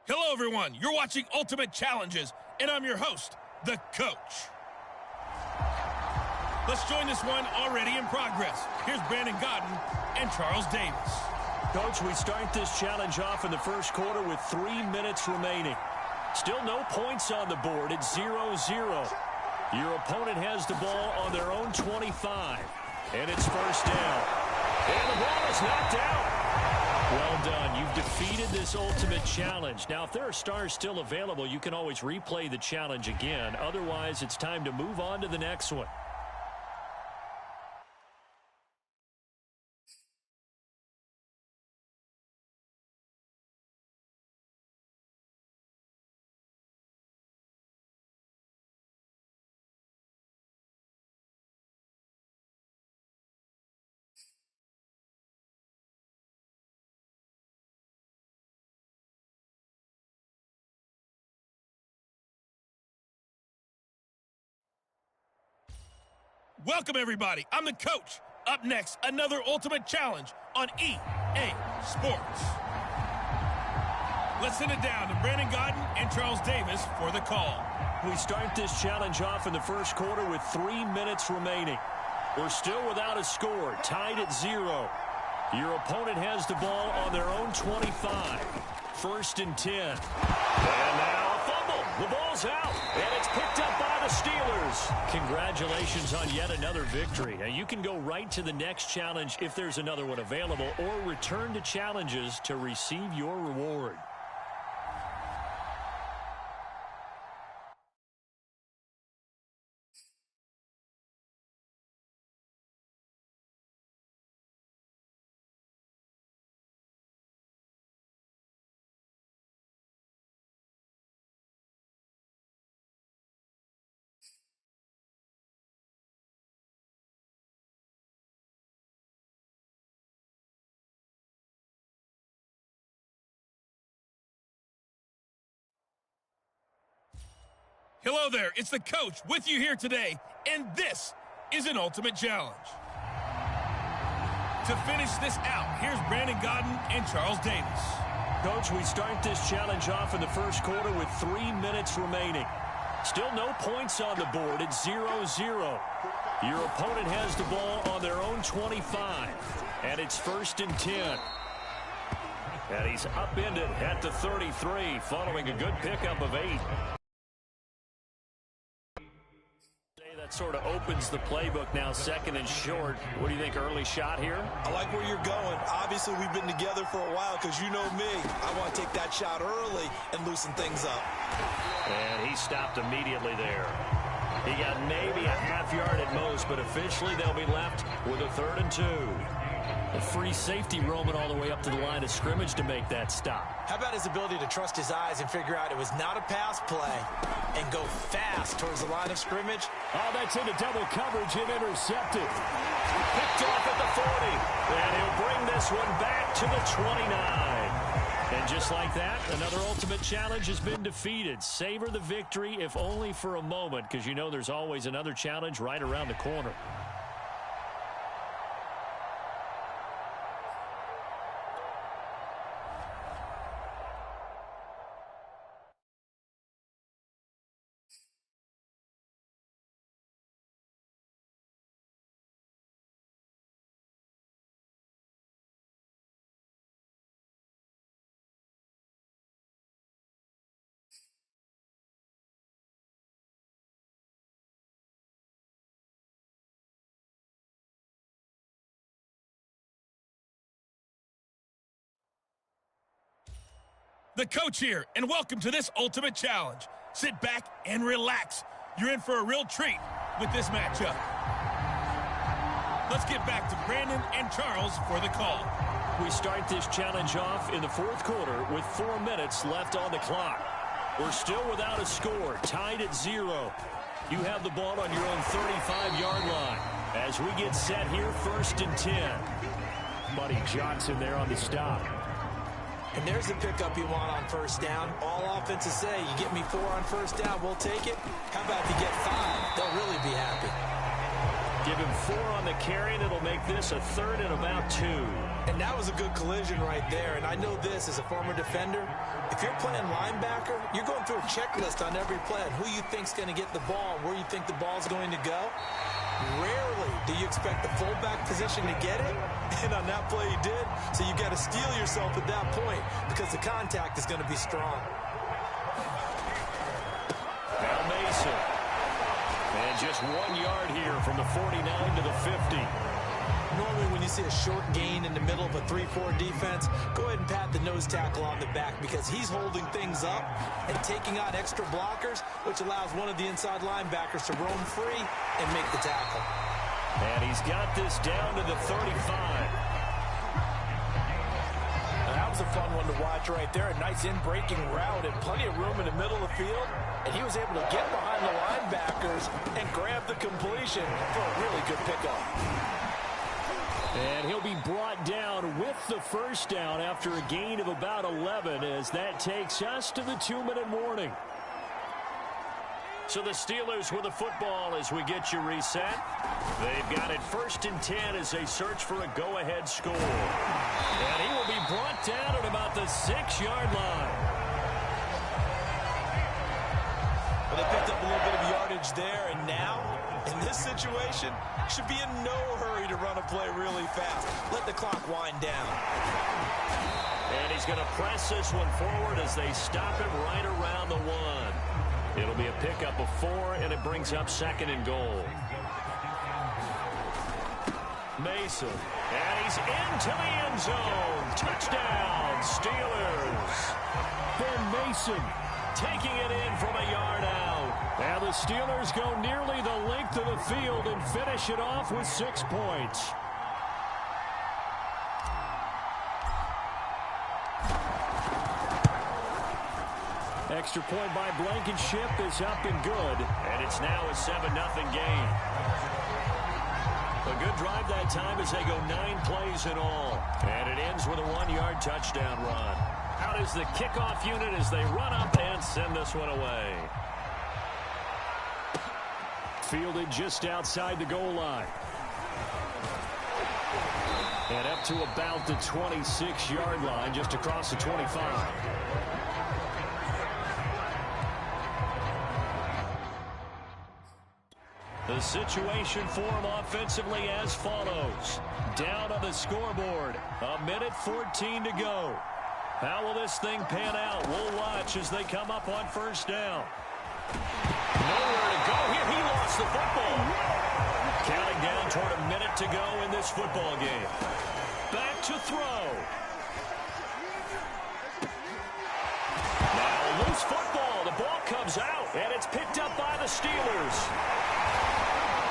Hello, everyone. You're watching Ultimate Challenges, and I'm your host, the Coach. Let's join this one already in progress. Here's Brandon Godden and Charles Davis. Coach, we start this challenge off in the first quarter with 3 minutes remaining. Still no points on the board. It's 0-0. Your opponent has the ball on their own 25, and it's first down. And the ball is knocked out. Well done. You've defeated this ultimate challenge. Now, if there are stars still available, you can always replay the challenge again. Otherwise, it's time to move on to the next one. Welcome, everybody. I'm the Coach. Up next, another Ultimate Challenge on EA Sports. Let's send it down to Brandon Godden and Charles Davis for the call. We start this challenge off in the first quarter with 3 minutes remaining. We're still without a score, tied at 0. Your opponent has the ball on their own 25. First and 10. And now a fumble. The ball's out, and it's picked up by the Steelers. Congratulations on yet another victory. Now, you can go right to the next challenge if there's another one available, or return to challenges to receive your reward. Hello there, it's the Coach with you here today, and this is an Ultimate Challenge. To finish this out, here's Brandon Godden and Charles Davis. Coach, we start this challenge off in the first quarter with 3 minutes remaining. Still no points on the board. It's 0-0. Your opponent has the ball on their own 25, and it's first and 10. And he's upended at the 33, following a good pickup of 8. That sort of opens the playbook now, second and short. What do you think, early shot here? I like where you're going. Obviously, we've been together for a while because you know me. I want to take that shot early and loosen things up. And he stopped immediately there. He got maybe a half yard at most, but officially they'll be left with a 3rd and 2. A free safety roaming all the way up to the line of scrimmage to make that stop. How about his ability to trust his eyes and figure out it was not a pass play and go fast towards the line of scrimmage? Oh, that's into double coverage and intercepted. Picked off at the 40. And he'll bring this one back to the 29. And just like that, another Ultimate Challenge has been defeated. Savor the victory, if only for a moment, because you know there's always another challenge right around the corner. The Coach here, and welcome to this Ultimate Challenge. Sit back and relax. You're in for a real treat with this matchup. Let's get back to Brandon and Charles for the call. We start this challenge off in the fourth quarter with 4 minutes left on the clock. We're still without a score, tied at 0. You have the ball on your own 35-yard line. As we get set here, first and 10. Buddy Johnson there on the stop. And there's the pickup you want on first down. All offenses say, you get me 4 on first down, we'll take it. How about if you get 5? They'll really be happy. Give him 4 on the carry, and it'll make this a 3rd and about 2. And that was a good collision right there. And I know this as a former defender. If you're playing linebacker, you're going through a checklist on every play on who you think's going to get the ball, where you think the ball's going to go. Rarely do you expect the fullback position to get it. And on that play he did. So you got to steel yourself at that point because the contact is going to be strong. Now Mason. And just 1 yard here from the 49 to the 50. Normally when you see a short gain in the middle of a 3-4 defense, go ahead and pat the nose tackle on the back because he's holding things up and taking on extra blockers, which allows one of the inside linebackers to roam free and make the tackle. And he's got this down to the 35. That was a fun one to watch right there. A nice in-breaking route and plenty of room in the middle of the field. And he was able to get behind the linebackers and grab the completion for a really good pickup. And he'll be brought down with the first down after a gain of about 11 as that takes us to the 2-minute warning. So the Steelers with the football as we get you reset. They've got it 1st and 10 as they search for a go-ahead score. And he will be brought down at about the 6-yard line. Well, they picked up a little bit of yardage there, and now, in this situation, should be in no hurry to run a play really fast. Let the clock wind down. And he's going to press this one forward as they stop him right around the 1. It'll be a pickup of 4, and it brings up 2nd and goal. Mason, and he's into the end zone. Touchdown, Steelers. Ben Mason taking it in from a yard out. And the Steelers go nearly the length of the field and finish it off with 6 points. Extra point by Blankenship is up and good. And it's now a 7-0 game. A good drive that time as they go 9 plays in all. And it ends with a 1-yard touchdown run. Out is the kickoff unit as they run up and send this one away. Fielded just outside the goal line. And up to about the 26-yard line, just across the 25. The situation for him offensively as follows. Down on the scoreboard, 1:14 to go. How will this thing pan out? We'll watch as they come up on 1st down. Nowhere to go here. He lost the football. Counting down toward a minute to go in this football game. Back to throw. Now loose football. The ball comes out, and it's picked up by the Steelers.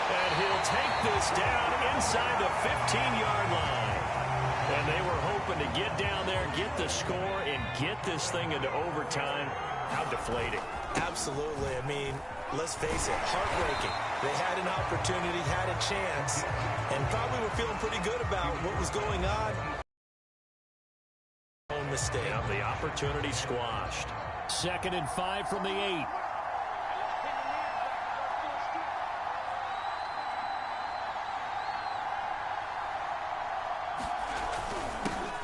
And he'll take this down inside the 15-yard line. And they were hoping to get down there, get the score, and get this thing into overtime. How deflating. Absolutely. I mean, let's face it, heartbreaking. They had an opportunity, had a chance, and probably were feeling pretty good about what was going on. Own mistake. Yeah, the opportunity squashed. 2nd and 5 from the 8.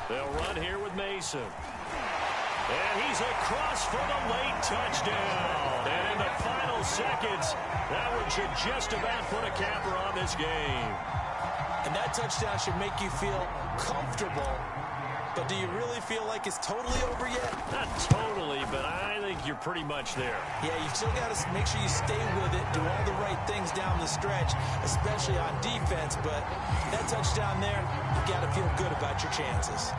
They'll run here with Mason. And he's across for the late touchdown. And in the final seconds, that one should just about put a capper on this game. And that touchdown should make you feel comfortable. But do you really feel like it's totally over yet? Not totally, but I think you're pretty much there. Yeah, you've still got to make sure you stay with it, do all the right things down the stretch, especially on defense. But that touchdown there, you got to feel good about your chances.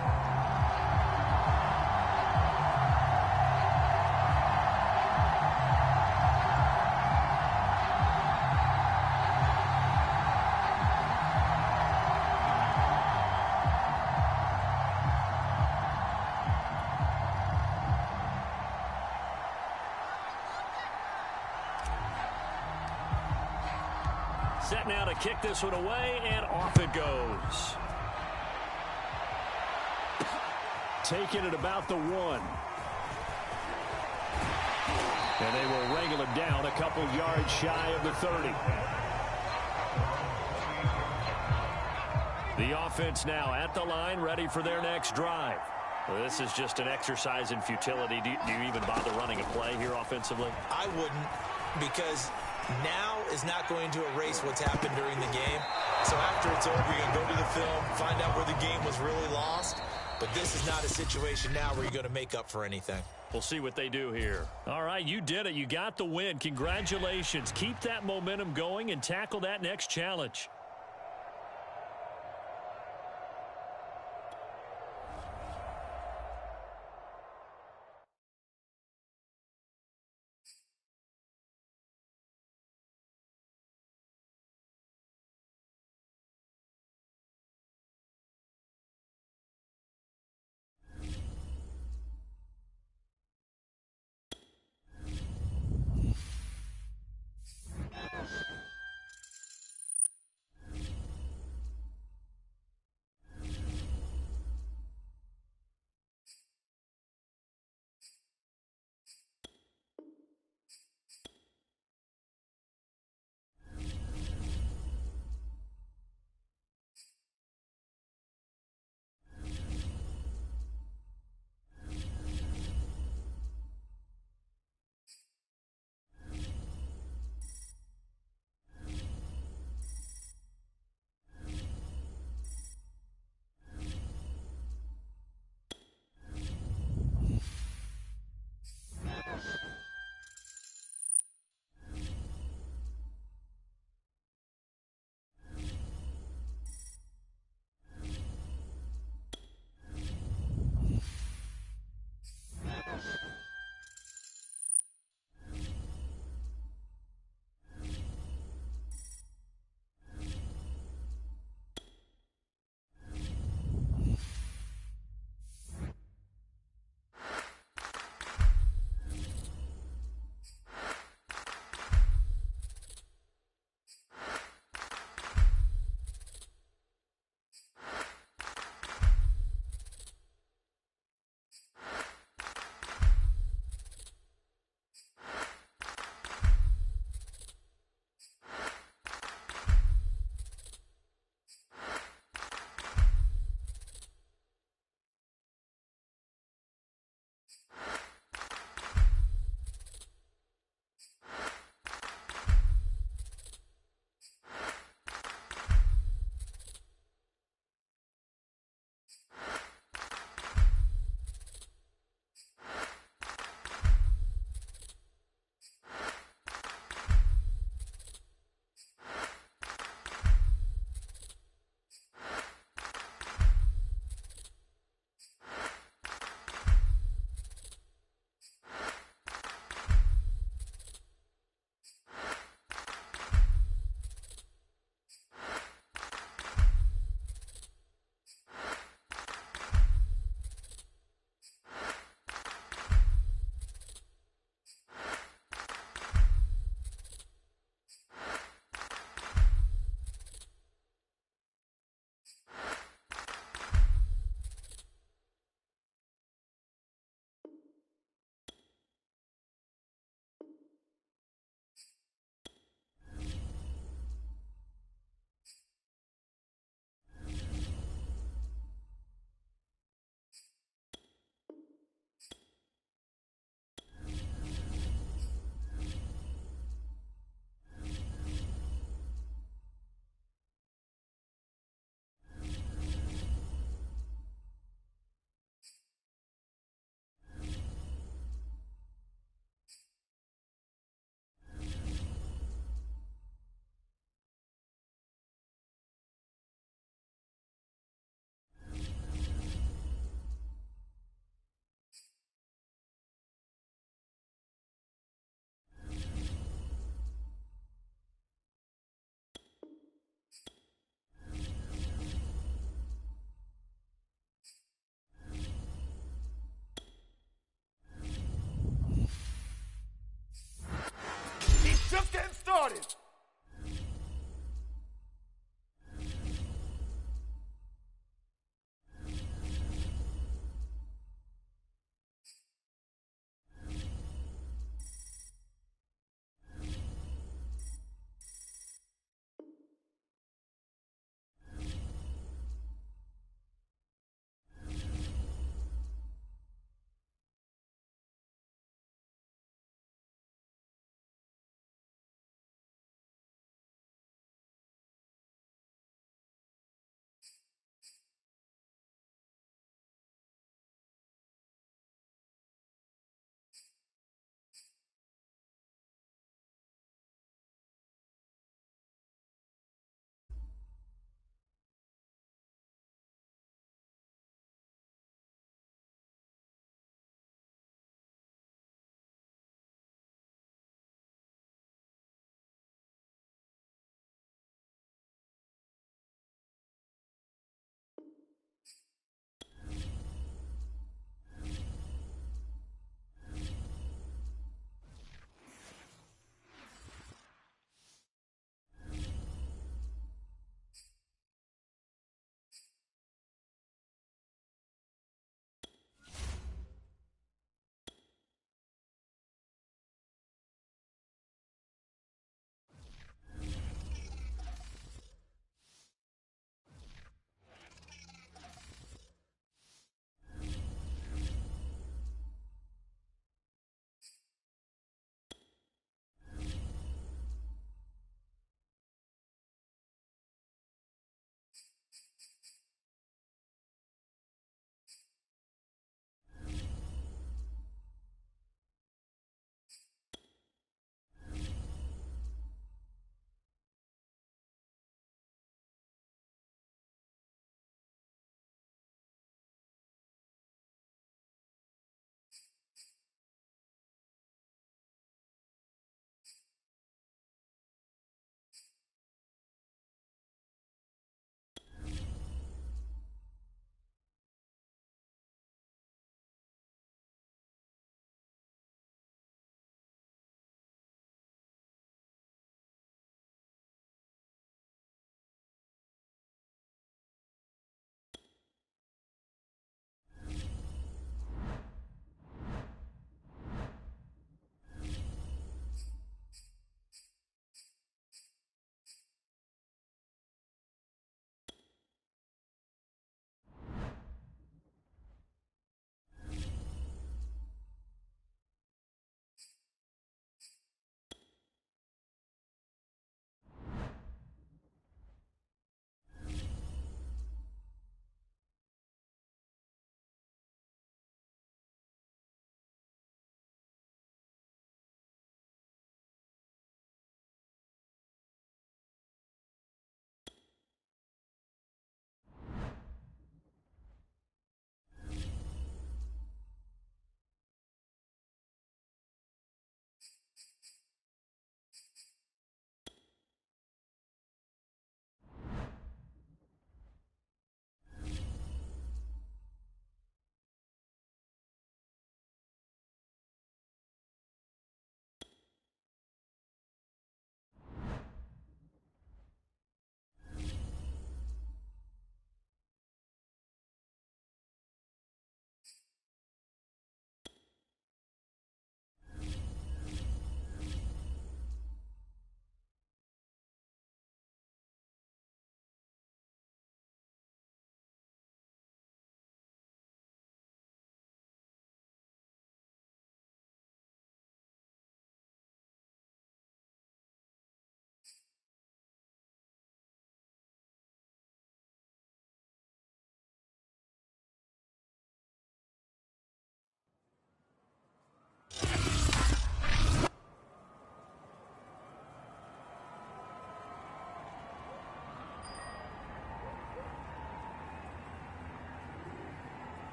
Set now to kick this one away, and off it goes. Taking it about the 1. And they will wrangle him down a couple yards shy of the 30. The offense now at the line, ready for their next drive. Well, this is just an exercise in futility. Do you even bother running a play here offensively? I wouldn't, because now is not going to erase what's happened during the game. So after it's over, you're going to go to the film, find out where the game was really lost. But this is not a situation now where you're going to make up for anything. We'll see what they do here. All right, you did it. You got the win. Congratulations. Keep that momentum going and tackle that next challenge. Just getting started.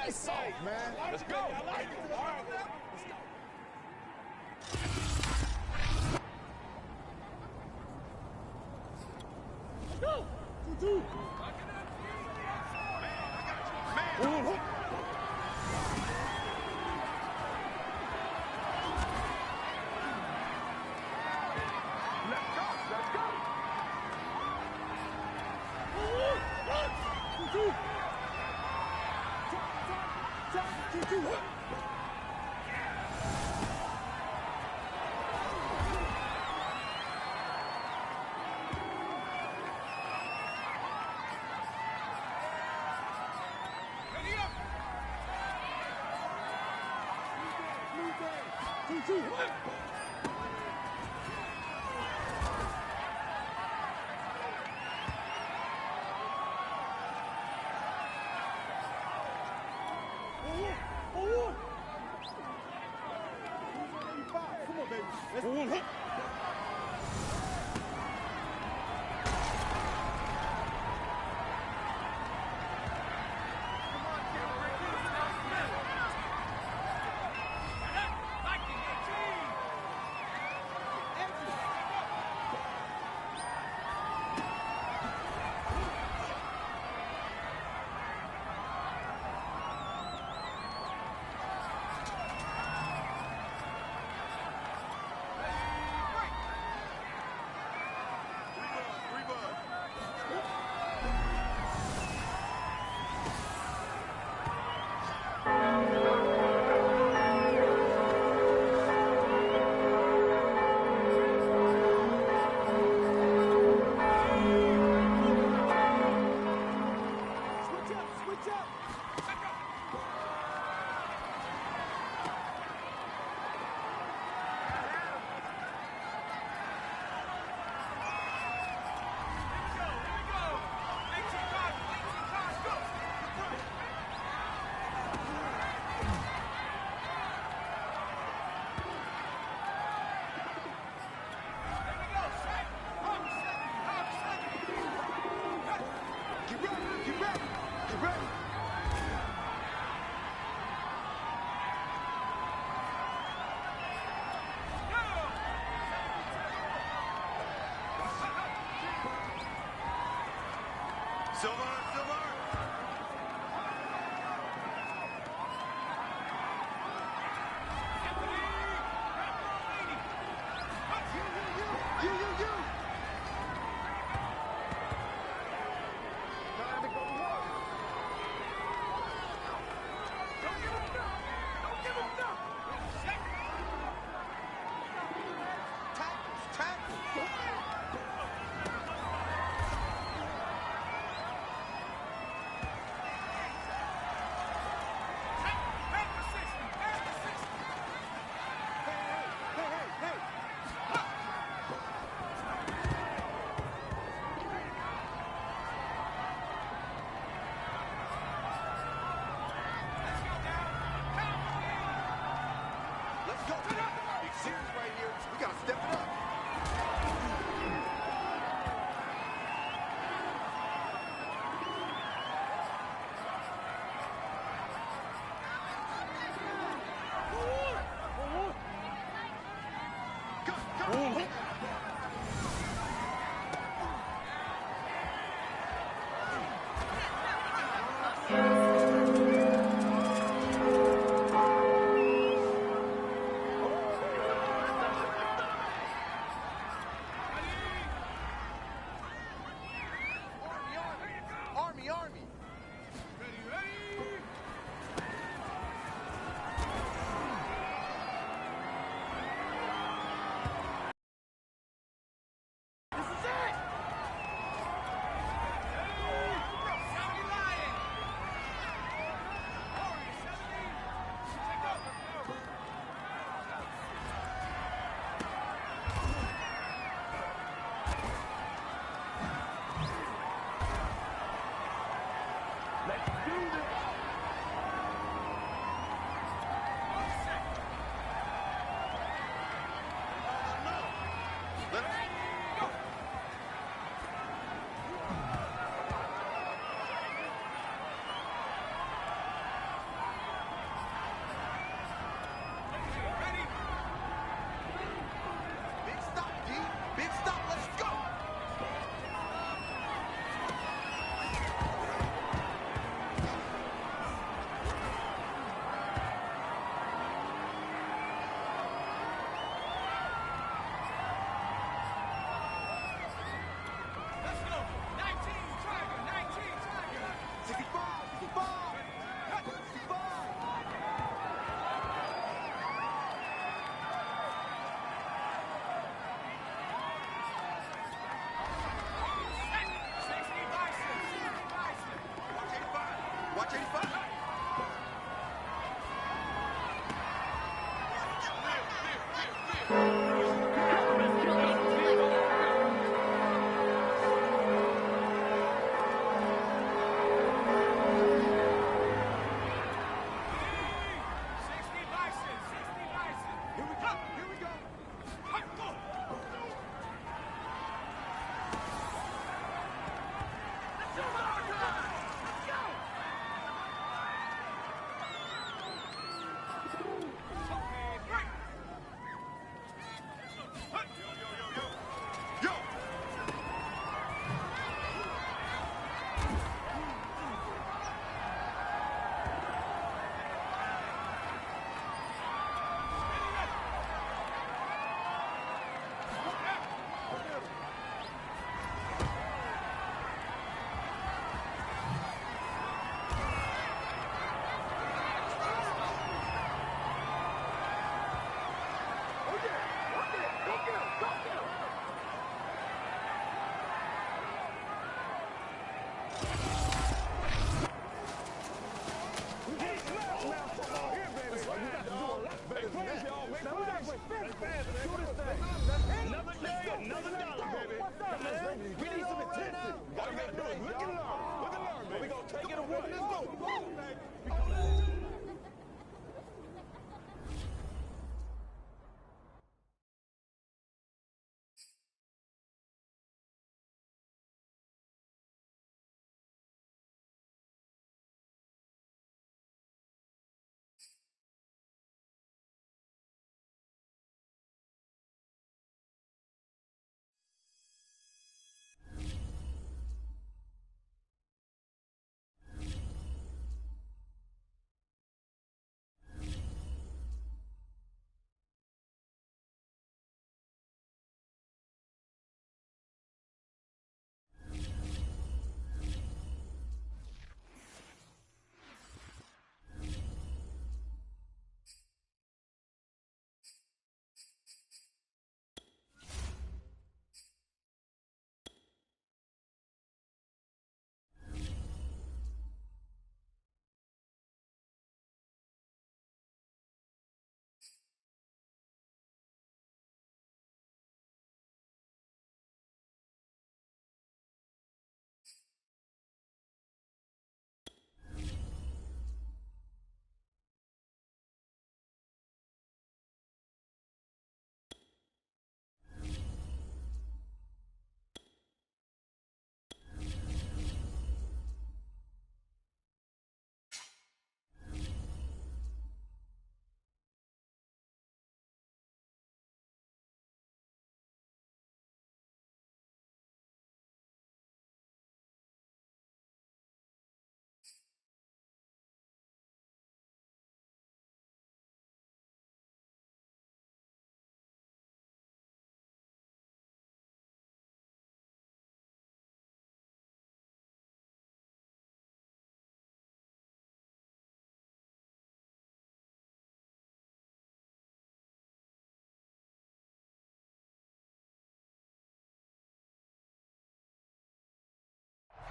Nice, man. Let's go. I like it. All right, let's go. Go. 2-2. Man.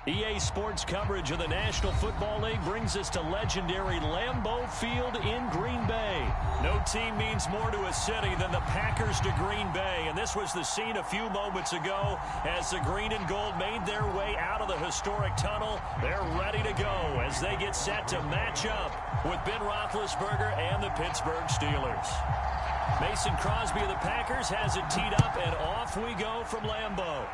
EA Sports coverage of the National Football League brings us to legendary Lambeau Field in Green Bay. No team means more to a city than the Packers to Green Bay, and this was the scene a few moments ago as the green and gold made their way out of the historic tunnel. They're ready to go as they get set to match up with Ben Roethlisberger and the Pittsburgh Steelers. Mason Crosby of the Packers has it teed up, and off we go from Lambeau.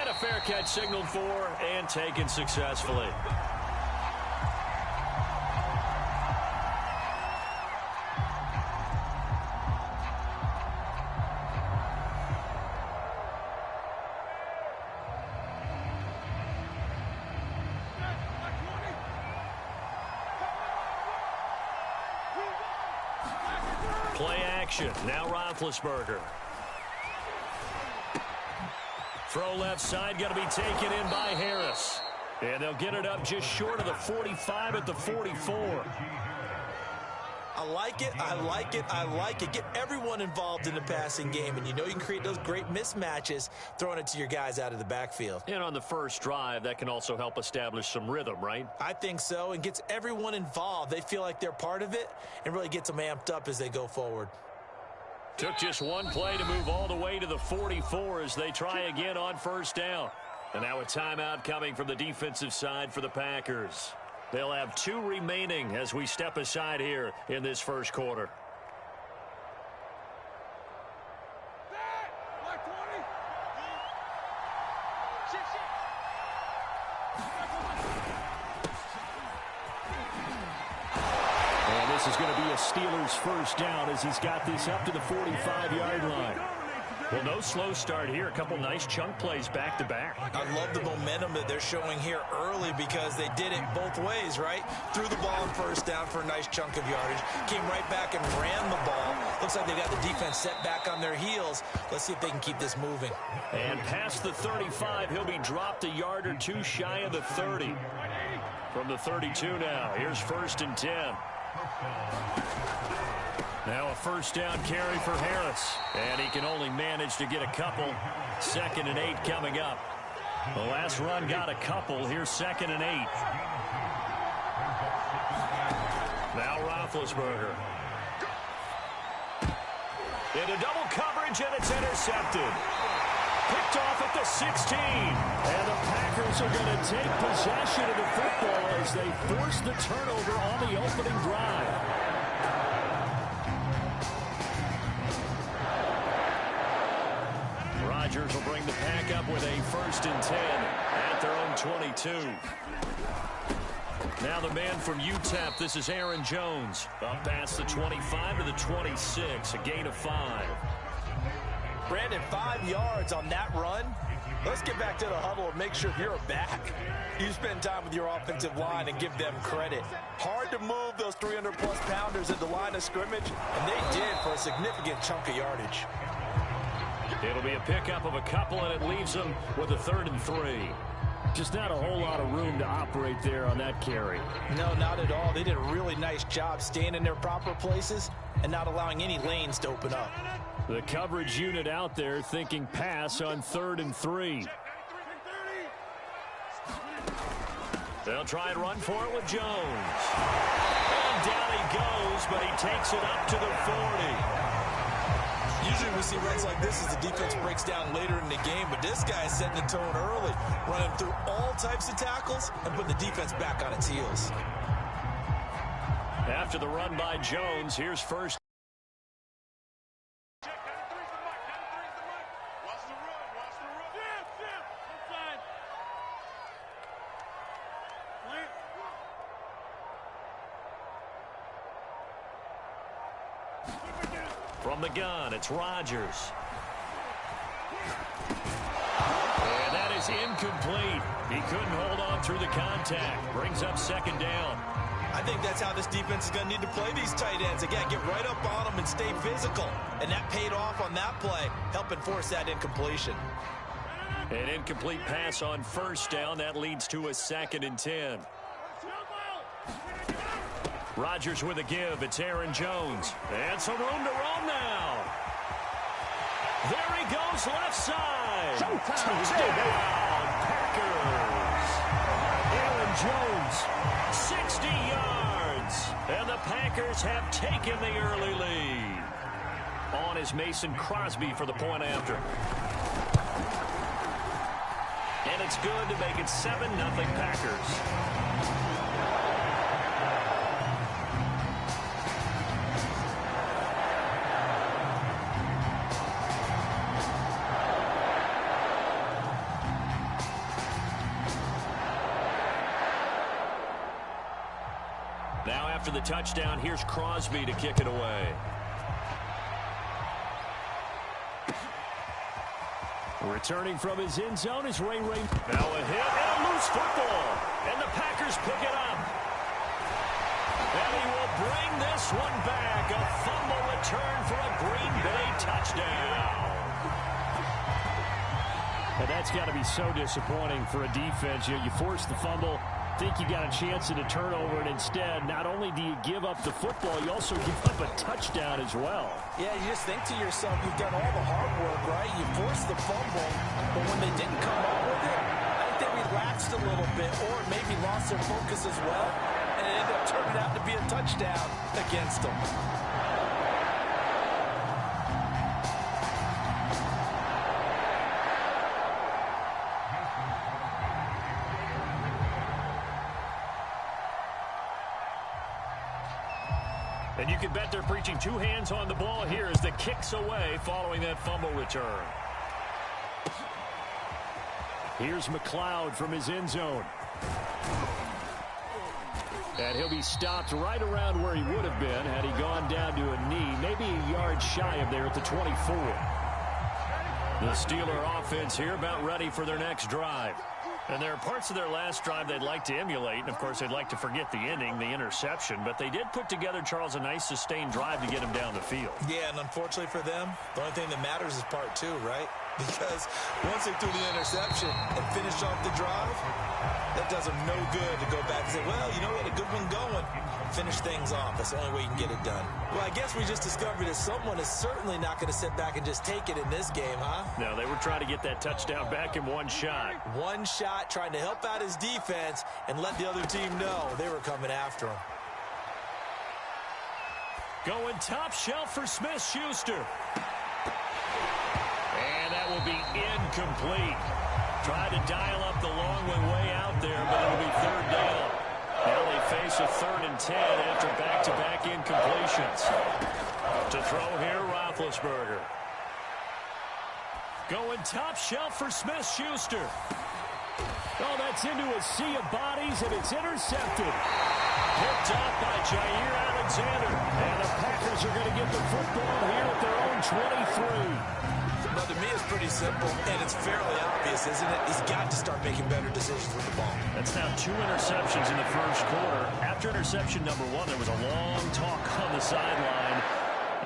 And a fair catch signaled for and taken successfully. Play action. Now Roethlisberger. Throw left side, going to be taken in by Harris. And they'll get it up just short of the 45 at the 44. I like it, I like it, I like it. Get everyone involved in the passing game, and you know you can create those great mismatches throwing it to your guys out of the backfield. And on the first drive, that can also help establish some rhythm, right? I think so, and gets everyone involved. They feel like they're part of it and really gets them amped up as they go forward. Took just one play to move all the way to the 44 as they try again on first down. And now a timeout coming from the defensive side for the Packers. They'll have 2 remaining as we step aside here in this first quarter. And this is going to be a Steelers first down as he's got this up to the 45-yard line. Well, no slow start here. A couple nice chunk plays back-to-back. I love the momentum that they're showing here early because they did it both ways, right? Threw the ball on first down for a nice chunk of yardage. Came right back and ran the ball. Looks like they got the defense set back on their heels. Let's see if they can keep this moving. And past the 35, he'll be dropped a yard or 2 shy of the 30. From the 32 now, here's 1st and 10. Now a first down carry for Harris. And he can only manage to get a couple. 2nd and 8 coming up. The last run got a couple. Here's 2nd and 8. Now Roethlisberger. Into double coverage, and it's intercepted. Picked off at the 16. And the Packers are going to take possession of the football as they force the turnover on the opening drive. Rodgers will bring the pack up with a 1st and 10 at their own 22. Now the man from UTEP, this is Aaron Jones. Up past the 25 to the 26, a gain of 5. Brandon, 5 yards on that run. Let's get back to the huddle and make sure you're back. You spend time with your offensive line and give them credit. Hard to move those 300-plus pounders at the line of scrimmage, and they did for a significant chunk of yardage. It'll be a pickup of a couple, and it leaves them with a 3rd and 3. Just not a whole lot of room to operate there on that carry. No, not at all. They did a really nice job staying in their proper places and not allowing any lanes to open up. The coverage unit out there thinking pass on 3rd and 3. They'll try and run for it with Jones. And down he goes, but he takes it up to the 40. Usually we see runs like this as the defense breaks down later in the game, but this guy is setting the tone early, running through all types of tackles and putting the defense back on its heels. After the run by Jones, here's 1st. From the gun, it's Rodgers. And that is incomplete. He couldn't hold on through the contact. Brings up 2nd down. I think that's how this defense is going to need to play these tight ends. Again, get right up on them and stay physical. And that paid off on that play, helping force that incompletion. An incomplete pass on 1st down. That leads to a 2nd and 10. Rodgers with a give. It's Aaron Jones. And some room to roam now. There he goes, left side. Touchdown, Packers. Aaron Jones, 60 yards. And the Packers have taken the early lead. On is Mason Crosby for the point after. And it's good to make it 7-0 Packers. Now after the touchdown, here's Crosby to kick it away. Returning from his end zone is Ray. Now a hit and a loose football. And the Packers pick it up. And he will bring this one back. A fumble return for a Green Bay touchdown. And that's got to be so disappointing for a defense. You force the fumble, think you got a chance at a turnover, and instead, not only do you give up the football, you also give up a touchdown as well. Yeah, you just think to yourself, you've done all the hard work, right? You forced the fumble, but when they didn't come up with it, I think they relaxed a little bit or maybe lost their focus as well, and it ended up turning out to be a touchdown against them. And you can bet they're preaching two hands on the ball here as the kick's away following that fumble return. Here's McLeod from his end zone. And he'll be stopped right around where he would have been had he gone down to a knee, maybe a yard shy of there at the 24. The Steeler offense here about ready for their next drive. And there are parts of their last drive they'd like to emulate, and of course they'd like to forget the ending, the interception, but they did put together, Charles, a nice sustained drive to get him down the field. Yeah, and unfortunately for them, the only thing that matters is part two, right? Because once they threw the interception and finished off the drive, that does them no good to go back and say, well, you know, we had a good one going. Finish things off. That's the only way you can get it done. Well, I guess we just discovered that someone is certainly not going to sit back and just take it in this game, huh? No, they were trying to get that touchdown back in one shot. One shot, trying to help out his defense and let the other team know they were coming after him. Going top shelf for Smith-Schuster. And that will be incomplete. Tried to dial up the long one way out there, but it'll be third down. Now they face a 3rd and 10 after back-to-back incompletions. To throw here, Roethlisberger. Going top shelf for Smith-Schuster. Oh, that's into a sea of bodies, and it's intercepted. Picked up by Jair Alexander. And the Packers are going to get the football here at their own 23. Now, to me, it's pretty simple, and it's fairly obvious, isn't it? He's got to start making better decisions with the ball. That's now 2 interceptions in the first quarter. After interception number 1, there was a long talk on the sideline,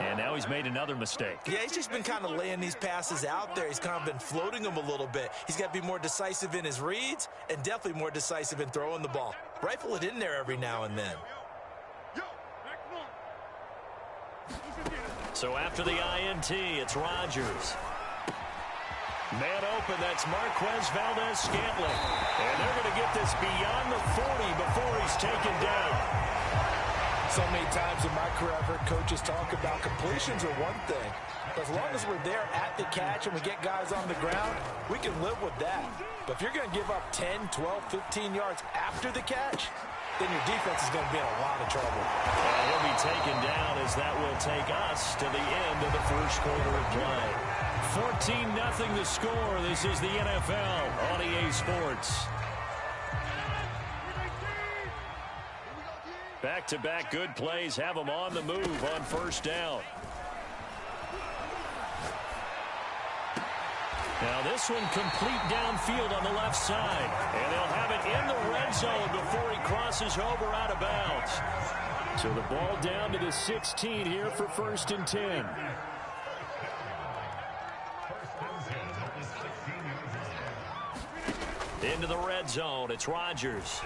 and now he's made another mistake. Yeah, he's just been kind of laying these passes out there. He's kind of been floating them a little bit. He's got to be more decisive in his reads and definitely more decisive in throwing the ball. Rifle it in there every now and then. So after the INT, it's Rodgers. Man open, that's Marquez Valdez-Scantling. And they're going to get this beyond the 40 before he's taken down. So many times in my career, I've heard coaches talk about completions are one thing. But as long as we're there at the catch and we get guys on the ground, we can live with that. But if you're going to give up 10, 12, 15 yards after the catch, then your defense is going to be in a lot of trouble. And he'll be taken down as that will take us to the end of the first quarter of play. 14-0 the score. This is the NFL on EA Sports. Back-to-back good plays have them on the move on first down. Now this one complete downfield on the left side. And they'll have it in the red zone before he crosses over out of bounds. So the ball down to the 16 here for 1st and 10. Into the red zone, it's Rodgers.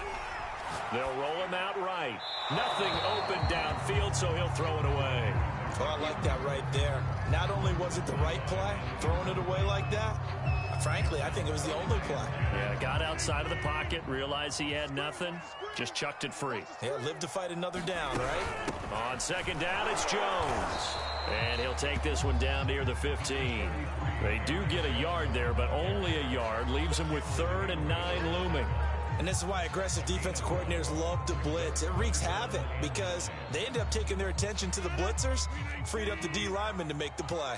They'll roll him out right. Nothing open downfield, so he'll throw it away. Oh, I like that right there. Not only was it the right play, throwing it away like that, frankly, I think it was the only play. Yeah, got outside of the pocket, realized he had nothing, just chucked it free. Yeah, live to fight another down, right? On second down, it's Jones. And he'll take this one down near the 15. They do get a yard there, but only a yard. Leaves them with 3rd and 9 looming. And this is why aggressive defensive coordinators love to blitz. It wreaks havoc because they end up taking their attention to the blitzers, freed up the D lineman to make the play.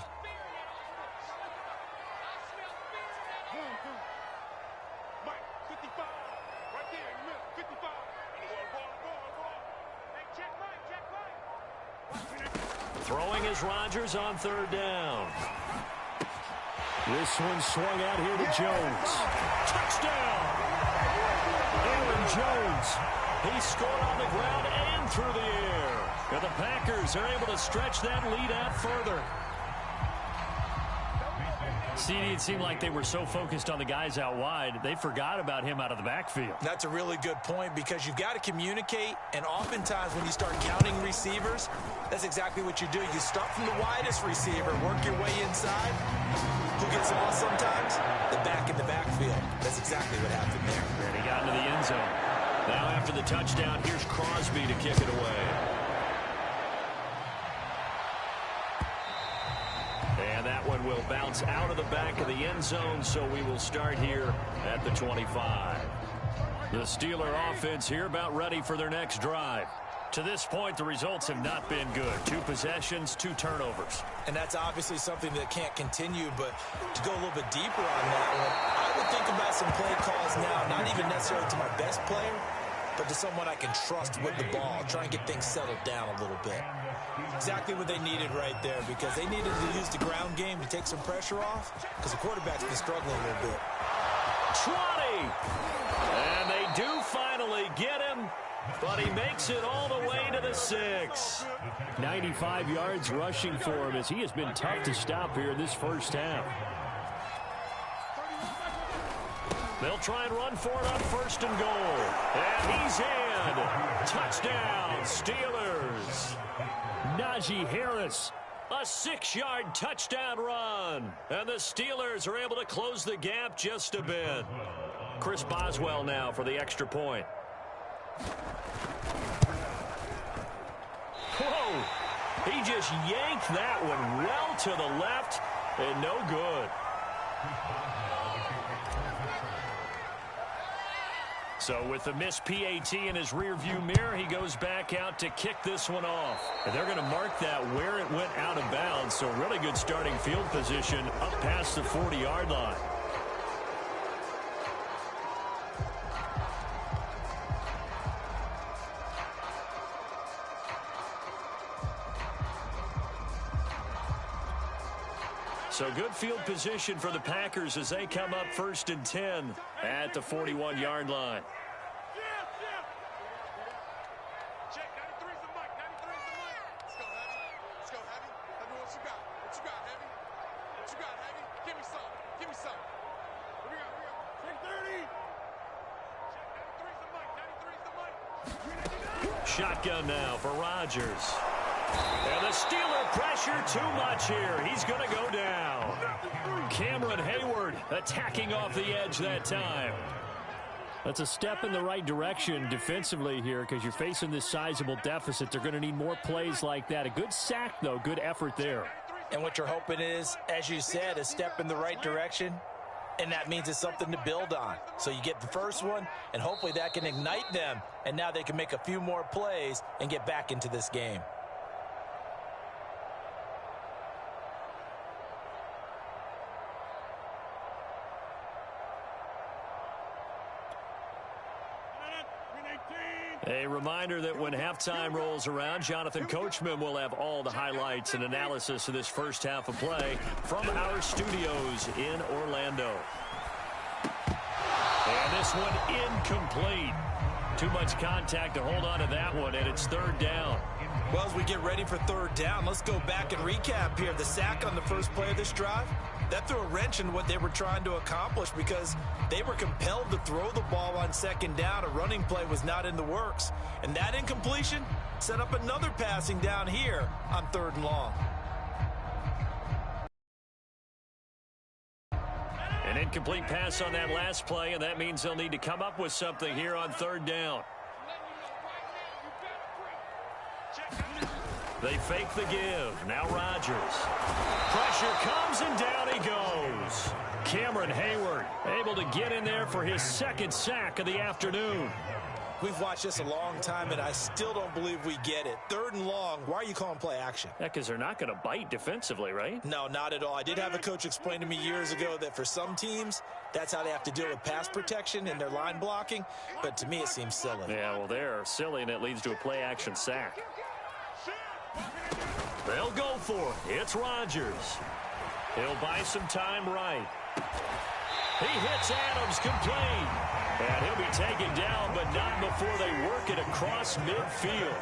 Throwing is Rodgers on 3rd down. This one swung out here to Jones. Touchdown! Aaron Jones. He scored on the ground and through the air. And the Packers are able to stretch that lead out further. CD, it seemed like they were so focused on the guys out wide, they forgot about him out of the backfield. That's a really good point because you've got to communicate, and oftentimes when you start counting receivers, that's exactly what you do. You start from the widest receiver, work your way inside. Who gets lost sometimes? The back in the backfield. That's exactly what happened there. And he got into the end zone. Now after the touchdown, here's Crosby to kick it away. And that one will bounce out of the back of the end zone, so we will start here at the 25. The Steeler offense here about ready for their next drive. To this point, the results have not been good. 2 possessions, 2 turnovers. And that's obviously something that can't continue, but to go a little bit deeper on that one, I would think about some play calls now, not even necessarily to my best player, but to someone I can trust with the ball, try and get things settled down a little bit. Exactly what they needed right there, because they needed to use the ground game to take some pressure off, because the quarterback's been struggling a little bit. 20! And they do finally get him, but he makes it all the way to the 6. 95 yards rushing for him as he has been tough to stop here in this first half. They'll try and run for it on 1st and goal. And he's in. Touchdown, Steelers. Najee Harris, a 6-yard touchdown run. And the Steelers are able to close the gap just a bit. Chris Boswell now for the extra point. Whoa! He just yanked that one well to the left and no good. So with the missed PAT in his rearview mirror, he goes back out to kick this one off. And they're going to mark that where it went out of bounds. So really good starting field position up past the 40-yard line. So good field position for the Packers as they come up 1st and 10 at the 41-yard line. Shotgun now for Rodgers. And the Steeler pressure too much here. He's going to go down. Cameron Hayward attacking off the edge that time. That's a step in the right direction defensively here because you're facing this sizable deficit. They're going to need more plays like that. A good sack, though. Good effort there. And what you're hoping is, as you said, a step in the right direction. And that means it's something to build on. So you get the first one, and hopefully that can ignite them. And now they can make a few more plays and get back into this game. A reminder that when halftime rolls around, Jonathan Coachman will have all the highlights and analysis of this first half of play from our studios in Orlando. And this one incomplete. Too much contact to hold on to that one, and it's 3rd down. Well, as we get ready for 3rd down, let's go back and recap here. The sack on the first play of this drive, that threw a wrench in what they were trying to accomplish because they were compelled to throw the ball on 2nd down. A running play was not in the works. And that incompletion set up another passing down here on 3rd and long. An incomplete pass on that last play, and that means they'll need to come up with something here on 3rd down. They fake the give. Now Rodgers. Pressure comes, and down he goes. Cameron Hayward able to get in there for his 2nd sack of the afternoon. We've watched this a long time, and I still don't believe we get it. 3rd and long, why are you calling play action? Yeah, because they're not going to bite defensively, right? No, not at all. I did have a coach explain to me years ago that for some teams, that's how they have to deal with pass protection and their line blocking. But to me, it seems silly. Yeah, well, they're silly, and it leads to a play action sack. They'll go for it. It's Rodgers. He'll buy some time right. He hits Adams complete. And he'll be taken down, but not before they work it across midfield.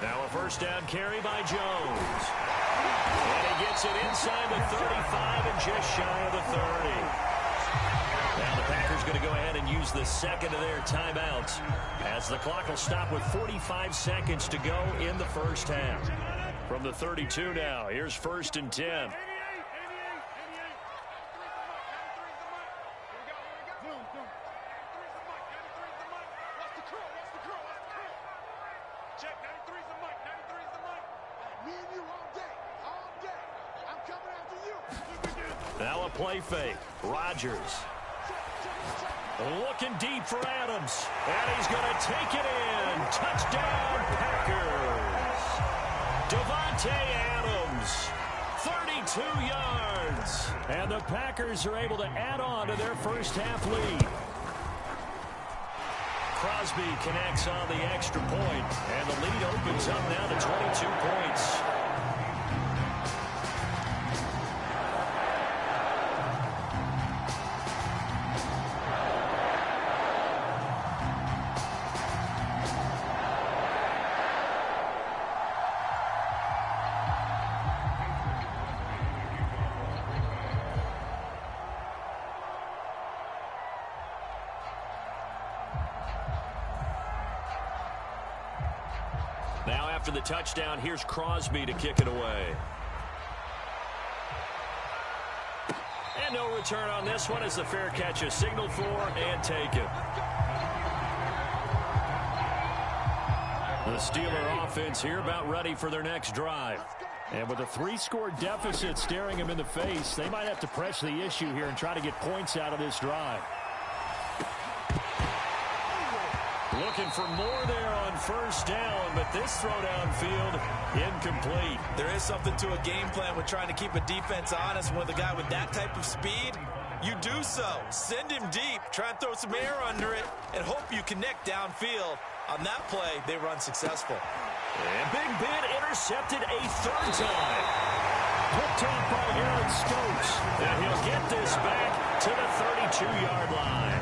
Now a 1st down carry by Jones. And he gets it inside the 35 and just shy of the 30. Now the Packers going to go ahead and use the second of their timeouts as the clock will stop with 45 seconds to go in the first half. From the 32 now, here's 1st and 10. Now a play fake. Rodgers. Looking deep for Adams. And he's going to take it in. Touchdown, Packers. Davante Adams. 32 yards. And the Packers are able to add on to their first half lead. Crosby connects on the extra point, and the lead opens up now to 22 points. Now after the touchdown, here's Crosby to kick it away. And no return on this one as the fair catch is signaled for and taken. The Steeler offense here about ready for their next drive. And with a 3-score deficit staring them in the face, they might have to press the issue here and try to get points out of this drive. Looking for more there on 1st down, but this throw downfield incomplete. There is something to a game plan with trying to keep a defense honest. With a guy with that type of speed, you do so. Send him deep, try and throw some air under it, and hope you connect downfield. On that play, they run successful. And Big Ben intercepted a 3rd time. Picked off by Aaron Stokes. And he'll get this back to the 32-yard line.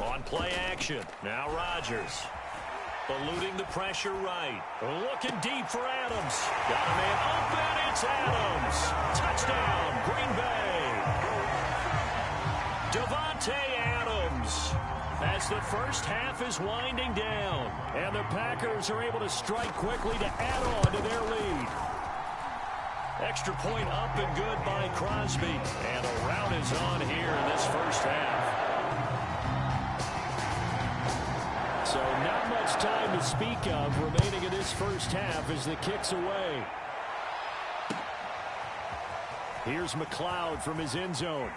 On play action. Now Rodgers. Eluding the pressure right. Looking deep for Adams. Got a man open. It's Adams. Touchdown, Green Bay. Davante Adams. As the first half is winding down. And the Packers are able to strike quickly to add on to their lead. Extra point up and good by Crosby. And a rout is on here in this first half. So not much time to speak of remaining in this first half as the kick's away. Here's McLeod from his end zone.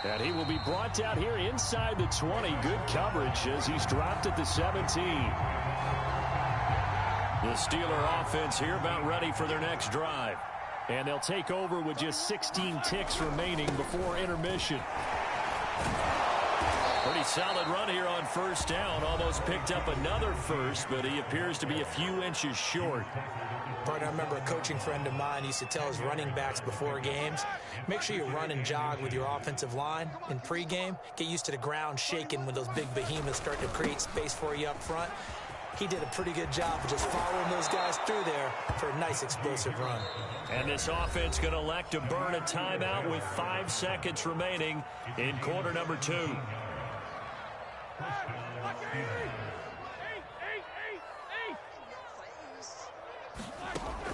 And he will be brought down here inside the 20. Good coverage as he's dropped at the 17. The Steeler offense here about ready for their next drive. And they'll take over with just 16 ticks remaining before intermission. Pretty solid run here on 1st down. Almost picked up another first, but he appears to be a few inches short. Partner, I remember a coaching friend of mine used to tell his running backs before games, make sure you run and jog with your offensive line in pregame. Get used to the ground shaking when those big behemoths start to create space for you up front. He did a pretty good job of just following those guys through there for a nice explosive run. And this offense going to elect to burn a timeout with 5 seconds remaining in quarter number 2.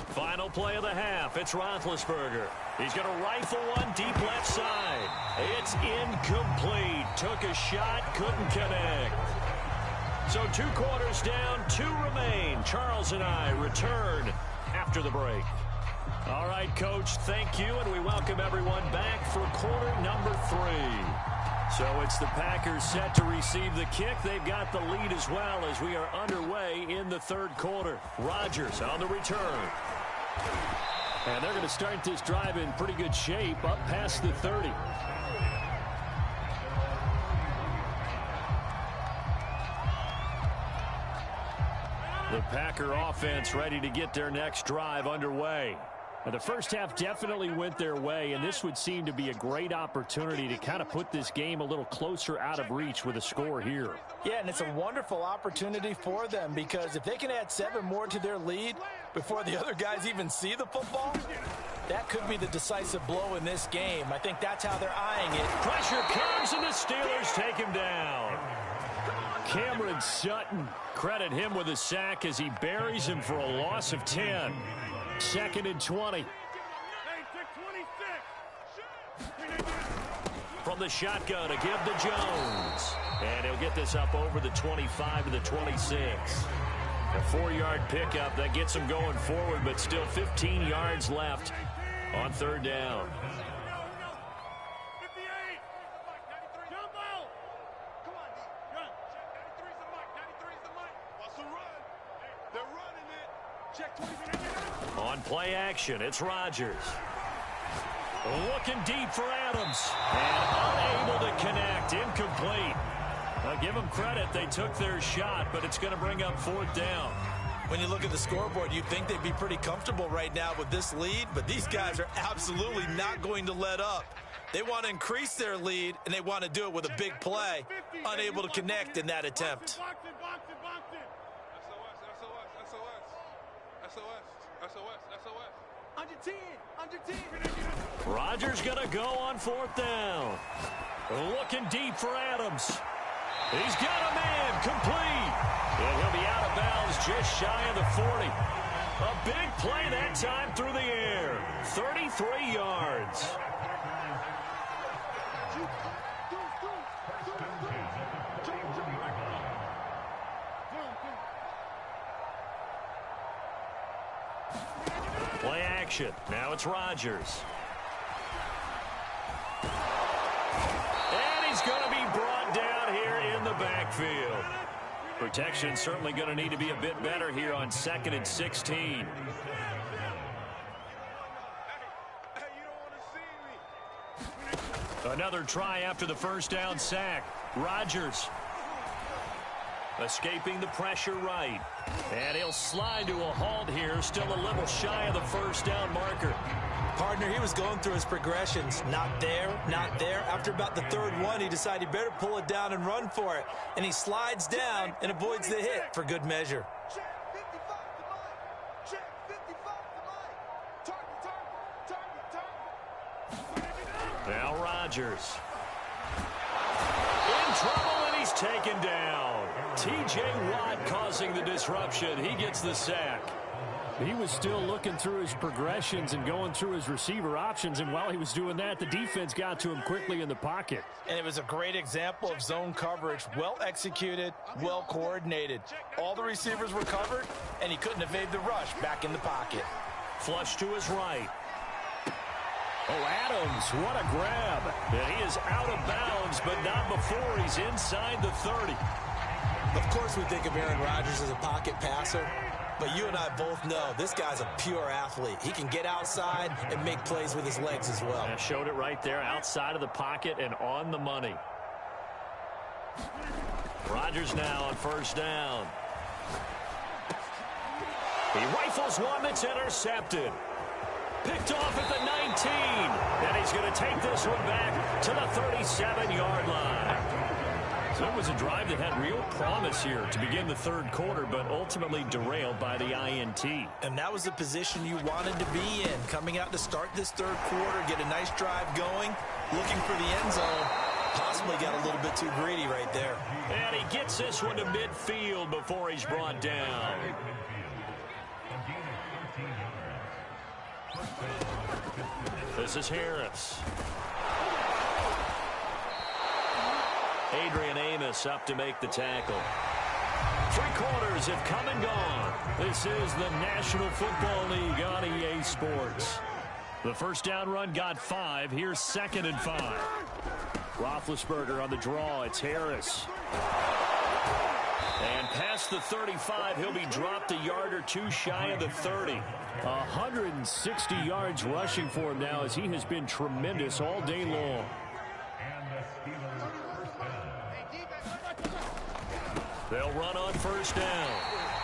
Final play of the half. It's Roethlisberger. He's going to rifle one deep left side. It's incomplete. Took a shot, couldn't connect. So 2 quarters down, 2 remain. Charles and I return after the break. All right, Coach, thank you, and we welcome everyone back for quarter number 3. So it's the Packers set to receive the kick. They've got the lead as well as we are underway in the 3rd quarter. Rodgers on the return. And they're going to start this drive in pretty good shape up past the 30. The Packer offense ready to get their next drive underway. Now, the first half definitely went their way, and this would seem to be a great opportunity to kind of put this game a little closer out of reach with a score here. Yeah, and it's a wonderful opportunity for them because if they can add 7 more to their lead before the other guys even see the football, that could be the decisive blow in this game. I think that's how they're eyeing it. Pressure comes, and the Steelers take him down. Cameron Sutton, credit him with a sack as he buries him for a loss of 10. 2nd and 20. From the shotgun, a give to Jones. And he'll get this up over the 25 to the 26. A 4-yard pickup that gets him going forward, but still 15 yards left on 3rd down. On play action, it's Rodgers. Looking deep for Adams. And unable to connect. Incomplete. I'll give them credit. They took their shot, but it's going to bring up 4th down. When you look at the scoreboard, you'd think they'd be pretty comfortable right now with this lead, but these guys are absolutely not going to let up. They want to increase their lead, and they want to do it with a big play. Unable to connect in that attempt. Rodgers going to go on 4th down. Looking deep for Adams. He's got a man complete. And he'll be out of bounds just shy of the 40. A big play that time through the air. 33 yards. Play action. Now it's Rodgers. And he's going to be brought down here in the backfield. Protection certainly going to need to be a bit better here on 2nd and 16. Another try after the 1st down sack. Rodgers escaping the pressure right. And he'll slide to a halt here, still a little shy of the 1st down marker. Partner, he was going through his progressions. Not there, not there. After about the 3rd one, he decided he better pull it down and run for it. And he slides down and avoids the hit for good measure. Now Rodgers. In trouble, and he's taken down. T.J. Watt causing the disruption. He gets the sack. He was still looking through his progressions and going through his receiver options, and while he was doing that, the defense got to him quickly in the pocket. And it was a great example of zone coverage. Well executed, well coordinated. All the receivers were covered, and he couldn't evade the rush back in the pocket. Flush to his right. Oh, Adams, what a grab. And he is out of bounds, but not before he's inside the 30. Of course we think of Aaron Rodgers as a pocket passer, but you and I both know this guy's a pure athlete. He can get outside and make plays with his legs as well. I showed it right there, outside of the pocket and on the money. Rodgers now on 1st down. He rifles one that's intercepted. Picked off at the 19. And he's going to take this one back to the 37-yard line. So it was a drive that had real promise here to begin the 3rd quarter, but ultimately derailed by the INT. And that was the position you wanted to be in. Coming out to start this 3rd quarter, get a nice drive going, looking for the end zone. Possibly got a little bit too greedy right there. And he gets this one to midfield before he's brought down. This is Harris. Adrian Amos up to make the tackle. 3 quarters have come and gone. This is the National Football League on EA Sports. The 1st down run got 5. Here's 2nd and 5. Roethlisberger on the draw. It's Harris. And past the 35, he'll be dropped a yard or 2 shy of the 30. 160 yards rushing for him now as he has been tremendous all day long. They'll run on 1st down.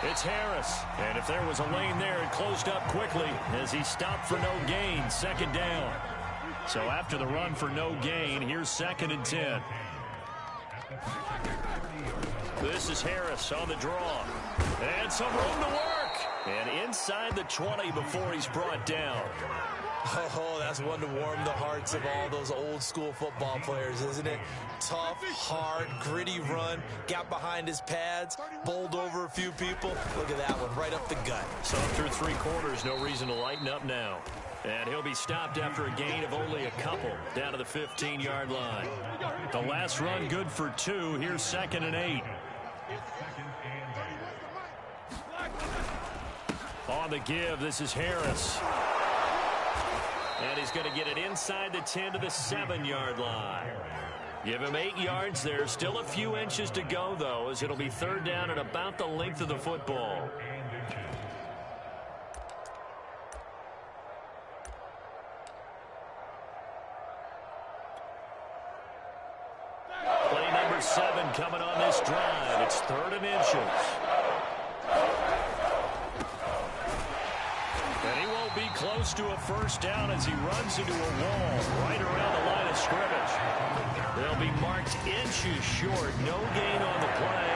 It's Harris. And if there was a lane there, it closed up quickly as he stopped for no gain. Second down. So after the run for no gain, here's 2nd and 10. This is Harris on the draw. And some room to work. And inside the 20 before he's brought down. Oh, that's one to warm the hearts of all those old school football players, isn't it? Tough, hard, gritty run, got behind his pads, bowled over a few people. Look at that one, right up the gut. So through 3 quarters, no reason to lighten up now. And he'll be stopped after a gain of only a couple down to the 15-yard line. The last run good for 2. Here's 2nd and 8. On the give, this is Harris. And he's going to get it inside the 10 to the 7-yard line. Give him 8 yards there. Still a few inches to go, though, as it'll be 3rd down and about the length of the football. Play number 7 coming on this drive. It's 3rd and inches. And he won't be close to a first down as he runs into a wall right around the line of scrimmage. They'll be marked inches short. No gain on the play,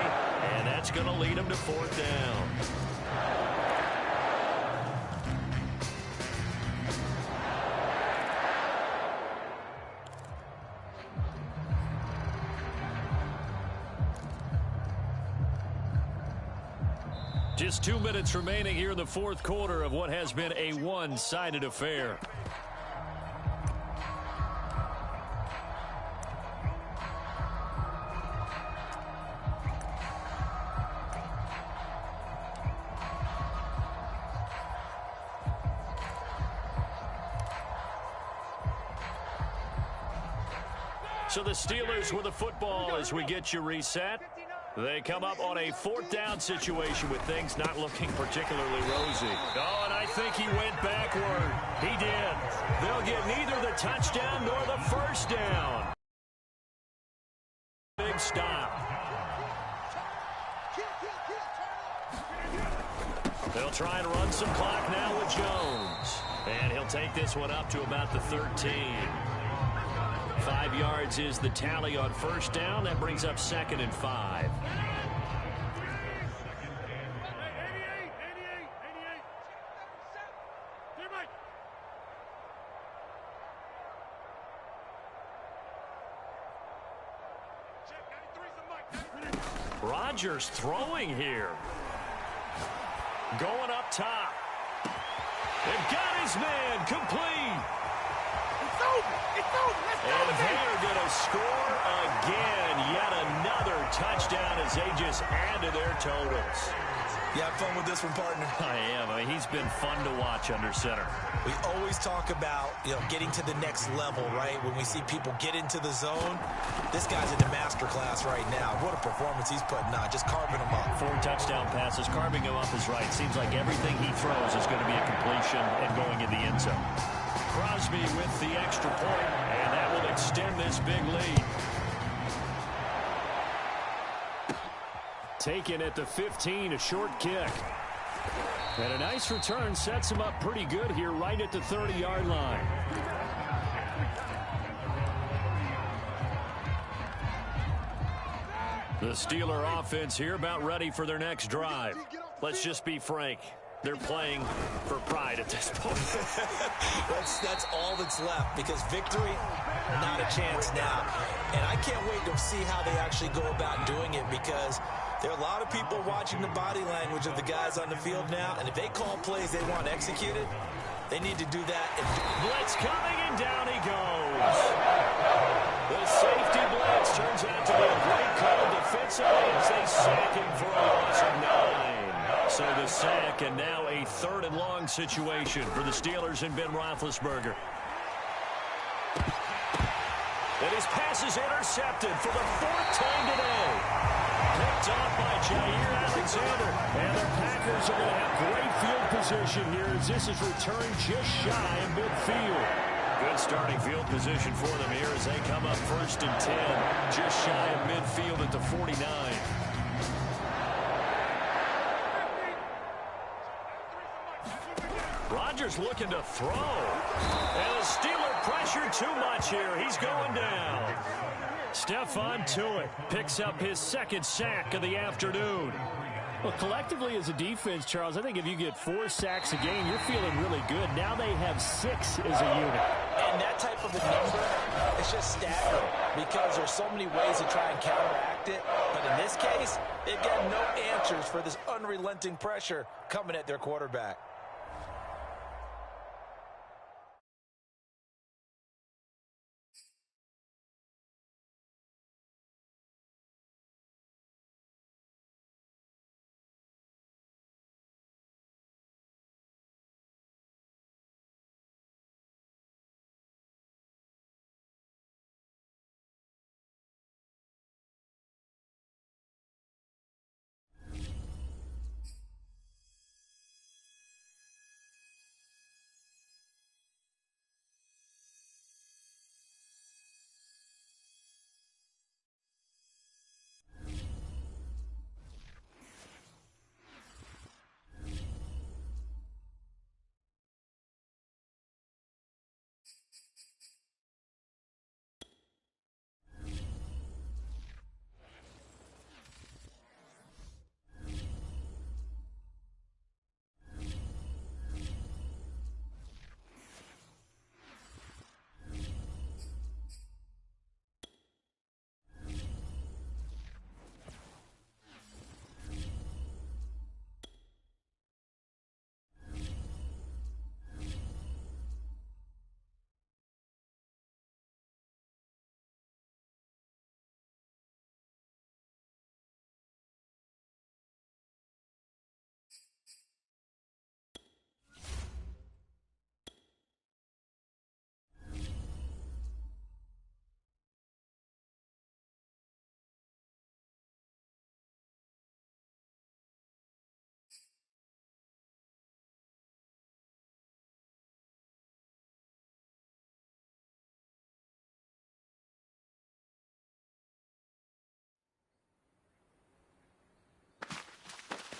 and that's going to lead him to 4th down. Just 2 minutes remaining here in the 4th quarter of what has been a one-sided affair. So the Steelers with the football as we get you reset. They come up on a 4th down situation with things not looking particularly rosy. Oh, and I think he went backward. He did. They'll get neither the touchdown nor the first down. Big stop. They'll try and run some clock now with Jones. And he'll take this one up to about the 13. 5 yards is the tally on first down. That brings up 2nd and 5. Rodgers throwing here. Going up top. They've got his man complete. It's over. It's over. Let's go. And they're going to score again. Yet another touchdown as they just add to their totals. You have fun with this one, partner? I am. I mean, he's been fun to watch under center. We always talk about, getting to the next level, right? When we see people get into the zone, this guy's in the master class right now. What a performance he's putting on, just carving them up. 4 touchdown passes, carving him up is right. Seems like everything he throws is going to be a completion and going in the end zone. Crosby with the extra point, and that will extend this big lead. Taken at the 15, a short kick. And a nice return sets him up pretty good here right at the 30-yard line. The Steeler offense here about ready for their next drive. Let's just be frank. They're playing for pride at this point. That's all that's left, because victory, not a chance now. And I can't wait to see how they actually go about doing it, because there are a lot of people watching the body language of the guys on the field now, and if they call plays they want executed, they need to do that. Blitz coming, and down he goes. The safety blitz turns out to be a great call defensively as they sack him for a loss of 9. So the sack, and now a 3rd and long situation for the Steelers and Ben Roethlisberger. And his pass is intercepted for the 4th time today. Picked off by Jair Alexander. And the Packers are going to have great field position here as this is returned just shy of midfield. Good starting field position for them here as they come up 1st and 10. Just shy of midfield at the 49. Rodgers looking to throw. And the Steeler pressure too much here. He's going down. Stephon Tuitt picks up his second sack of the afternoon. Well, collectively as a defense, Charles, I think if you get 4 sacks a game, you're feeling really good. Now they have 6 as a unit. And that type of a number is just staggering because there's so many ways to try and counteract it. But in this case, they've got no answers for this unrelenting pressure coming at their quarterback.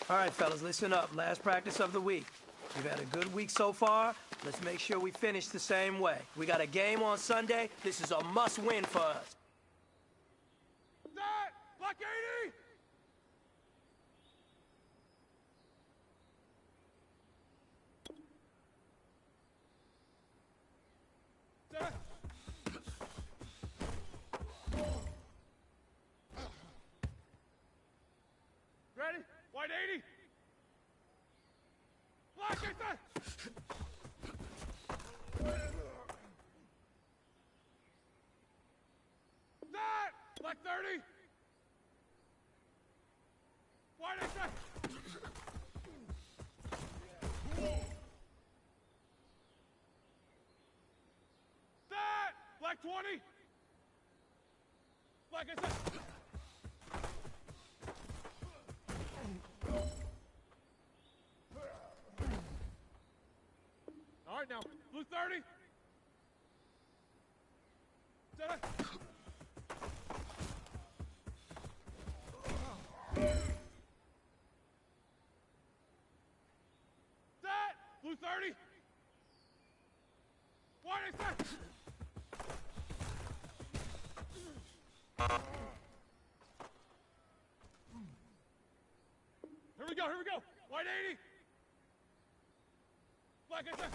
All right, fellas, listen up. Last practice of the week. We've had a good week so far. Let's make sure we finish the same way. We got a game on Sunday. This is a must-win for us. That! Black 80! That! Ready? White 80! Black 80! That! Black 30! White 80! That! Black 20! Black 80! All right, now, blue 30. Set. Set. Blue 30. White is set. Here we go, here we go. White 80. Black is set.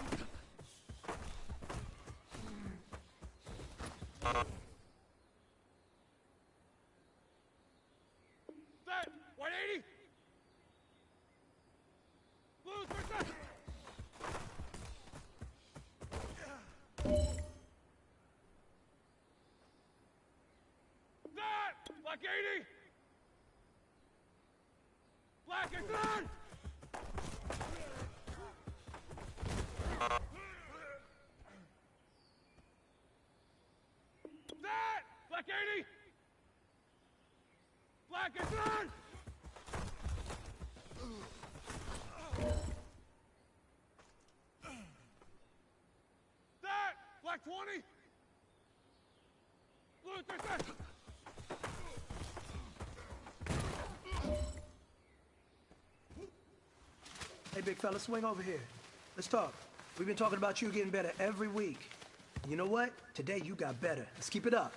Set. White 80. Blues for set. Set. Black 80. Black is set. Set. Black 80. Black is set. Set. Black 20. Blue 3 set. Hey, big fella, swing over here. let's talk. We've been talking about you getting better every week. You know what? Today you got better. Let's keep it up.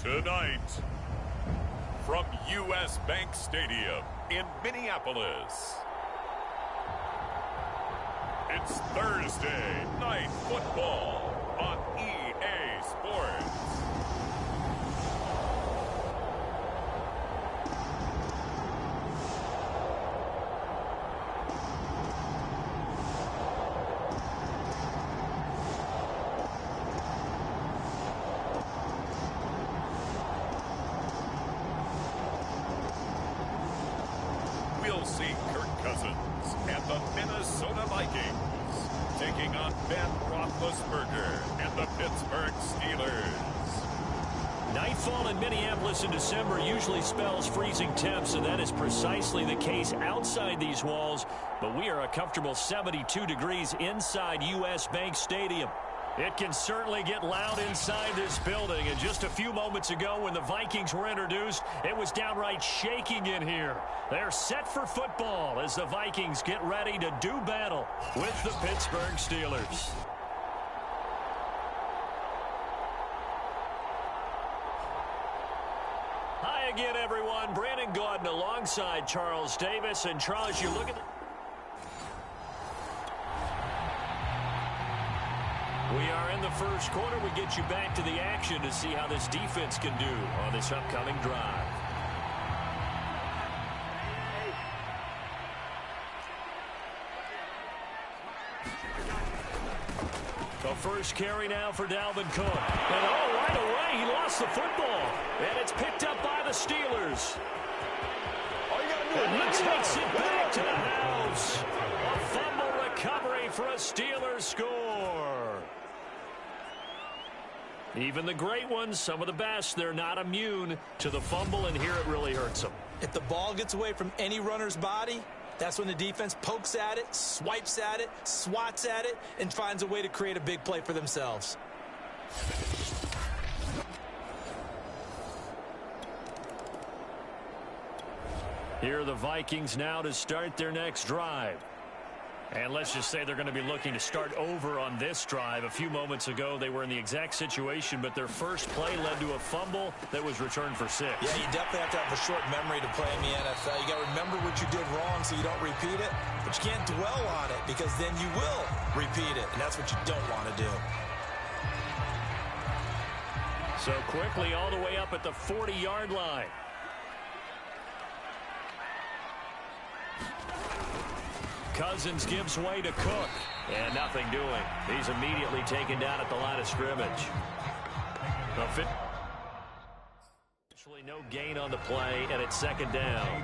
Tonight, from U.S. Bank Stadium in Minneapolis, it's Thursday Night Football on EA Sports. We'll see Kirk Cousins and the Minnesota Vikings taking on Ben Roethlisberger and the Pittsburgh Steelers. Nightfall in Minneapolis in December usually spells freezing temps, and that is precisely the case outside these walls. But we are a comfortable 72 degrees inside U.S. Bank Stadium. It can certainly get loud inside this building. And just a few moments ago when the Vikings were introduced, it was downright shaking in here. They're set for football as the Vikings get ready to do battle with the Pittsburgh Steelers. Hi again, everyone. Brandon Gaudin alongside Charles Davis. And Charles, you look at We are in the first quarter. We get you back to the action to see how this defense can do on this upcoming drive. The first carry now for Dalvin Cook. And right away, he lost the football. And it's picked up by the Steelers. And he takes it back to the house. A fumble recovery for a Steelers score. Even the great ones, some of the best, they're not immune to the fumble, and here it really hurts them. If the ball gets away from any runner's body, that's when the defense pokes at it, swipes at it, swats at it, and finds a way to create a big play for themselves. Here are the Vikings now to start their next drive. And let's just say they're going to be looking to start over on this drive. A few moments ago, they were in the exact situation, but their first play led to a fumble that was returned for 6. Yeah, you definitely have to have a short memory to play in the NFL. You got to remember what you did wrong so you don't repeat it, but you can't dwell on it because then you will repeat it, and that's what you don't want to do. So quickly all the way up at the 40-yard line. Cousins gives way to Cook. And nothing doing. He's immediately taken down at the line of scrimmage. Actually, no gain on the play, and it's second down.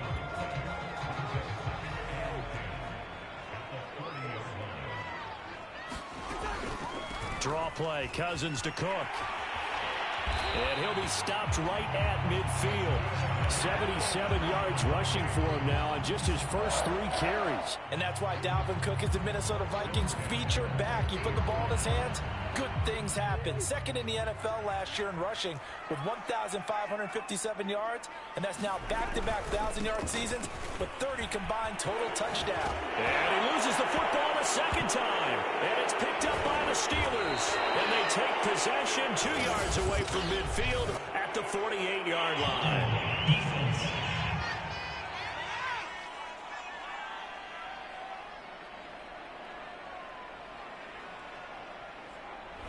Draw play, Cousins to Cook. And he'll be stopped right at midfield. 77 yards rushing for him now on just his first 3 carries. And that's why Dalvin Cook is the Minnesota Vikings featured back. You put the ball in his hands, good things happen. Second in the NFL last year in rushing with 1,557 yards, and that's now back-to-back 1,000-yard seasons with 30 combined total touchdowns. And he loses the football a second time, and it's picked up by the Steelers. And they take possession 2 yards away from midfield at the 48-yard line.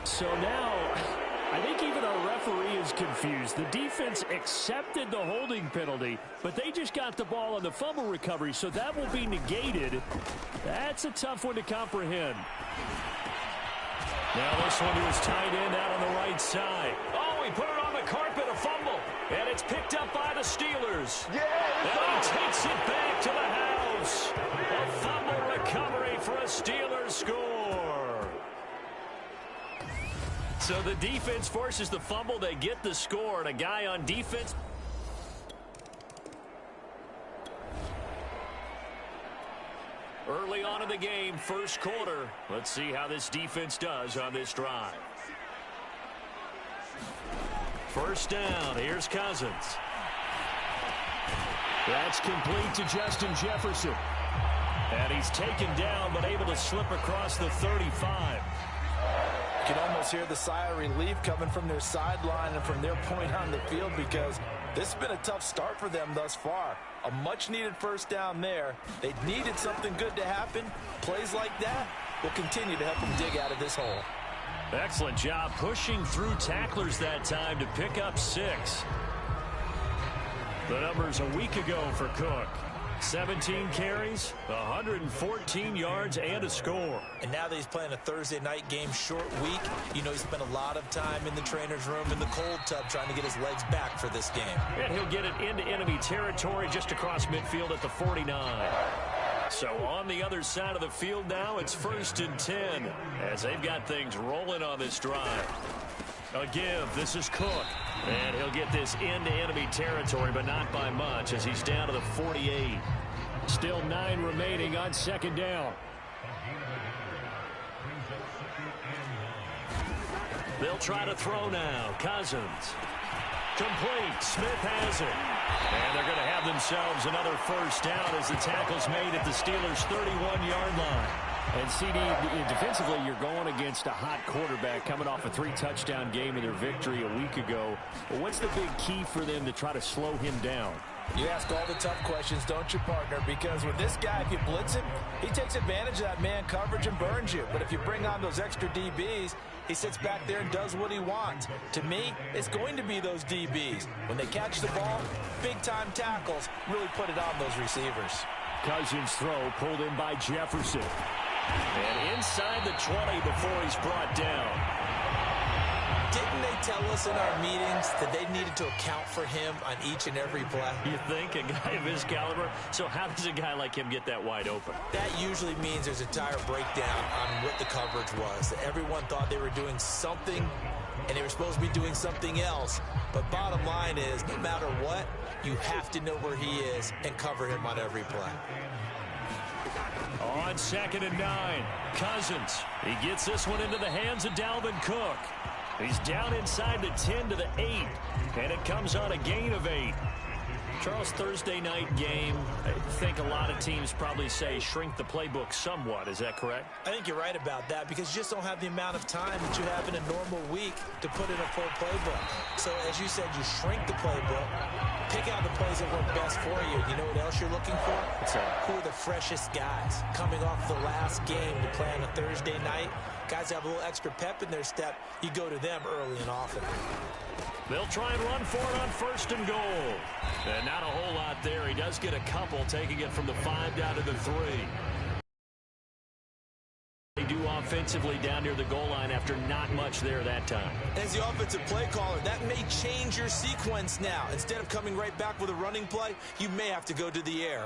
So now, I think even our referee is confused. The defense accepted the holding penalty, but they just got the ball on the fumble recovery, so that will be negated. That's a tough one to comprehend. Now this one to his tight end out on the right side. Oh, he put it on the carpet, a fumble. And it's picked up by the Steelers. Yeah, and he takes it back to the house. A fumble recovery for a Steelers score. So the defense forces the fumble. They get the score, and a guy on defense. Early on in the game, first quarter. Let's see how this defense does on this drive. First down, here's Cousins. That's complete to Justin Jefferson. And he's taken down, but able to slip across the 35. You can almost hear the sigh of relief coming from their sideline and from their point on the field, because this has been a tough start for them thus far. A much-needed first down there. They needed something good to happen. Plays like that will continue to help them dig out of this hole. Excellent job pushing through tacklers that time to pick up 6. The numbers a week ago for Cook. 17 carries, 114 yards, and a score. And now that he's playing a Thursday night game, short week, you know he spent a lot of time in the trainer's room in the cold tub trying to get his legs back for this game. And he'll get it into enemy territory just across midfield at the 49. So on the other side of the field now, it's 1st and 10 as they've got things rolling on this drive. A give. This is Cook. And he'll get this into enemy territory, but not by much as he's down to the 48. Still 9 remaining on second down. They'll try to throw now. Cousins. Complete. Smith has it. And they're going to have themselves another first down as the tackle's made at the Steelers' 31-yard line. And CD, defensively, you're going against a hot quarterback coming off a 3-touchdown game in their victory a week ago. But what's the big key for them to try to slow him down? You ask all the tough questions, don't you, partner? Because with this guy, if you blitz him, he takes advantage of that man coverage and burns you. But if you bring on those extra DBs, he sits back there and does what he wants. To me, it's going to be those DBs. When they catch the ball, big-time tackles really put it on those receivers. Cousins' throw pulled in by Jefferson. And inside the 20 before he's brought down. Didn't they tell us in our meetings that they needed to account for him on each and every play? You think? A guy of his caliber? So how does a guy like him get that wide open? That usually means there's a tire breakdown on what the coverage was. That everyone thought they were doing something, and they were supposed to be doing something else. But bottom line is, no matter what, you have to know where he is and cover him on every play. On 2nd and 9, Cousins. He gets this one into the hands of Dalvin Cook. He's down inside the 10 to the 8, and it comes on a gain of 8. Charles, Thursday night game, I think a lot of teams probably say shrink the playbook somewhat. Is that correct? I think you're right about that, because you just don't have the amount of time that you have in a normal week to put in a full playbook. So as you said, you shrink the playbook, pick out the plays that work best for you. You know what else you're looking for? Who are the freshest guys coming off the last game to play on a Thursday night? Guys have a little extra pep in their step. You go to them early and often. They'll try and run for it on 1st and goal. And not a whole lot there. He does get a couple, taking it from the 5 down to the 3. offensively down near the goal line after not much there that time. As the offensive play caller, that may change your sequence now. Instead of coming right back with a running play, you may have to go to the air.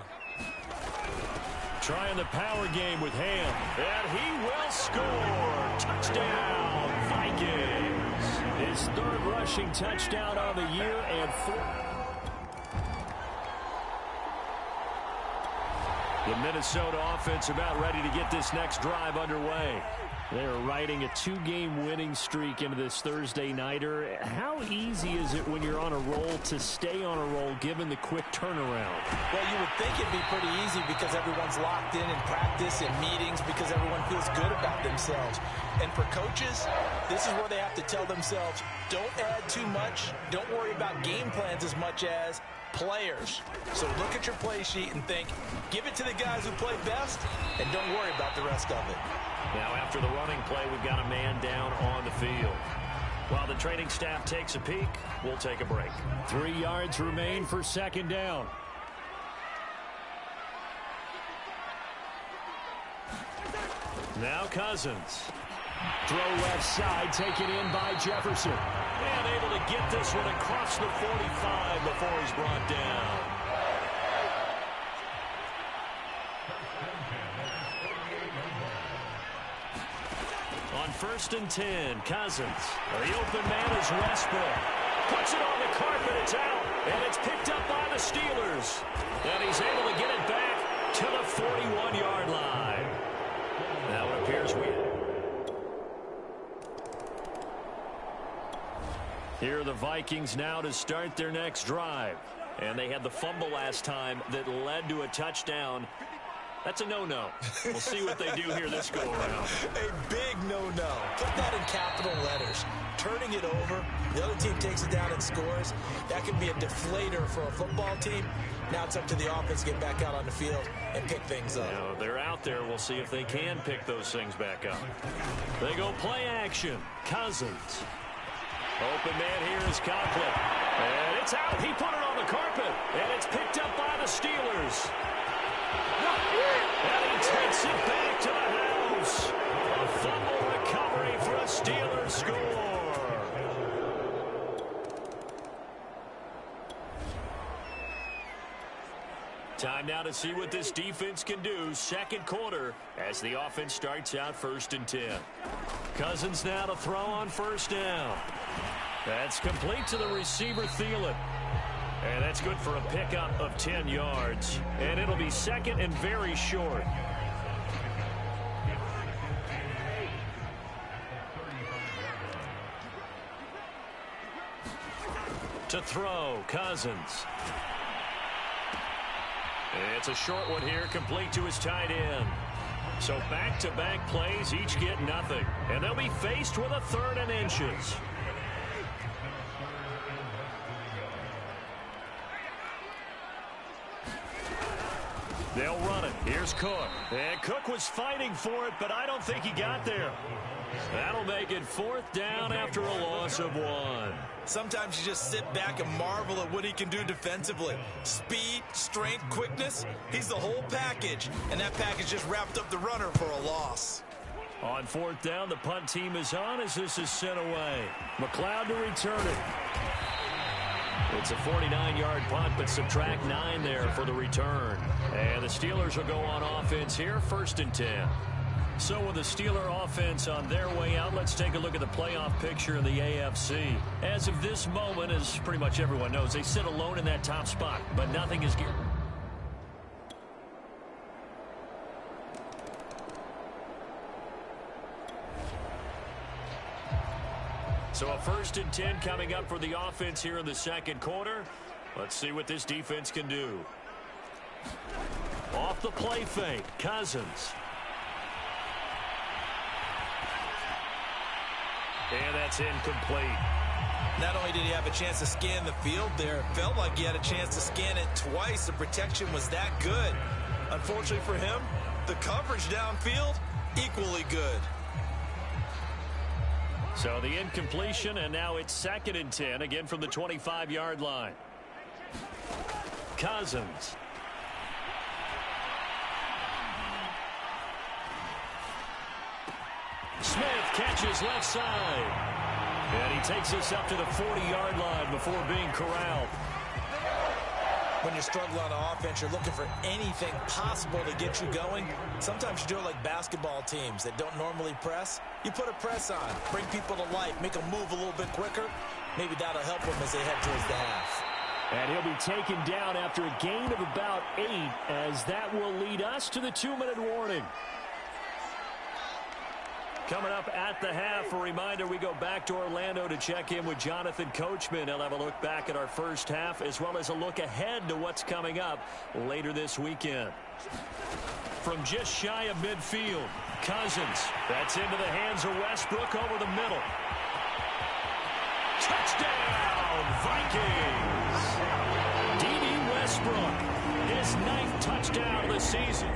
Trying the power game with Ham. And he will score. Touchdown, Vikings. His third rushing touchdown on the year and fourth. The Minnesota offense about ready to get this next drive underway. They're riding a 2-game winning streak into this Thursday nighter. How easy is it when you're on a roll to stay on a roll given the quick turnaround? Well, you would think it'd be pretty easy because everyone's locked in practice and meetings because everyone feels good about themselves. And for coaches, this is where they have to tell themselves, don't add too much. Don't worry about game plans as much as players. So look at your play sheet and think, give it to the guys who play best, and don't worry about the rest of it. Now after the running play, we've got a man down on the field. While the training staff takes a peek, we'll take a break. 3 yards remain for second down. Now Cousins. Throw left side, taken in by Jefferson. And able to get this one across the 45 before he's brought down. On 1st and 10, Cousins. The open man is Westbrook. Puts it on the carpet, it's out. And it's picked up by the Steelers. And he's able to get it back to the 41-yard line. Now it appears Here are the Vikings now to start their next drive. And they had the fumble last time that led to a touchdown. That's a no-no. We'll see what they do here this go-around. A big no-no. Put that in capital letters. Turning it over, the other team takes it down and scores. That can be a deflator for a football team. Now it's up to the offense to get back out on the field and pick things up. Now, they're out there. We'll see if they can pick those things back up. They go play action. Cousins. Open man here is Conklin. And it's out. He put it on the carpet. And it's picked up by the Steelers. And he takes it back to the house. A fumble recovery for a Steelers score. Time now to see what this defense can do. Second quarter as the offense starts out 1st and 10. Cousins now to throw on 1st down. That's complete to the receiver, Thielen. And that's good for a pickup of 10 yards. And it'll be second and very short. To throw, Cousins. It's a short one here, complete to his tight end. So back-to-back plays, each get nothing. And they'll be faced with a 3rd and inches. They'll run it. Here's Cook. And Cook was fighting for it, but I don't think he got there. That'll make it 4th down after a loss of 1. Sometimes you just sit back and marvel at what he can do defensively. Speed, strength, quickness, he's the whole package. And that package just wrapped up the runner for a loss. On 4th down, the punt team is on as this is sent away. McLeod to return it. It's a 49-yard punt, but subtract 9 there for the return. And the Steelers will go on offense here, 1st and 10. So with the Steeler offense on their way out, let's take a look at the playoff picture in the AFC. As of this moment, as pretty much everyone knows, they sit alone in that top spot, but nothing is geared. So a 1st and 10 coming up for the offense here in the second quarter. Let's see what this defense can do. Off the play fake, Cousins. And that's incomplete. Not only did he have a chance to scan the field there, it felt like he had a chance to scan it twice. The protection was that good. Unfortunately for him, the coverage downfield, equally good. So the incompletion, and now it's 2nd and 10, again from the 25-yard line. Cousins. Smith catches left side. And he takes us up to the 40-yard line before being corralled. When you're struggling on offense, you're looking for anything possible to get you going. Sometimes you do it like basketball teams that don't normally press. You put a press on, bring people to life, make them move a little bit quicker. Maybe that'll help them as they head towards the half. And he'll be taken down after a gain of about 8, as that will lead us to the 2-minute warning. Coming up at the half, a reminder, we go back to Orlando to check in with Jonathan Coachman. He'll have a look back at our first half, as well as a look ahead to what's coming up later this weekend. From just shy of midfield, Cousins. That's into the hands of Westbrook over the middle. Touchdown, Vikings! D.D. Westbrook, his 9th touchdown of the season.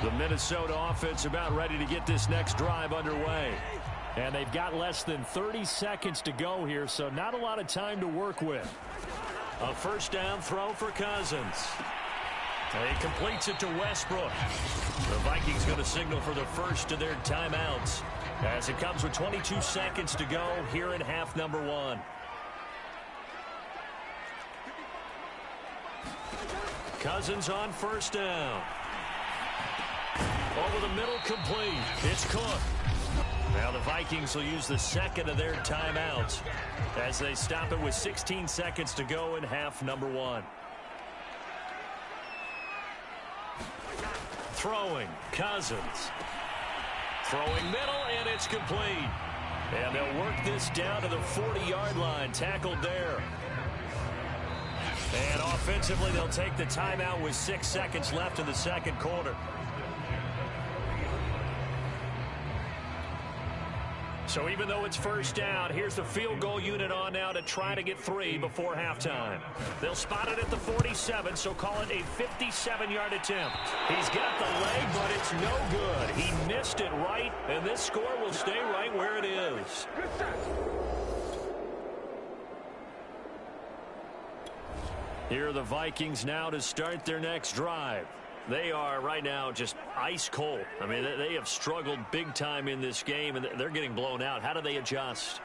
The Minnesota offense about ready to get this next drive underway. And they've got less than 30 seconds to go here, so not a lot of time to work with. A first down throw for Cousins. He completes it to Westbrook. The Vikings going to signal for the first of their timeouts, as it comes with 22 seconds to go here in half number 1. Cousins on first down. Over the middle, complete. It's Cook. Now the Vikings will use the second of their timeouts as they stop it with 16 seconds to go in half number 1. Throwing, Cousins. Throwing middle, and it's complete. And they'll work this down to the 40-yard line, tackled there. And offensively, they'll take the timeout with 6 seconds left in the second quarter. So even though it's first down, here's the field goal unit on now to try to get 3 before halftime. They'll spot it at the 47, so call it a 57-yard attempt. He's got the leg, but it's no good. He missed it right, and this score will stay right where it is. Here are the Vikings now to start their next drive. They are right now just ice cold. I mean, they have struggled big time in this game, and they're getting blown out. How do they adjust?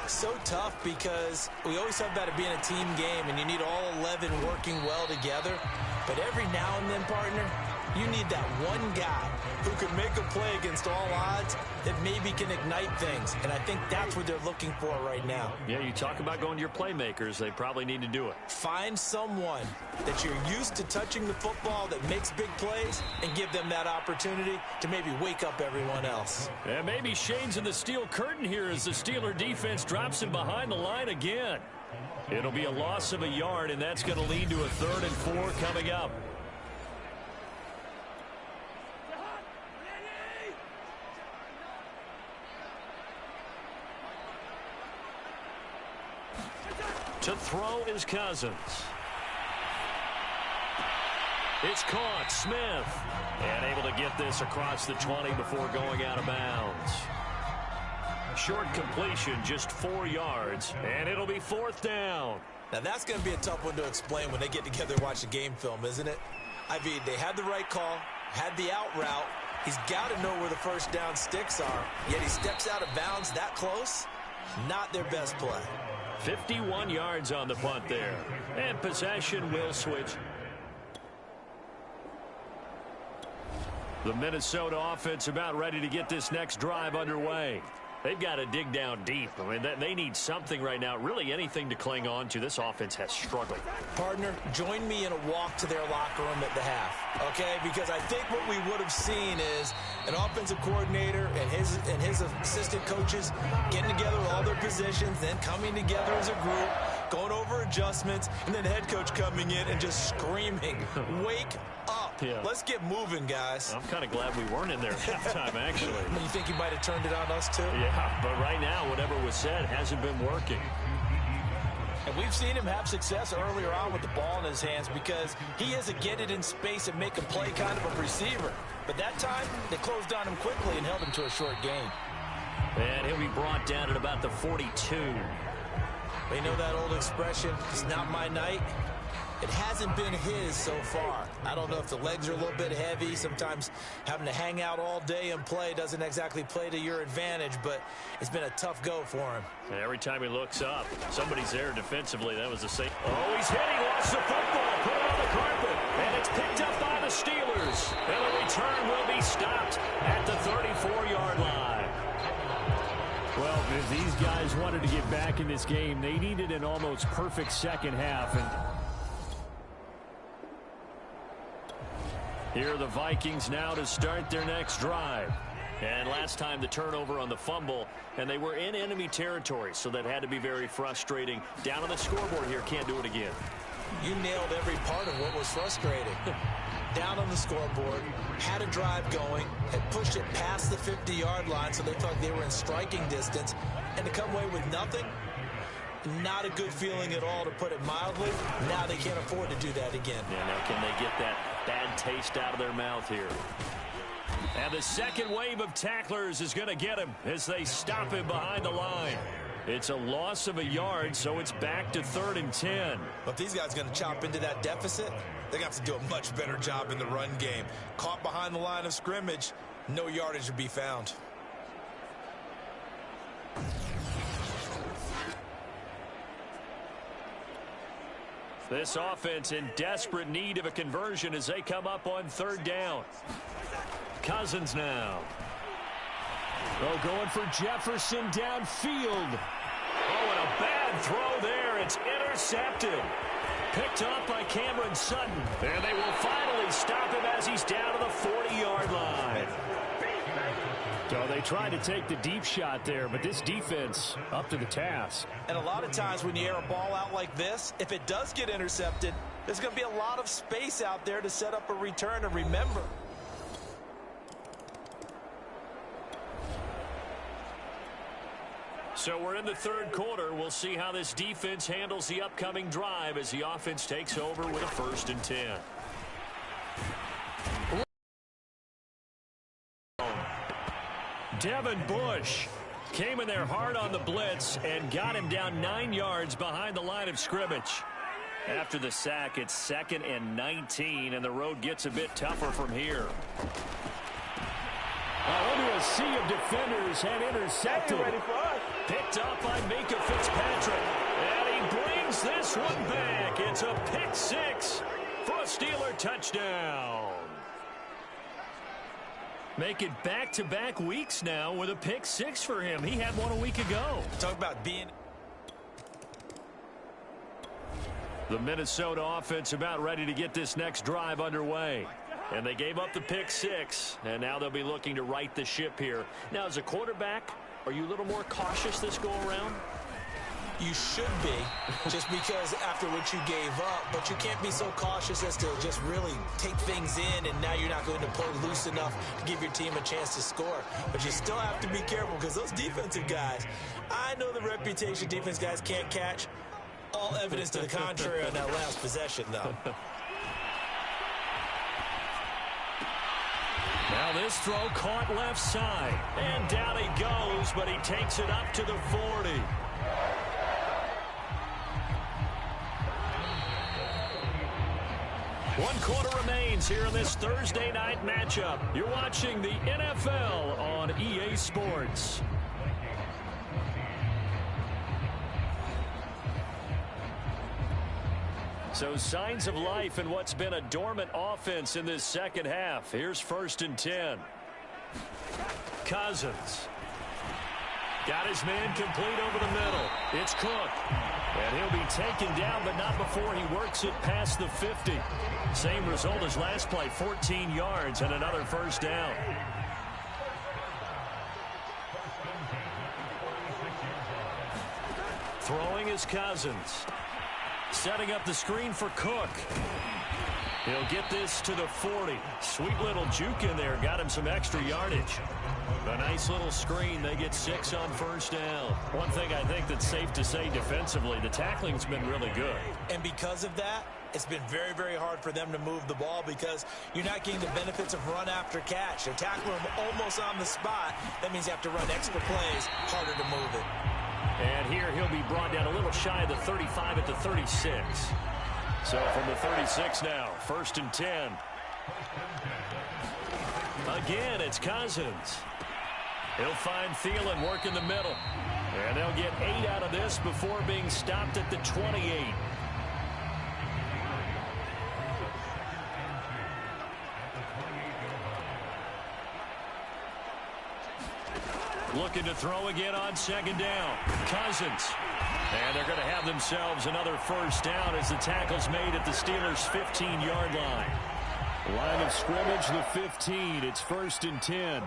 So tough, because we always talk about it being a team game, and you need all 11 working well together. But every now and then, partner, you need that one guy who can make a play against all odds that maybe can ignite things. And I think that's what they're looking for right now. Yeah, you talk about going to your playmakers. They probably need to do it. Find someone that you're used to touching the football that makes big plays and give them that opportunity to maybe wake up everyone else. And maybe Shane's in the steel curtain here as the Steeler defense drops him behind the line again. It'll be a loss of a yard, and that's going to lead to a 3rd and 4 coming up. To throw is Cousins. It's caught. Smith. And able to get this across the 20 before going out of bounds. Short completion, just 4 yards. And it'll be 4th down. Now that's going to be a tough one to explain when they get together and watch the game film, isn't it? I mean, they had the right call, had the out route. He's got to know where the first down sticks are. Yet he steps out of bounds that close. Not their best play. 51 yards on the punt there. And possession will switch. The Minnesota offense about ready to get this next drive underway. They've got to dig down deep. I mean, they need something right now, really anything to cling on to. This offense has struggled. Partner, join me in a walk to their locker room at the half, okay? Because I think what we would have seen is an offensive coordinator and his assistant coaches getting together with all their positions, then coming together as a group, going over adjustments, and then head coach coming in and just screaming, wake up. Yeah. Let's get moving, guys. I'm kind of glad we weren't in there at halftime, actually. You think you might have turned it on us, too? Yeah, but right now, whatever was said hasn't been working. And we've seen him have success earlier on with the ball in his hands because he is a get it in space and make a play kind of a receiver. But that time, they closed on him quickly and held him to a short gain. And he'll be brought down at about the 42. They know that old expression, it's not my night. It hasn't been his so far. I don't know if the legs are a little bit heavy. Sometimes having to hang out all day and play doesn't exactly play to your advantage, but it's been a tough go for him. And every time he looks up, somebody's there defensively. That was the same. Oh, he's hit. He lost the football. Put it on the carpet. And it's picked up by the Steelers. And the return will be stopped at the 34-yard line. Well, if these guys wanted to get back in this game, they needed an almost perfect second half. And here are the Vikings now to start their next drive. And last time the turnover on the fumble, and they were in enemy territory, so that had to be very frustrating. Down on the scoreboard here, can't do it again. You nailed every part of what was frustrating. Down on the scoreboard, had a drive going, had pushed it past the 50-yard line, so they thought they were in striking distance, and to come away with nothing, not a good feeling at all, to put it mildly. Now they can't afford to do that again. Yeah, now can they get that bad taste out of their mouth here? And the second wave of tacklers is going to get him as they stop him behind the line. It's a loss of a yard, so it's back to 3rd and 10. But if these guys are going to chop into that deficit, they're going to have to do a much better job in the run game. Caught behind the line of scrimmage, no yardage to be found. This offense in desperate need of a conversion as they come up on 3rd down. Cousins now. Oh, going for Jefferson downfield. Oh, and a bad throw there. It's intercepted. Picked up by Cameron Sutton. And they will finally stop him as he's down to the 40-yard line. So they tried to take the deep shot there, but this defense up to the task. And a lot of times when you air a ball out like this, if it does get intercepted, there's going to be a lot of space out there to set up a return. And remember, so we're in the 3rd quarter. We'll see how this defense handles the upcoming drive as the offense takes over with a 1st and 10. Devin Bush came in there hard on the blitz and got him down 9 yards behind the line of scrimmage. After the sack, it's 2nd and 19, and the road gets a bit tougher from here. Into a sea of defenders had intercepted. Picked up by Minka Fitzpatrick. And he brings this one back. It's a pick 6 for a Steeler touchdown. Make it back-to-back weeks now with a pick 6 for him. He had one a week ago. Talk about being... The Minnesota offense about ready to get this next drive underway. And they gave up the pick 6, and now they'll be looking to right the ship here. Now, as a quarterback, are you a little more cautious this go-around? You should be, just because after what you gave up, but you can't be so cautious as to just really take things in, and now you're not going to play loose enough to give your team a chance to score. But you still have to be careful, because those defensive guys, I know the reputation defense guys can't catch. All evidence to the contrary on that last possession, though. Now this throw caught left side. And down he goes, but he takes it up to the 40. One quarter remains here in this Thursday night matchup. You're watching the NFL on EA Sports. So signs of life in what's been a dormant offense in this second half. Here's 1st and 10. Cousins. Got his man complete over the middle. It's Cook. And he'll be taken down, but not before he works it past the 50. Same result as last play, 14 yards and another 1st down. Throwing is Cousins. Setting up the screen for Cook. He'll get this to the 40. Sweet little juke in there. Got him some extra yardage. A nice little screen. They get 6 on 1st down. One thing I think that's safe to say defensively, the tackling's been really good. And because of that, it's been very, very hard for them to move the ball because you're not getting the benefits of run after catch. They're tackling them almost on the spot. That means you have to run extra plays, harder to move it. And here he'll be brought down a little shy of the 35 at the 36. So from the 36 now, 1st and 10. Again, it's Cousins. He'll find Thielen, work in the middle. And they'll get 8 out of this before being stopped at the 28. Looking to throw again on 2nd down. Cousins. And they're going to have themselves another 1st down as the tackle's made at the Steelers' 15-yard line. Line of scrimmage, the 15. It's 1st and 10.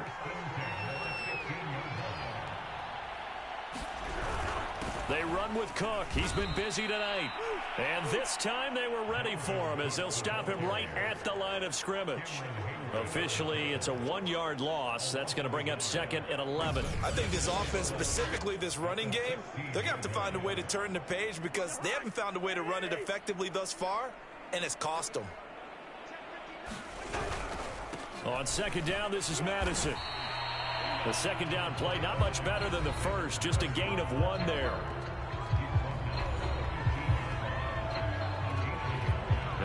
They run with Cook. He's been busy tonight. And this time they were ready for him as they'll stop him right at the line of scrimmage. Officially, it's a 1-yard loss. That's going to bring up 2nd and 11. I think this offense, specifically this running game, they're going to have to find a way to turn the page because they haven't found a way to run it effectively thus far, and it's cost them. On 2nd down, this is Madison. The 2nd down play, not much better than the first, just a gain of 1 there.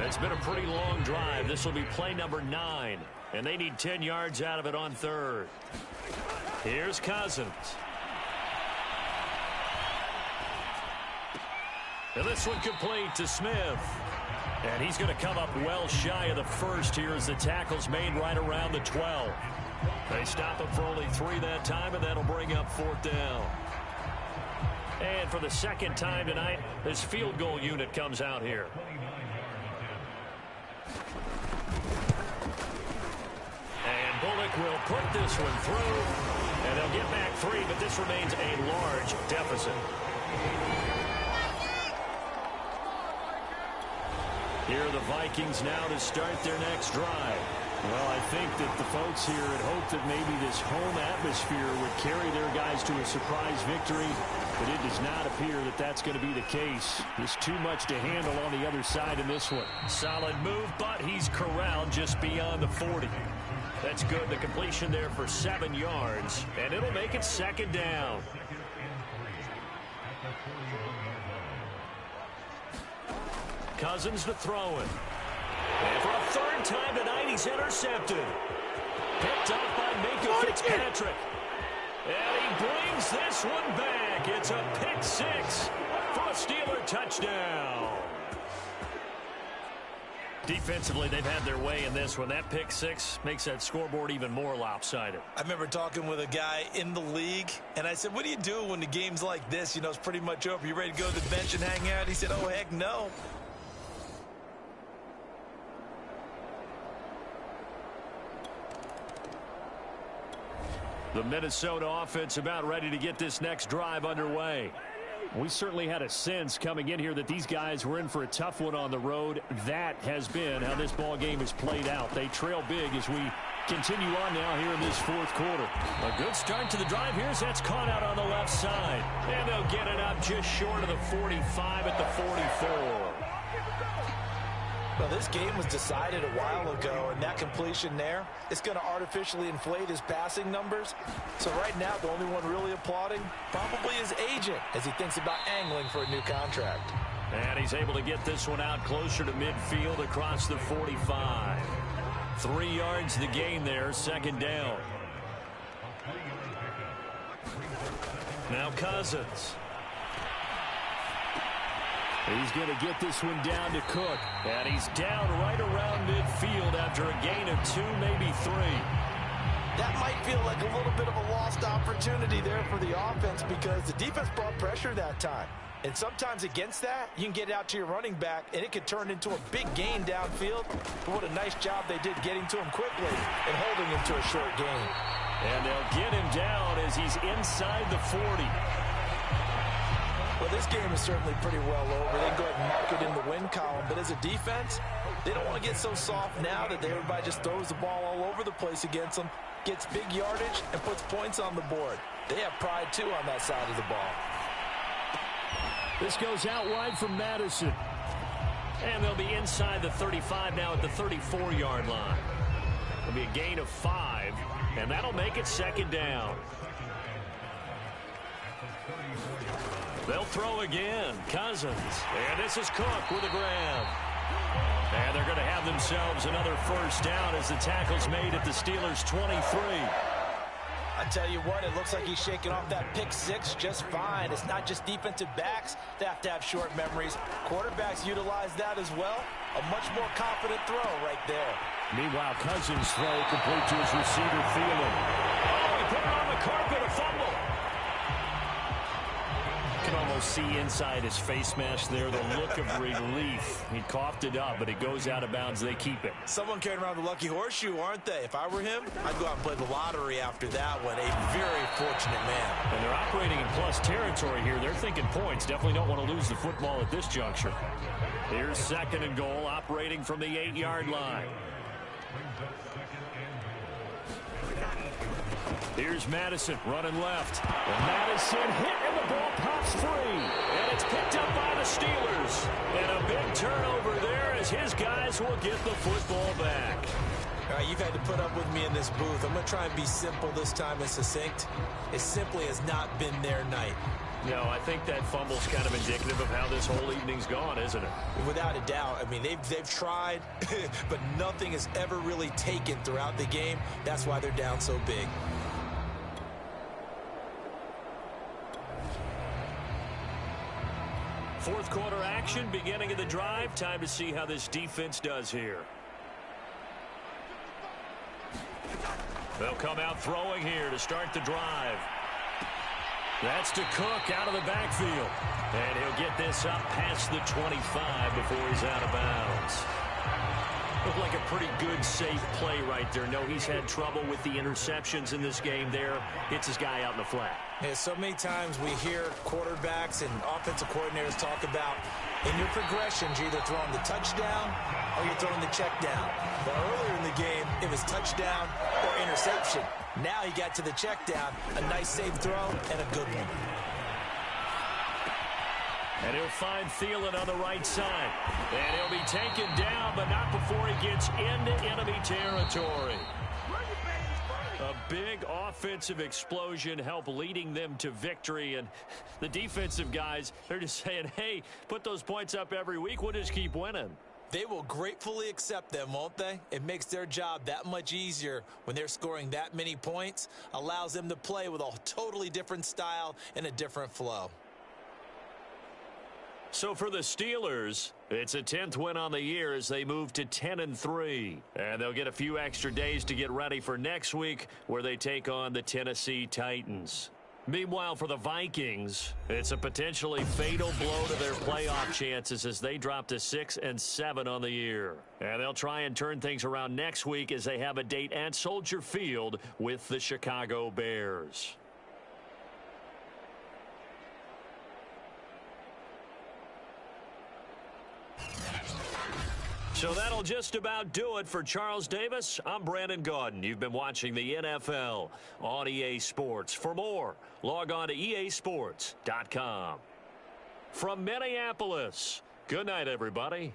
It's been a pretty long drive. This will be play number 9, and they need 10 yards out of it on 3rd. Here's Cousins. And this one complete to Smith. And he's going to come up well shy of the first here as the tackle's made right around the 12. They stop him for only 3 that time, and that'll bring up 4th down. And for the 2nd time tonight, this field goal unit comes out here. And Bullock will put this one through, and they'll get back 3, but this remains a large deficit. Here are the Vikings now to start their next drive. Well, I think that the folks here had hoped that maybe this home atmosphere would carry their guys to a surprise victory, but it does not appear that that's going to be the case. There's too much to handle on the other side in this one. Solid move, but he's corralled just beyond the 40. That's good. The completion there for 7 yards, and it'll make it 2nd down. Cousins to throw it. And for a 3rd time tonight, he's intercepted. Picked up by Minka Fitzpatrick. And he brings this one back. It's a pick 6 for a Steeler touchdown. Defensively, they've had their way in this one. That pick 6 makes that scoreboard even more lopsided. I remember talking with a guy in the league, and I said, what do you do when the game's like this? You know, it's pretty much over. You ready to go to the bench and hang out? He said, oh, heck no. The Minnesota offense about ready to get this next drive underway. We certainly had a sense coming in here that these guys were in for a tough one on the road. That has been how this ball game has played out. They trail big as we continue on now here in this 4th quarter. A good start to the drive here as that's caught out on the left side. And they'll get it up just short of the 45 at the 44. Well, this game was decided a while ago, and that completion there, it's going to artificially inflate his passing numbers. So right now, the only one really applauding probably his agent as he thinks about angling for a new contract. And he's able to get this one out closer to midfield across the 45. 3 yards the gain there, 2nd down. Now Cousins. He's going to get this one down to Cook. And he's down right around midfield after a gain of 2, maybe 3. That might feel like a little bit of a lost opportunity there for the offense because the defense brought pressure that time. And sometimes against that, you can get out to your running back, and it could turn into a big gain downfield. But what a nice job they did getting to him quickly and holding him to a short gain. And they'll get him down as he's inside the 40. Well, this game is certainly pretty well over. They can go ahead and mark it in the win column. But as a defense, they don't want to get so soft now that everybody just throws the ball all over the place against them, gets big yardage, and puts points on the board. They have pride, too, on that side of the ball. This goes out wide from Madison. And they'll be inside the 35 now at the 34-yard line. It'll be a gain of 5, and that'll make it 2nd down. They'll throw again. Cousins. And this is Cook with a grab. And they're going to have themselves another first down as the tackle's made at the Steelers' 23. I tell you what, it looks like he's shaking off that pick six just fine. It's not just defensive backs that have short memories. Quarterbacks utilize that as well. A much more confident throw right there. Meanwhile, Cousins' throw complete to his receiver, Thielen. Oh, he put it on the carpet, a fumble. You can almost see inside his face mask there the look of relief. He coughed it up, but it goes out of bounds. They keep it. Someone carrying around the lucky horseshoe, aren't they? If I were him, I'd go out and play the lottery after that one. A very fortunate man. And they're operating in plus territory here. They're thinking points. Definitely don't want to lose the football at this juncture. Here's 2nd and goal, operating from the 8-yard line. Here's Madison running left. And Madison hit, and the ball pops free. And it's picked up by the Steelers. And a big turnover there as his guys will get the football back. All right, you've had to put up with me in this booth. I'm going to try and be simple this time and succinct. It simply has not been their night. No, I think that fumble's kind of indicative of how this whole evening's gone, isn't it? Without a doubt. I mean, they've tried, but nothing has ever really taken throughout the game. That's why they're down so big. Fourth quarter action, beginning of the drive. Time to see how this defense does here. They'll come out throwing here to start the drive. That's to Cook out of the backfield. And he'll get this up past the 25 before he's out of bounds. Looked like a pretty good, safe play right there. No, he's had trouble with the interceptions in this game there. Hits his guy out in the flat. Yeah, so many times we hear quarterbacks and offensive coordinators talk about in your progressions, you're either throwing the touchdown or you're throwing the check down. But earlier in the game, it was touchdown or interception. Now he got to the check down, a nice safe throw, and a good one. And he'll find Thielen on the right side. And he'll be taken down, but not before he gets into enemy territory. A big offensive explosion helped leading them to victory. And the defensive guys, they're just saying, hey, put those points up every week. We'll just keep winning. They will gratefully accept them, won't they? It makes their job that much easier when they're scoring that many points. Allows them to play with a totally different style and a different flow. So for the Steelers, it's a 10th win on the year as they move to 10-3. And they'll get a few extra days to get ready for next week where they take on the Tennessee Titans. Meanwhile, for the Vikings, it's a potentially fatal blow to their playoff chances as they drop to 6-7 on the year. And they'll try and turn things around next week as they have a date at Soldier Field with the Chicago Bears. So that'll just about do it for Charles Davis. I'm Brandon Gaudin. You've been watching the NFL on EA Sports. For more, log on to easports.com. From Minneapolis, good night, everybody.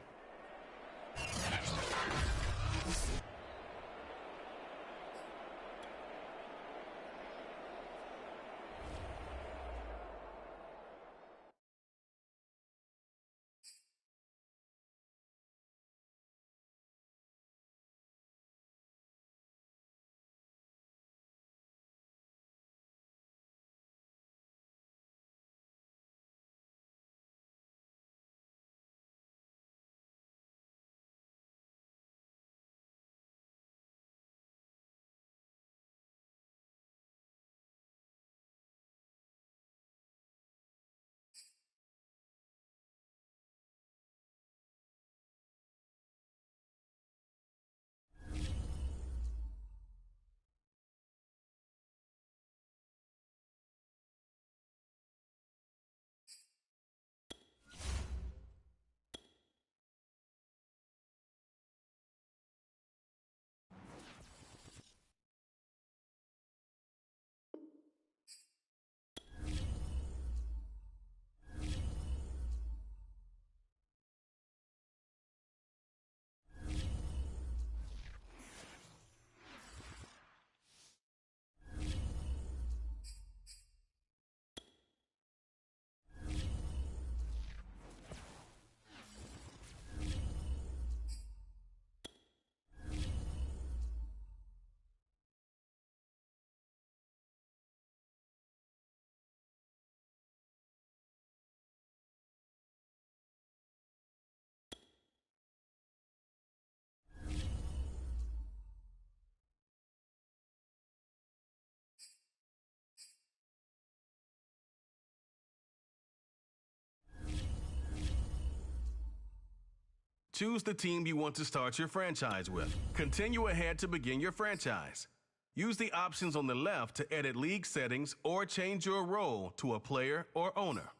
Choose the team you want to start your franchise with. Continue ahead to begin your franchise. Use the options on the left to edit league settings or change your role to a player or owner.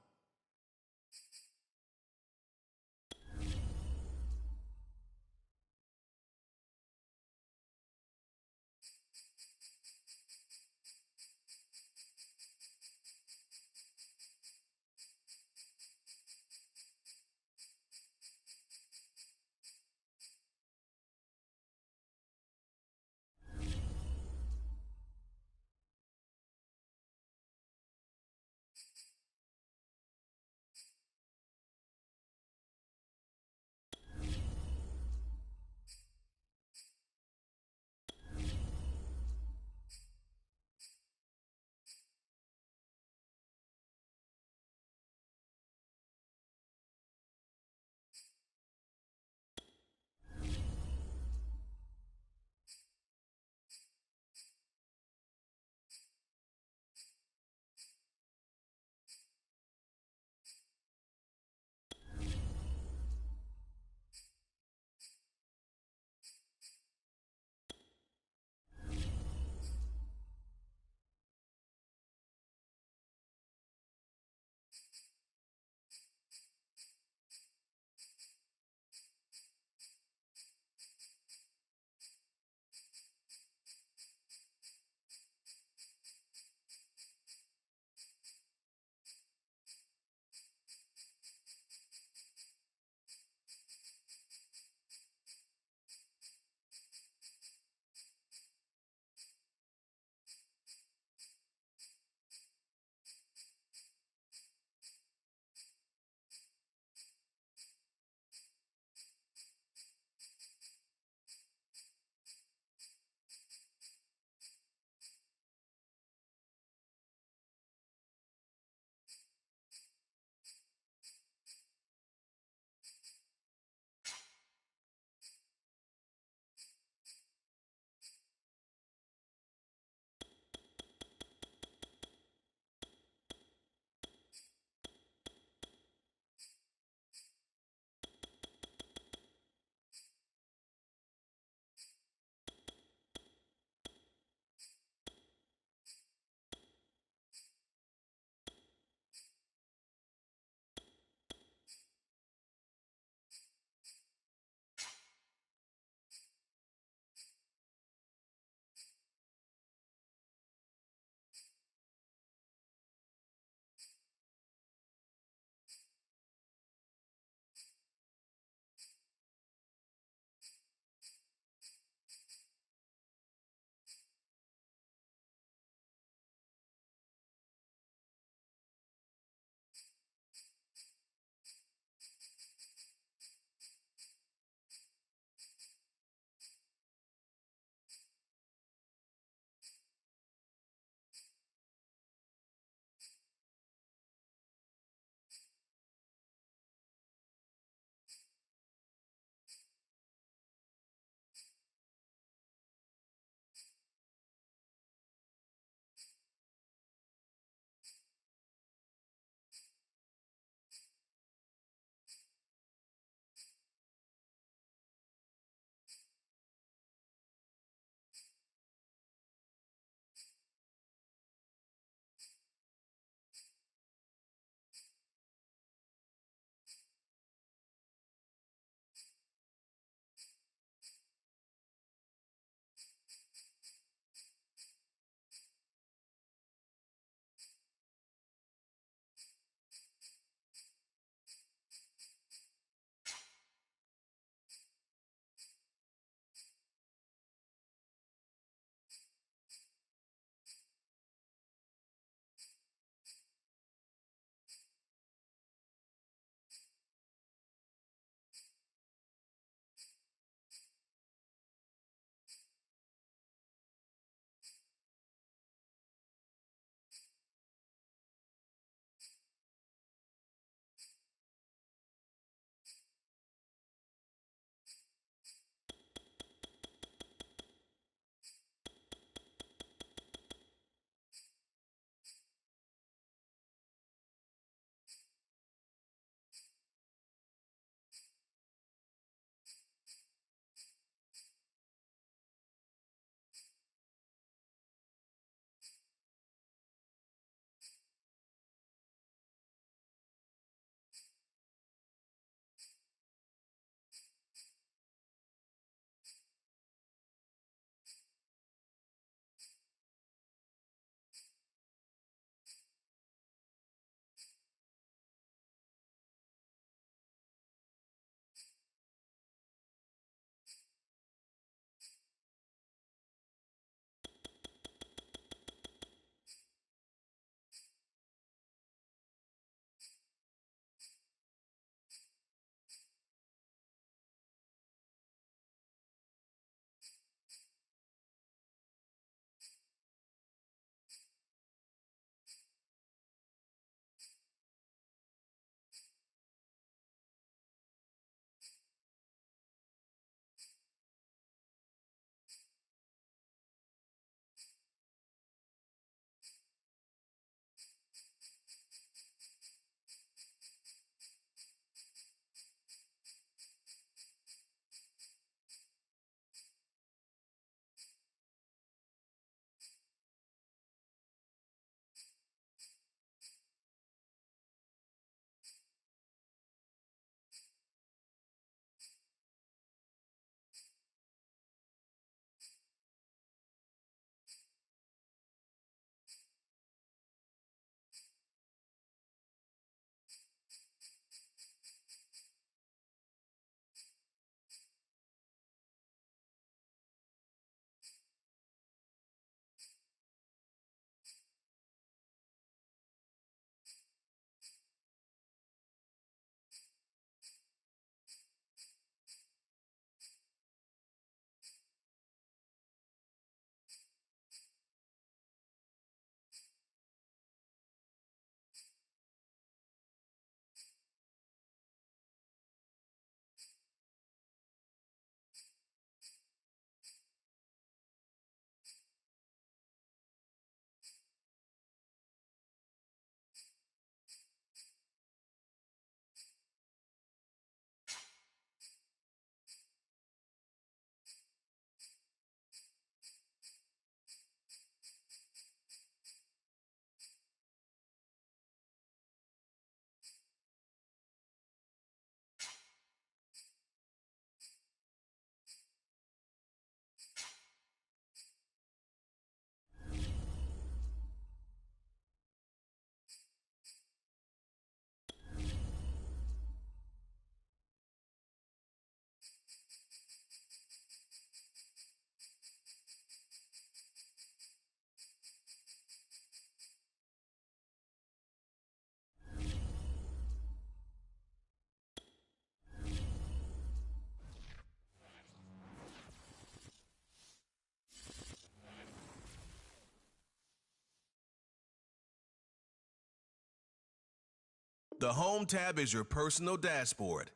The Home tab is your personal dashboard.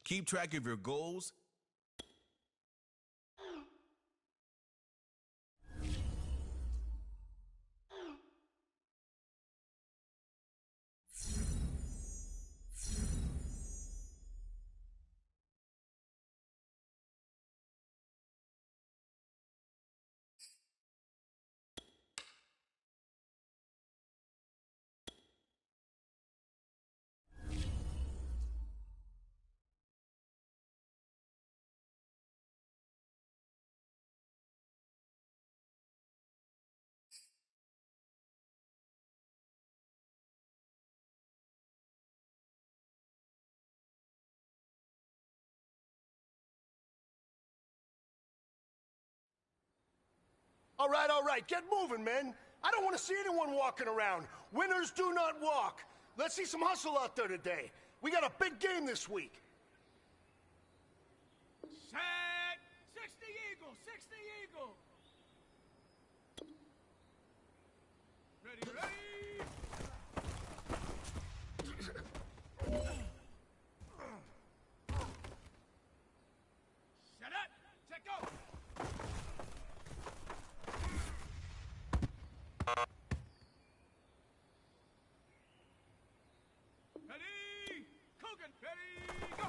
Keep track of your goals. All right, get moving, men. I don't want to see anyone walking around. Winners do not walk. Let's see some hustle out there today. We got a big game this week. Set! 60 Eagle! 60 Eagle! Ready! Set up! Set go! Ready! Kogan! Ready! Go!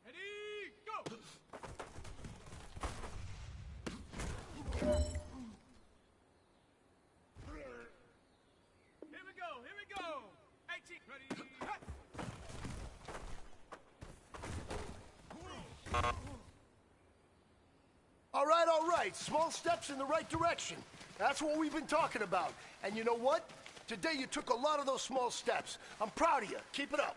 Ready! Go! Here we go! 18! Ready! All right. Small steps in the right direction. That's what we've been talking about. And you know what? Today you took a lot of those small steps. I'm proud of you. Keep it up.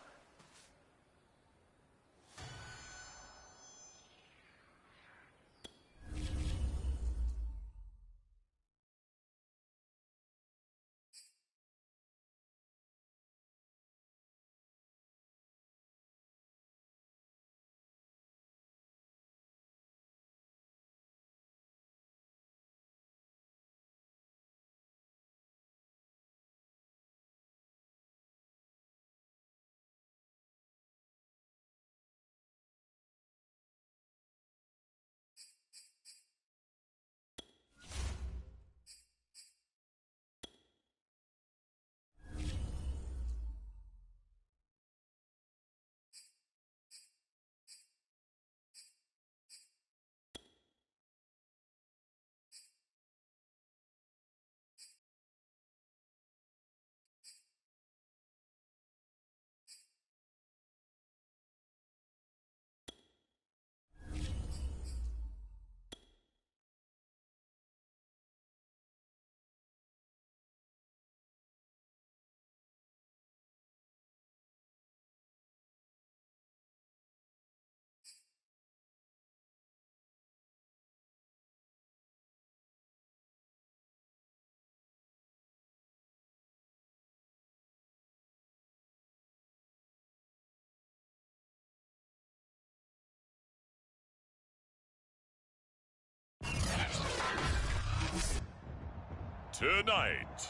Tonight,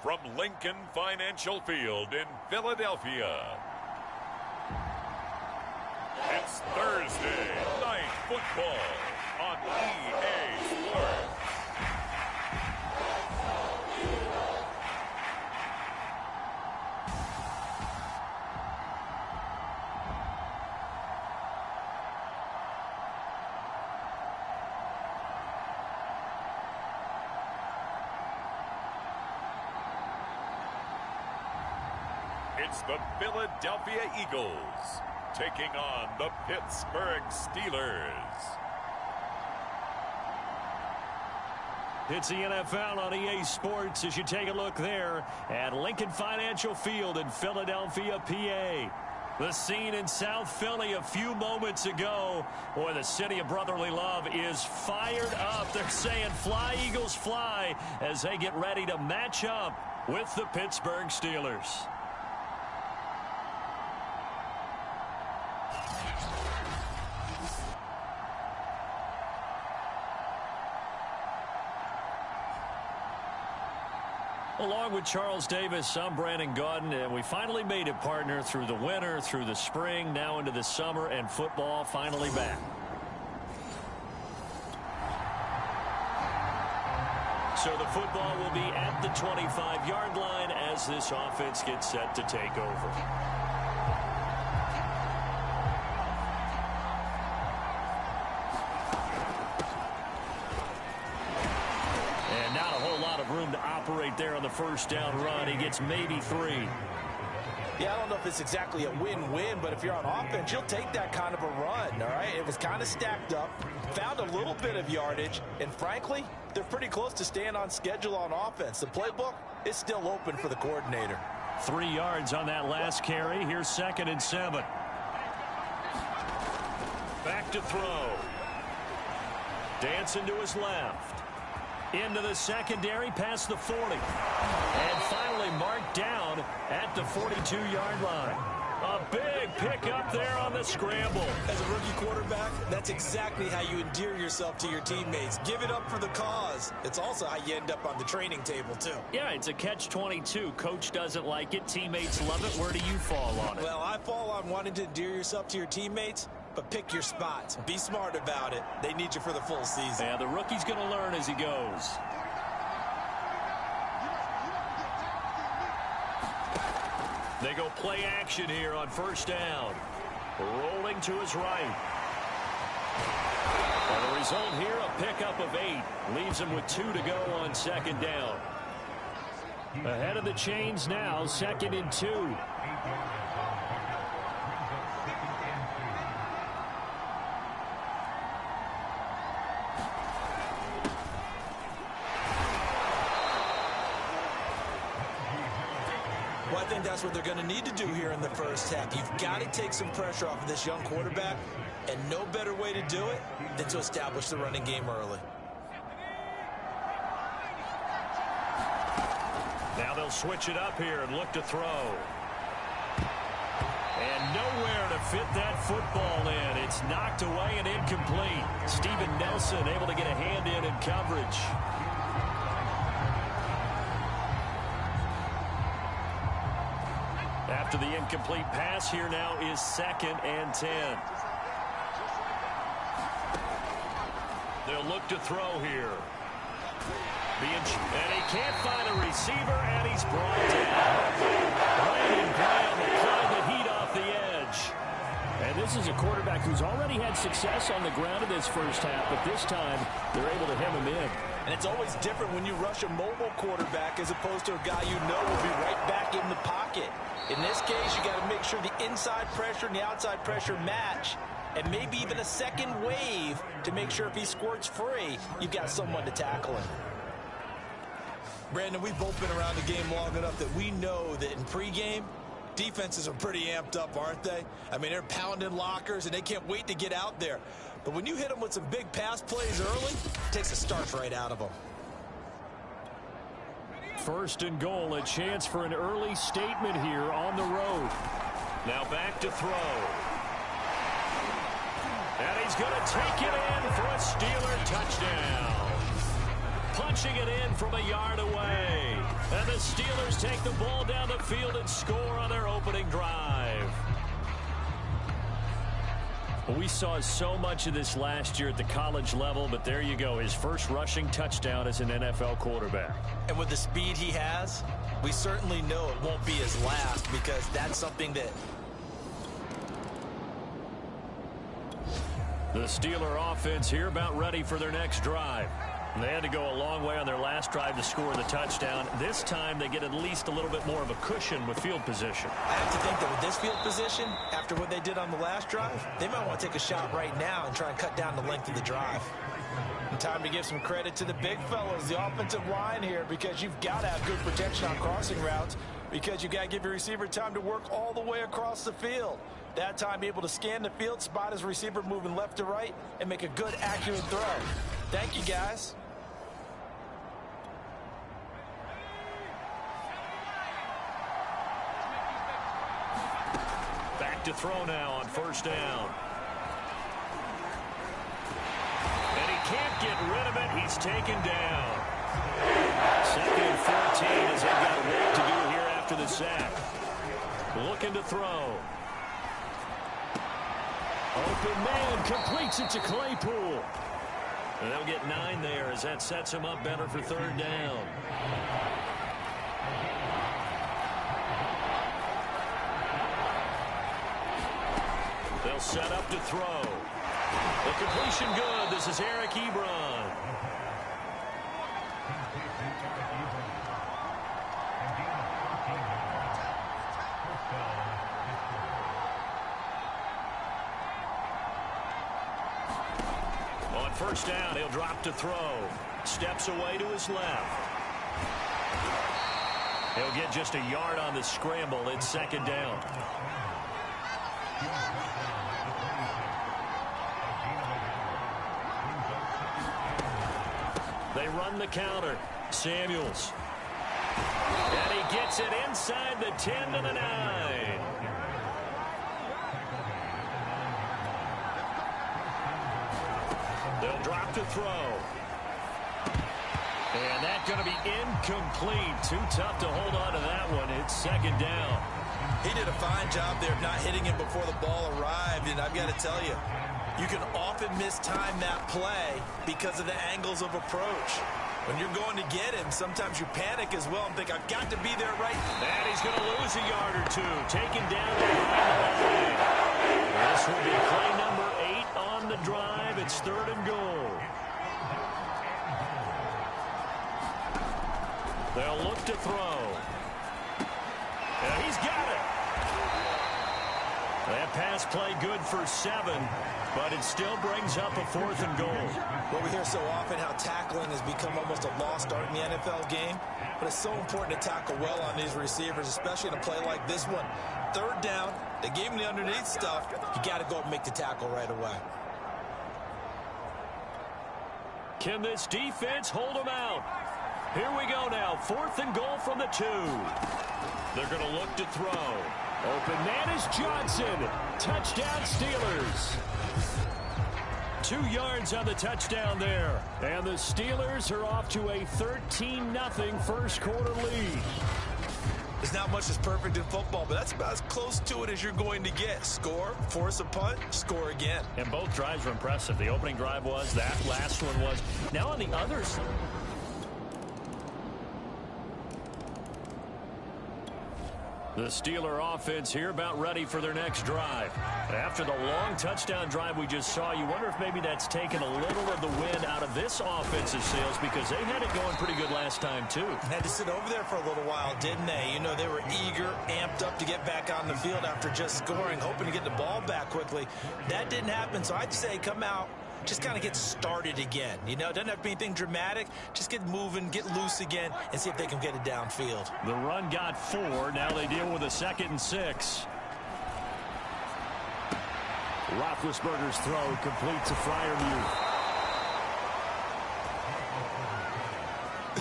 from Lincoln Financial Field in Philadelphia, it's Thursday Night Football on EA Sports. It's the Philadelphia Eagles taking on the Pittsburgh Steelers. It's the NFL on EA Sports as you take a look there at Lincoln Financial Field in Philadelphia, PA. The scene in South Philly a few moments ago. Boy, the city of brotherly love is fired up. They're saying fly, Eagles, fly as they get ready to match up with the Pittsburgh Steelers. Along with Charles Davis, I'm Brandon Gaudin, and we finally made it, partner, through the winter, through the spring, now into the summer, and football finally back. So the football will be at the 25-yard line as this offense gets set to take over. Room to operate there on the first down run. He gets maybe 3. Yeah, I don't know if it's exactly a win-win, but if you're on offense, you'll take that kind of a run, all right? It was kind of stacked up, found a little bit of yardage, and frankly, they're pretty close to staying on schedule on offense. The playbook is still open for the coordinator. 3 yards on that last carry. Here's 2nd and 7. Back to throw. Dancing to his left. Into the secondary, past the 40. And finally marked down at the 42-yard line. A big pickup there on the scramble. As a rookie quarterback, that's exactly how you endear yourself to your teammates. Give it up for the cause. It's also how you end up on the training table, too. Yeah, it's a catch-22. Coach doesn't like it. Teammates love it. Where do you fall on it? Well, I fall on wanting to endear yourself to your teammates, but pick your spots. Be smart about it. They need you for the full season. Yeah, the rookie's going to learn as he goes. They go play action here on first down. Rolling to his right. And the result here, a pickup of 8. Leaves him with 2 to go on 2nd down. Ahead of the chains now, 2nd and 2. Well, I think that's what they're going to need to do here in the first half. You've got to take some pressure off of this young quarterback, and no better way to do it than to establish the running game early. Now they'll switch it up here and look to throw. And nowhere to fit that football in. It's knocked away and incomplete. Steven Nelson able to get a hand in coverage. After the incomplete pass, here now is 2nd and 10. They'll look to throw here. And he can't find a receiver, and he's brought down. Brandon Graham applying the heat off the edge. And this is a quarterback who's already had success on the ground in this first half, but this time they're able to hem him in. And it's always different when you rush a mobile quarterback as opposed to a guy you know will be right back in the pocket. In this case, you got to make sure the inside pressure and the outside pressure match, and maybe even a second wave to make sure if he squirts free, you've got someone to tackle him. Brandon, we've both been around the game long enough that we know that in pregame, defenses are pretty amped up, aren't they? I mean, they're pounding lockers, and they can't wait to get out there. But when you hit them with some big pass plays early, it takes the starch right out of them. 1st and goal, a chance for an early statement here on the road. Now back to throw. And he's going to take it in for a Steeler touchdown. Punching it in from a yard away. And the Steelers take the ball down the field and score on their opening drive. We saw so much of this last year at the college level, but there you go, his first rushing touchdown as an NFL quarterback. And with the speed he has, we certainly know it won't be his last, because that's something that... The Steeler offense here about ready for their next drive. They had to go a long way on their last drive to score the touchdown. This time they get at least a little bit more of a cushion with field position. I have to think that with this field position, after what they did on the last drive, they might want to take a shot right now and try and cut down the length of the drive. And time to give some credit to the big fellas, the offensive line here, because you've got to have good protection on crossing routes, because you've got to give your receiver time to work all the way across the field. That time able to scan the field, spot his receiver moving left to right, and make a good, accurate throw. Thank you, guys. Back to throw now on first down. And he can't get rid of it. He's taken down. Second and 14 as they've got work to do here after the sack. Looking to throw. Open man completes it to Claypool. And they'll get 9 there as that sets him up better for third down. They'll set up to throw. The completion good. This is Eric Ebron. On first down, he'll drop to throw. Steps away to his left. He'll get just a yard on the scramble. It's second down. They run the counter. Samuels. And he gets it inside the 10 to the 9. They'll drop to throw. And that's going to be incomplete. Too tough to hold on to that one. It's second down. He did a fine job there of not hitting him before the ball arrived, and I've got to tell you, you can often mistime that play because of the angles of approach. When you're going to get him, sometimes you panic as well and think, I've got to be there right. And he's going to lose a yard or two. Taken down behind the line. This will be play number 8 on the drive. It's third and goal. They'll look to throw. And he's got it. That pass play good for 7, but it still brings up a 4th and goal. Well, we hear so often how tackling has become almost a lost art in the NFL game, but it's so important to tackle well on these receivers, especially in a play like this one. Third down, they gave him the underneath stuff. You got to go up and make the tackle right away. Can this defense hold them out? Here we go now. 4th and goal from the 2. They're going to look to throw. Open man is Johnson. Touchdown Steelers. 2 yards on the touchdown there. And the Steelers are off to a 13-0 first quarter lead. There's not much that's perfect in football, but that's about as close to it as you're going to get. Score, force a punt, score again. And both drives were impressive. The opening drive was, that last one was. Now on the other side. The Steeler offense here about ready for their next drive. After the long touchdown drive we just saw, you wonder if maybe that's taken a little of the wind out of this offensive sails because they had it going pretty good last time too. Had to sit over there for a little while, didn't they? You know, they were eager, amped up to get back on the field after just scoring, hoping to get the ball back quickly. That didn't happen, so I'd say come out, just kind of get started again. You know, it doesn't have to be anything dramatic. Just get moving, get loose again, and see if they can get it downfield. The run got 4. Now they deal with a 2nd and 6. Roethlisberger's throw complete to Freiermuth.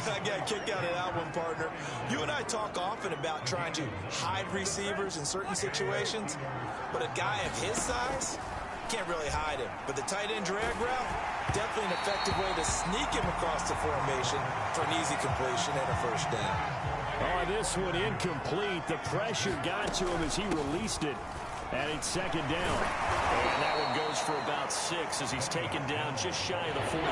I got a kick out of that one, partner. You and I talk often about trying to hide receivers in certain situations, but a guy of his size can't really hide him. But the tight end drag route, definitely an effective way to sneak him across the formation for an easy completion and a first down. Oh, this one incomplete. The pressure got to him as he released it. And it's second down. And that one goes for about 6 as he's taken down just shy of the 45.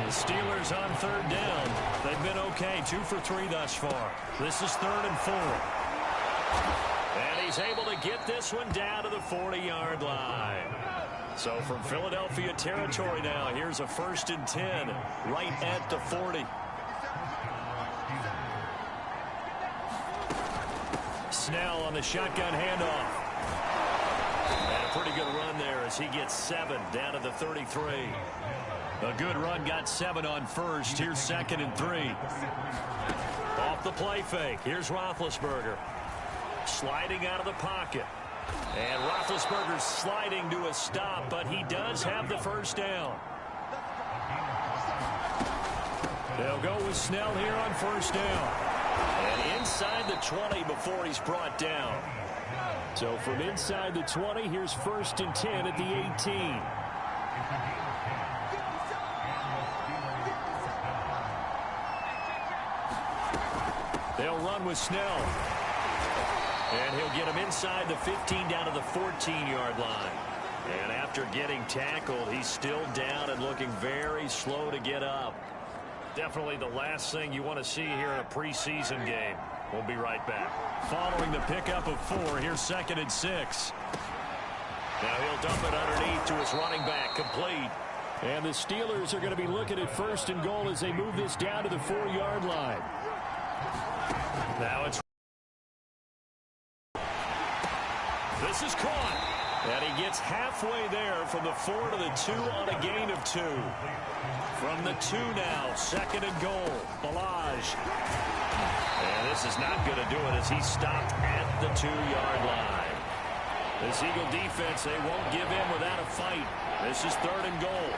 The Steelers on third down. They've been okay. 2 for 3 thus far. This is 3rd and 4. And he's able to get this one down to the 40-yard line. So from Philadelphia territory now, here's a 1st and 10 right at the 40. Snell on the shotgun handoff. And a pretty good run there as he gets 7 down to the 33. A good run, got 7 on first. Here's 2nd and 3. Off the play fake. Here's Roethlisberger. Sliding out of the pocket. And Roethlisberger's sliding to a stop, but he does have the first down. They'll go with Snell here on first down. And inside the 20 before he's brought down. So from inside the 20, here's 1st and 10 at the 18. They'll run with Snell. And he'll get him inside the 15 down to the 14-yard line. And after getting tackled, he's still down and looking very slow to get up. Definitely the last thing you want to see here in a preseason game. We'll be right back. Following the pickup of 4, here's 2nd and 6. Now he'll dump it underneath to his running back, complete. And the Steelers are going to be looking at 1st and goal as they move this down to the 4-yard line. Now it's... This is caught. And he gets halfway there from the 4 to the 2 on a gain of 2. From the 2 now, 2nd and goal. Balaj. And this is not going to do it as he's stopped at the 2-yard line. This Eagle defense, they won't give in without a fight. This is 3rd and goal.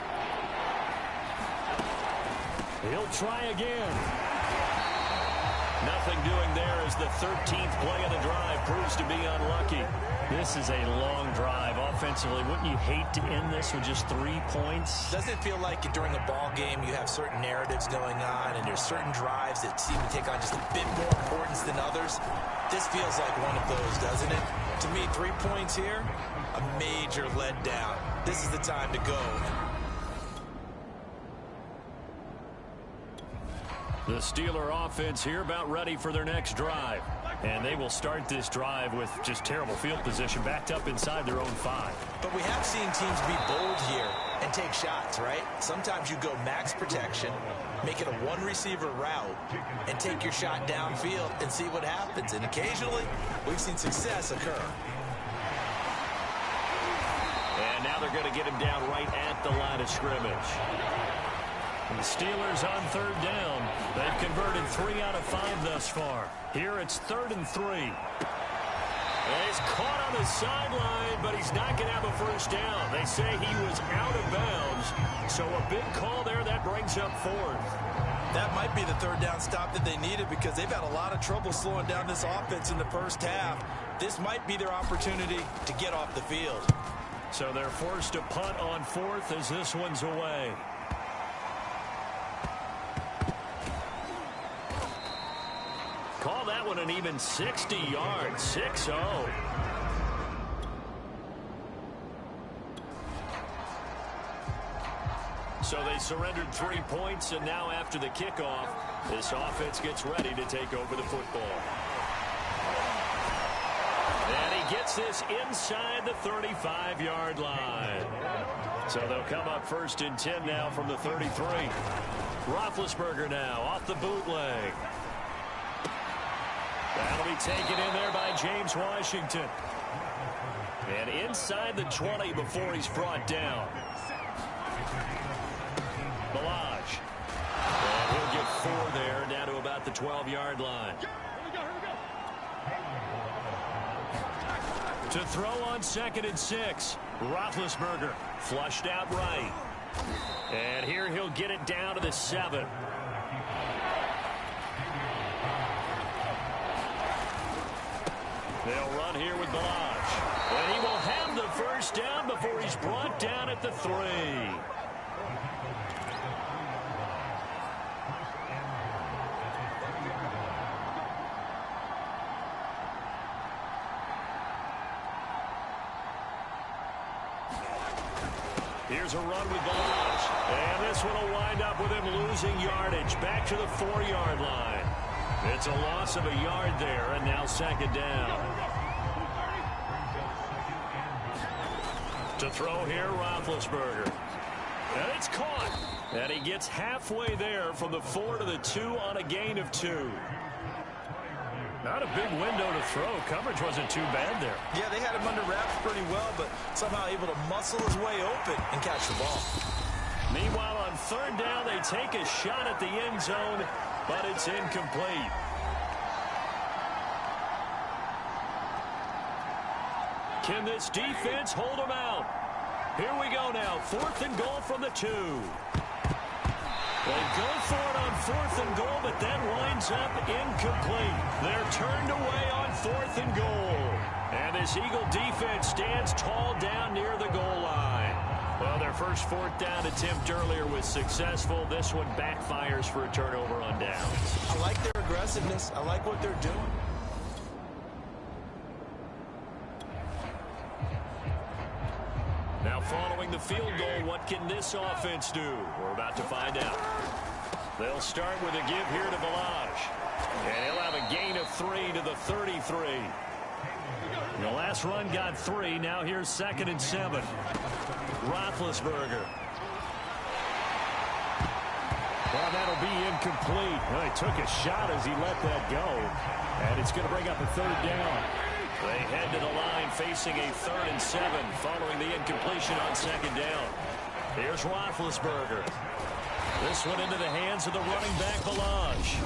He'll try again. Nothing doing there as the 13th play of the drive proves to be unlucky. This is a long drive offensively. Wouldn't you hate to end this with just 3 points? Doesn't it feel like during a ball game you have certain narratives going on and there's certain drives that seem to take on just a bit more importance than others? This feels like one of those, doesn't it? To me, 3 points here, a major letdown. This is the time to go. The Steeler offense here about ready for their next drive. And they will start this drive with just terrible field position, backed up inside their own 5. But we have seen teams be bold here and take shots, right? Sometimes you go max protection, make it a one-receiver route, and take your shot downfield and see what happens. And occasionally, we've seen success occur. And now they're going to get him down right at the line of scrimmage. And the Steelers on 3rd down. They've converted 3 out of 5 thus far. Here it's 3rd and 3. And he's caught on the sideline, but he's not going to have a first down. They say he was out of bounds. So a big call there that brings up 4th. That might be the 3rd down stop that they needed because they've had a lot of trouble slowing down this offense in the first half. This might be their opportunity to get off the field. So they're forced to punt on 4th as this one's away. Call that one an even 60 yards, 6-0. So they surrendered 3 points, and now after the kickoff, this offense gets ready to take over the football. And he gets this inside the 35-yard line. So they'll come up 1st and 10 now from the 33. Roethlisberger now off the bootleg. That'll be taken in there by James Washington. And inside the 20 before he's brought down. Balaj. And he'll get 4 there, down to about the 12-yard line. To throw on 2nd and 6. Roethlisberger flushed out right. And here he'll get it down to the 7. They'll run here with Balaj. And he will have the first down before he's brought down at the 3. Here's a run with Balaj. And this one will wind up with him losing yardage back to the 4-yard line. It's a loss of a yard there, and now 2nd down. To throw here, Roethlisberger. And it's caught. And he gets halfway there from the 4 to the 2 on a gain of 2. Not a big window to throw. Coverage wasn't too bad there. Yeah, they had him under wraps pretty well, but somehow able to muscle his way open and catch the ball. Meanwhile, on 3rd down, they take a shot at the end zone, but it's incomplete. Can this defense hold them out? Here we go now. 4th and goal from the 2. They go for it on 4th and goal, but that winds up incomplete. They're turned away on 4th and goal. And this Eagle defense stands tall down near the goal line. Well, their first fourth down attempt earlier was successful. This one backfires for a turnover on downs. I like their aggressiveness. I like what they're doing. Now following the field goal, what can this offense do? We're about to find out. They'll start with a give here to Balaj. And he'll have a gain of 3 to the 33. The last run got 3. Now here's 2nd and 7. Roethlisberger. Well, that'll be incomplete. Well, he took a shot as he let that go. And it's going to bring up a 3rd down. They head to the line facing a 3rd and 7 following the incompletion on 2nd down. Here's Roethlisberger. This one into the hands of the running back, Balaj.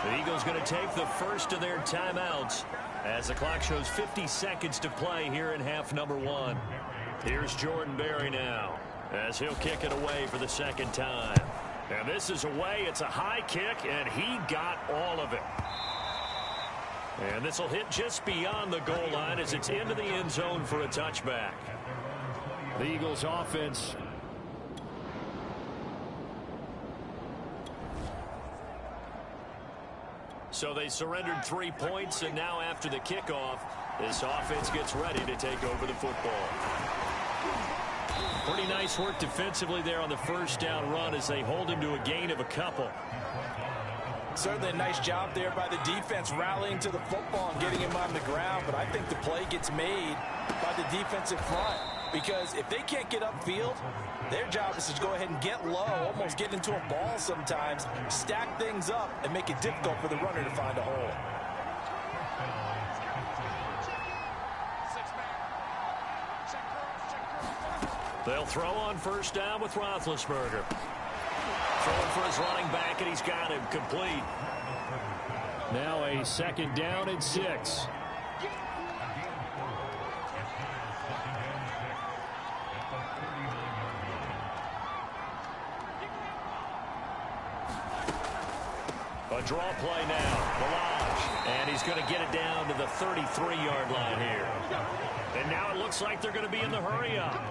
The Eagles going to take the first of their timeouts as the clock shows 50 seconds to play here in half number 1. Here's Jordan Berry now as he'll kick it away for the 2nd time. And this is away. It's a high kick, and he got all of it. And this will hit just beyond the goal line as it's into the end zone for a touchback. The Eagles offense. So they surrendered 3 points, and now after the kickoff, this offense gets ready to take over the football. Pretty nice work defensively there on the first down run as they hold him to a gain of a couple. Certainly a nice job there by the defense rallying to the football and getting him on the ground, but I think the play gets made by the defensive front because if they can't get upfield, their job is to go ahead and get low, almost get into a ball sometimes, stack things up, and make it difficult for the runner to find a hole. They'll throw on first down with Roethlisberger. Throwing for his running back, and he's got him complete. Now a 2nd down and 6. A draw play now. Balaj. And he's going to get it down to the 33-yard line here. And now it looks like they're going to be in the hurry-up.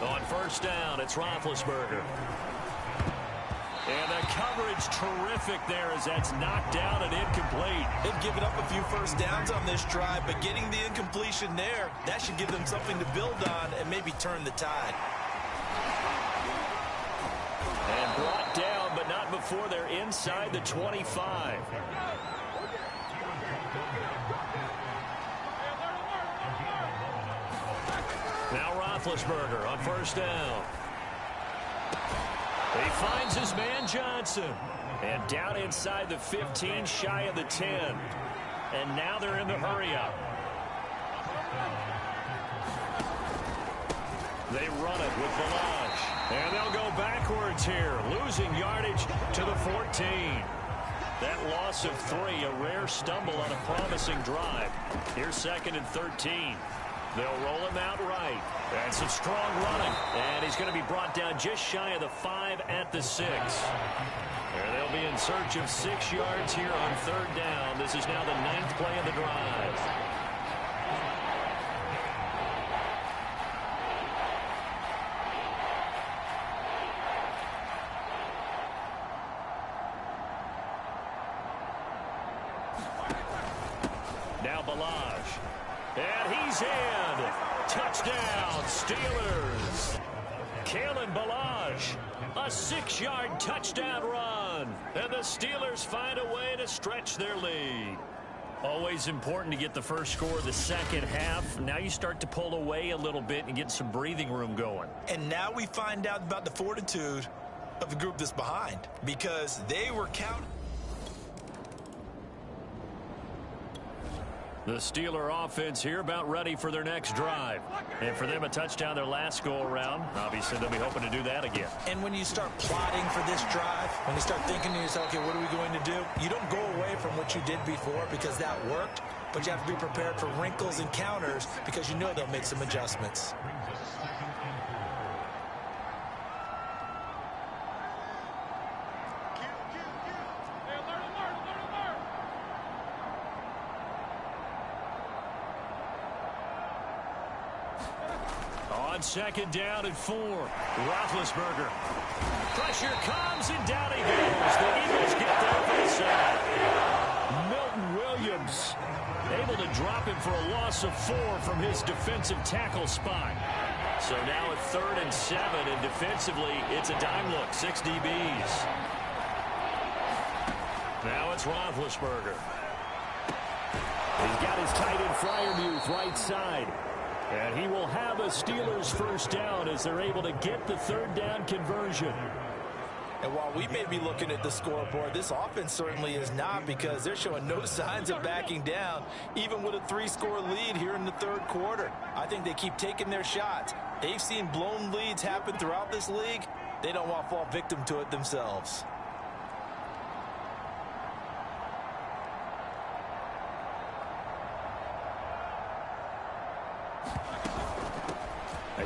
On first down, it's Roethlisberger. And the coverage terrific there as that's knocked down and incomplete. They've given up a few first downs on this drive, but getting the incompletion there, that should give them something to build on and maybe turn the tide. And brought down, but not before they're inside the 25. Now Roethlisberger on first down. He finds his man Johnson. And down inside the 15, shy of the 10. And now they're in the hurry-up. They run it with Balaj. And they'll go backwards here, losing yardage to the 14. That loss of 3, a rare stumble on a promising drive. Here's 2nd and 13. They'll roll him out right. And some strong running. And he's going to be brought down just shy of the 5 at the 6. And they'll be in search of 6 yards here on 3rd down. This is now the 9th play of the drive. Now Balaj. And he's in. Touchdown, Steelers. Kalen Balaj, a 6-yard touchdown run. And the Steelers find a way to stretch their lead. Always important to get the first score of the second half. Now you start to pull away a little bit and get some breathing room going. And now we find out about the fortitude of the group that's behind because they were counting. The Steeler offense here about ready for their next drive. And for them, a touchdown their last go-around. Obviously, they'll be hoping to do that again. And when you start plotting for this drive, when you start thinking to yourself, okay, what are we going to do? You don't go away from what you did before because that worked, but you have to be prepared for wrinkles and counters because you know they'll make some adjustments. on 2nd down and 4. Roethlisberger. Pressure comes, and down he goes. The Eagles get there for the sack. Milton Williams able to drop him for a loss of 4 from his defensive tackle spot. So now at 3rd and 7, and defensively, it's a dime look, 6 DBs. Now it's Roethlisberger. He's got his tight end Freiermuth right side. And he will have a Steelers first down as they're able to get the 3rd down conversion. And while we may be looking at the scoreboard, this offense certainly is not, because they're showing no signs of backing down, even with a 3-score lead here in the 3rd quarter. I think they keep taking their shots. They've seen blown leads happen throughout this league. They don't want to fall victim to it themselves.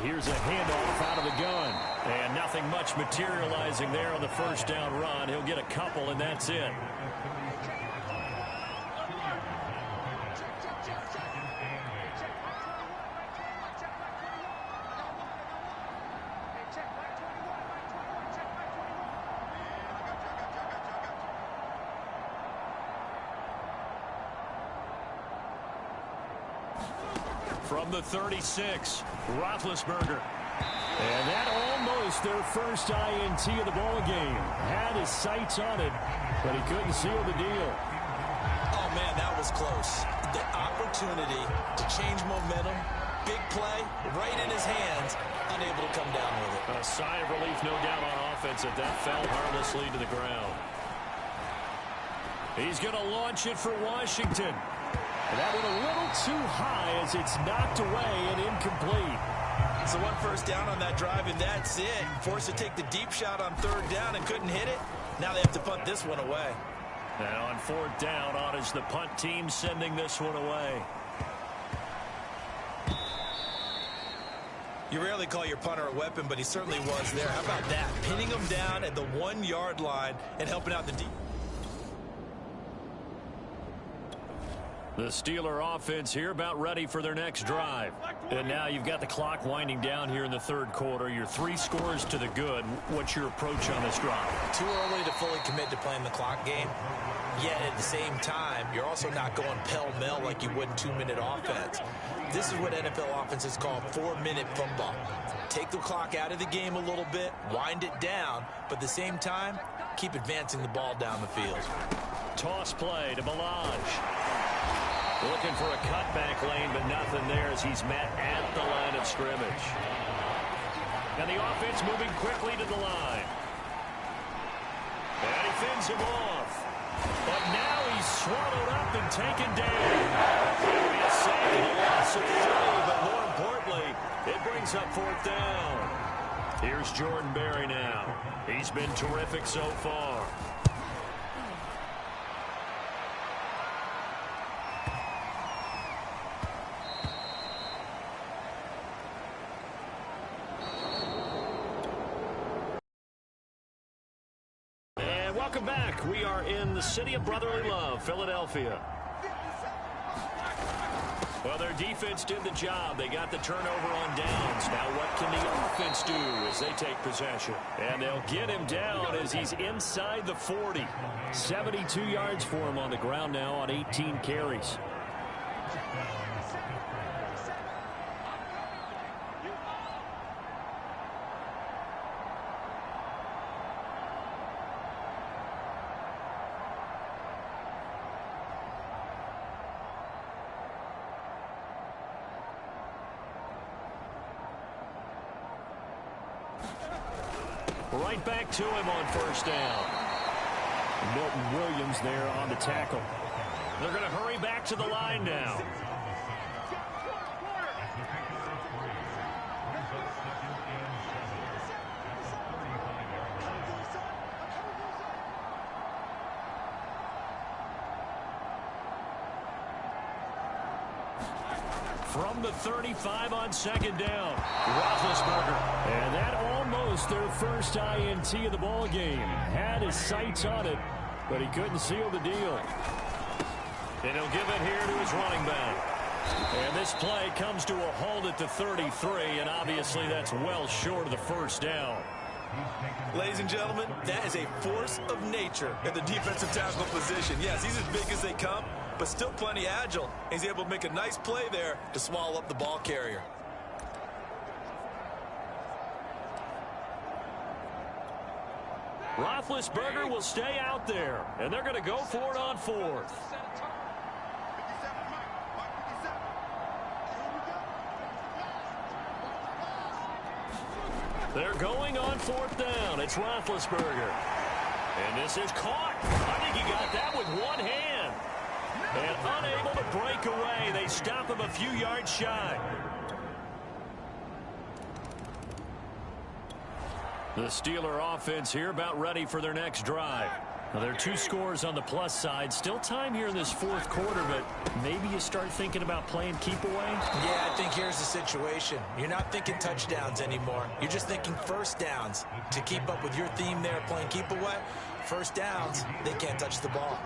Here's a handoff out of the gun. And nothing much materializing there on the first down run. He'll get a couple, and that's it. From the 36, Roethlisberger. And that almost their first INT of the ball game. Had his sights on it, but he couldn't seal the deal. Oh, man, that was close. The opportunity to change momentum, big play, right in his hands, unable to come down with it. A sigh of relief, no doubt, on offense, if that fell harmlessly to the ground. He's going to launch it for Washington. And that went a little too high as it's knocked away and incomplete. So 1 first down on that drive, and that's it. Forced to take the deep shot on 3rd down and couldn't hit it. Now they have to punt this one away. And on 4th down, on is the punt team sending this one away. You rarely call your punter a weapon, but he certainly was there. How about that? Pinning him down at the 1-yard line and helping out the deep. The Steeler offense here about ready for their next drive. And now you've got the clock winding down here in the 3rd quarter. You're 3 scores to the good. What's your approach on this drive? Too early to fully commit to playing the clock game. Yet at the same time, you're also not going pell-mell like you would in 2-minute offense. This is what NFL offenses call 4-minute football. Take the clock out of the game a little bit, wind it down, but at the same time, keep advancing the ball down the field. Toss play to Balaj. Looking for a cutback lane, but nothing there as he's met at the line of scrimmage. And the offense moving quickly to the line. And he fends him off. But now he's swallowed up and taken down. It'll be a sack and a loss of 3, but more importantly, it brings up 4th down. Here's Jordan Berry now. He's been terrific so far. Welcome back. We are in the city of brotherly love, Philadelphia. Well, their defense did the job. They got the turnover on downs. Now what can the offense do as they take possession? And they'll get him down as he's inside the 40. 72 yards for him on the ground now on 18 carries. Right back to him on 1st down. Milton Williams there on the tackle. They're going to hurry back to the line now. From the 35 on 2nd down, Roethlisberger. And that almost their first INT of the ball game. Had his sights on it, but he couldn't seal the deal. And he'll give it here to his running back. And this play comes to a halt at the 33, and obviously that's well short of the first down. Ladies and gentlemen, that is a force of nature in the defensive tackle position. Yes, he's as big as they come, but still plenty agile. He's able to make a nice play there to swallow up the ball carrier. Roethlisberger will stay out there, and they're going to go for it on fourth. They're going on fourth down. It's Roethlisberger. And this is caught. I think he got that with one hand. And unable to break away. They stop him a few yards shy. The Steeler offense here about ready for their next drive. Now, there are 2 scores on the plus side. Still time here in this fourth quarter, but maybe you start thinking about playing keep away? Yeah, I think here's the situation. You're not thinking touchdowns anymore. You're just thinking first downs. To keep up with your theme there, playing keep away, first downs, they can't touch the ball.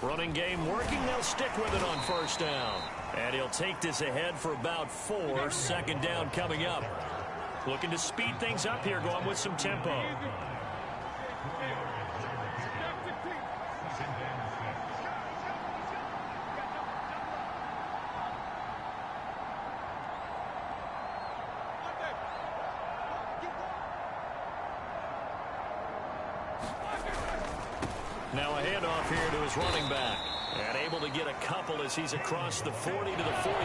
Running game working. They'll stick with it on first down. And he'll take this ahead for about 4. Second down coming up. Looking to speed things up here, going with some tempo. Now a handoff here to his running back. And able to get a couple as he's across the 40 to the 41.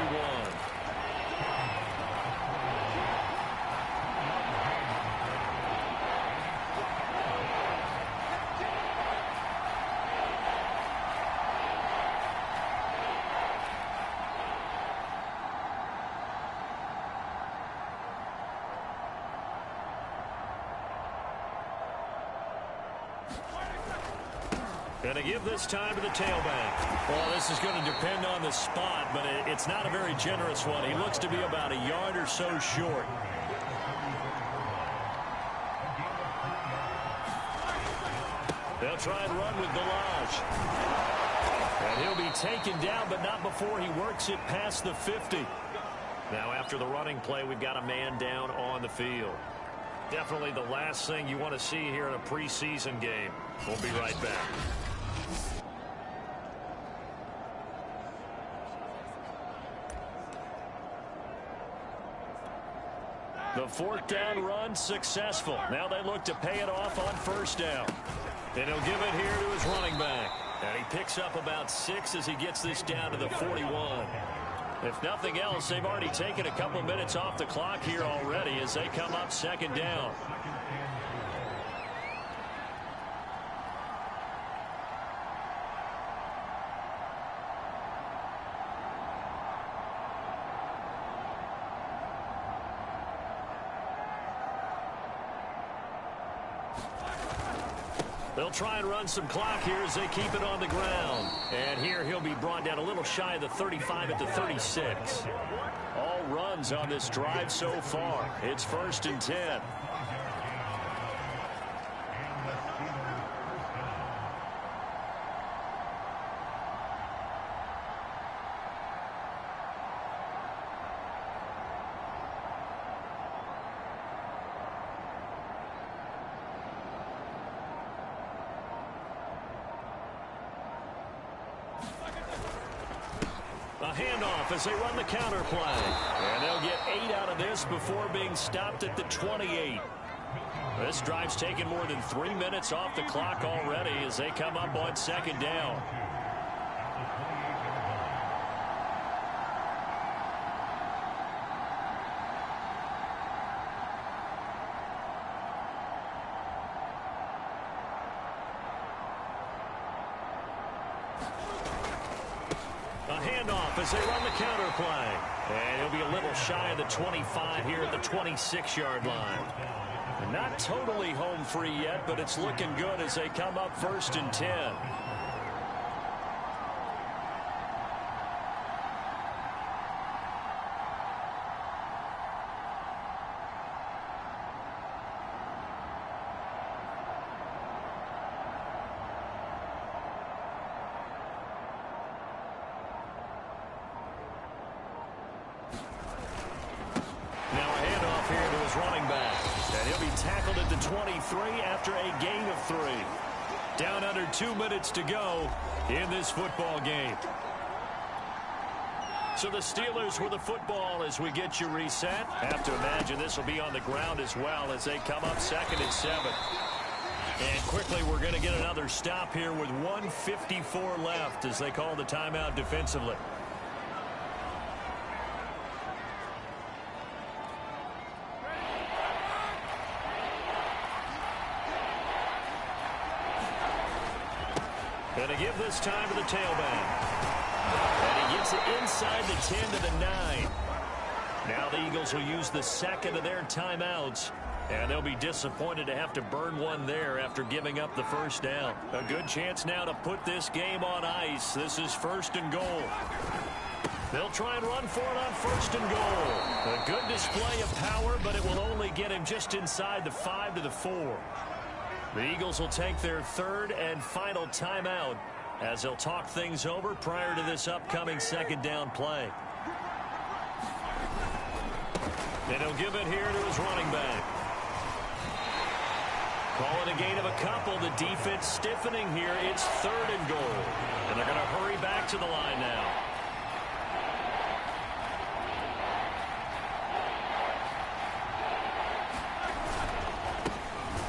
Going to give this time to the tailback. Well, this is going to depend on the spot, but it's not a very generous one. He looks to be about a yard or so short. They'll try and run with Delage. And he'll be taken down, but not before he works it past the 50. Now, after the running play, we've got a man down on the field. Definitely the last thing you want to see here in a preseason game. We'll be right back. The fourth down run successful. Now they look to pay it off on first down. And he'll give it here to his running back. And he picks up about 6 as he gets this down to the 41. If nothing else, they've already taken a couple minutes off the clock here already as they come up second down. They'll try and run some clock here as they keep it on the ground. And here he'll be brought down a little shy of the 35 at the 36. All runs on this drive so far. It's 1st and 10. A handoff as they run the counter play. And they'll get 8 out of this before being stopped at the 28. This drive's taken more than 3 minutes off the clock already as they come up on second down. handoff as they run the counter play. And he'll be a little shy of the 25 here at the 26-yard line. Not totally home free yet, but it's looking good as they come up 1st and 10. Tackled at the 23 after a gain of 3. Down under 2 minutes to go in this football game. So the Steelers with the football as we get you reset. Have to imagine this will be on the ground as well as they come up 2nd and 7. And quickly we're going to get another stop here with 1:54 left as they call the timeout defensively. Going to give this time to the tailback. And he gets it inside the 10 to the 9. Now the Eagles will use the 2nd of their timeouts. And they'll be disappointed to have to burn one there after giving up the 1st down. A good chance now to put this game on ice. This is 1st and goal. They'll try and run for it on 1st and goal. A good display of power, but it will only get him just inside the 5 to the 4. The Eagles will take their 3rd and final timeout as they'll talk things over prior to this upcoming 2nd down play. And he'll give it here to his running back. Calling a gain of a couple. The defense stiffening here. It's 3rd and goal. And they're going to hurry back to the line now.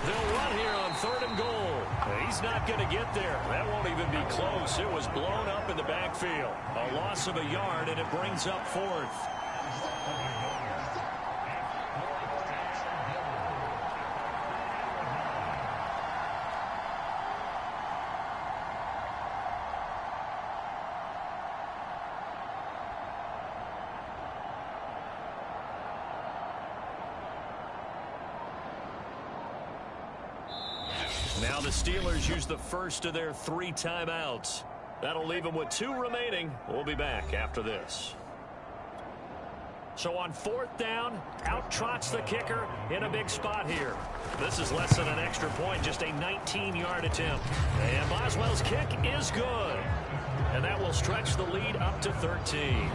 They'll run here on 3rd and goal. He's not going to get there. That won't even be close. It was blown up in the backfield. A loss of a yard, and it brings up 4th. Now the Steelers use the 1st of their 3 timeouts. That'll leave them with 2 remaining. We'll be back after this. So on 4th down, out trots the kicker in a big spot here. This is less than an extra point, just a 19-yard attempt. And Boswell's kick is good. And that will stretch the lead up to 13.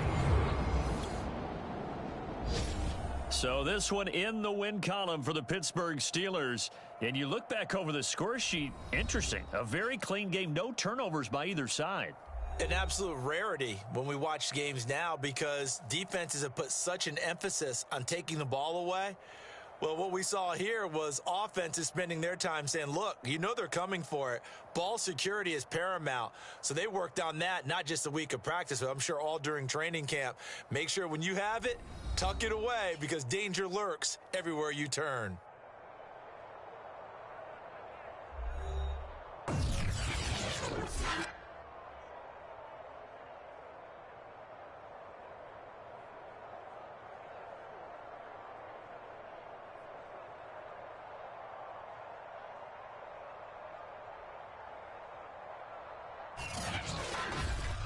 So this one in the win column for the Pittsburgh Steelers. And you look back over the score sheet, interesting. A very clean game, no turnovers by either side. An absolute rarity when we watch games now because defenses have put such an emphasis on taking the ball away. Well, what we saw here was offenses spending their time saying, look, you know they're coming for it. Ball security is paramount. So they worked on that, not just a week of practice, but I'm sure all during training camp. Make sure when you have it, tuck it away because danger lurks everywhere you turn.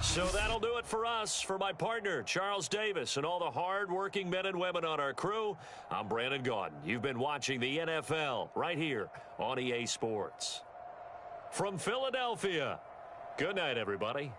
So that'll do it for us. For my partner, Charles Davis, and all the hard-working men and women on our crew, I'm Brandon Gaudin. You've been watching the NFL right here on EA Sports. From Philadelphia, good night, everybody.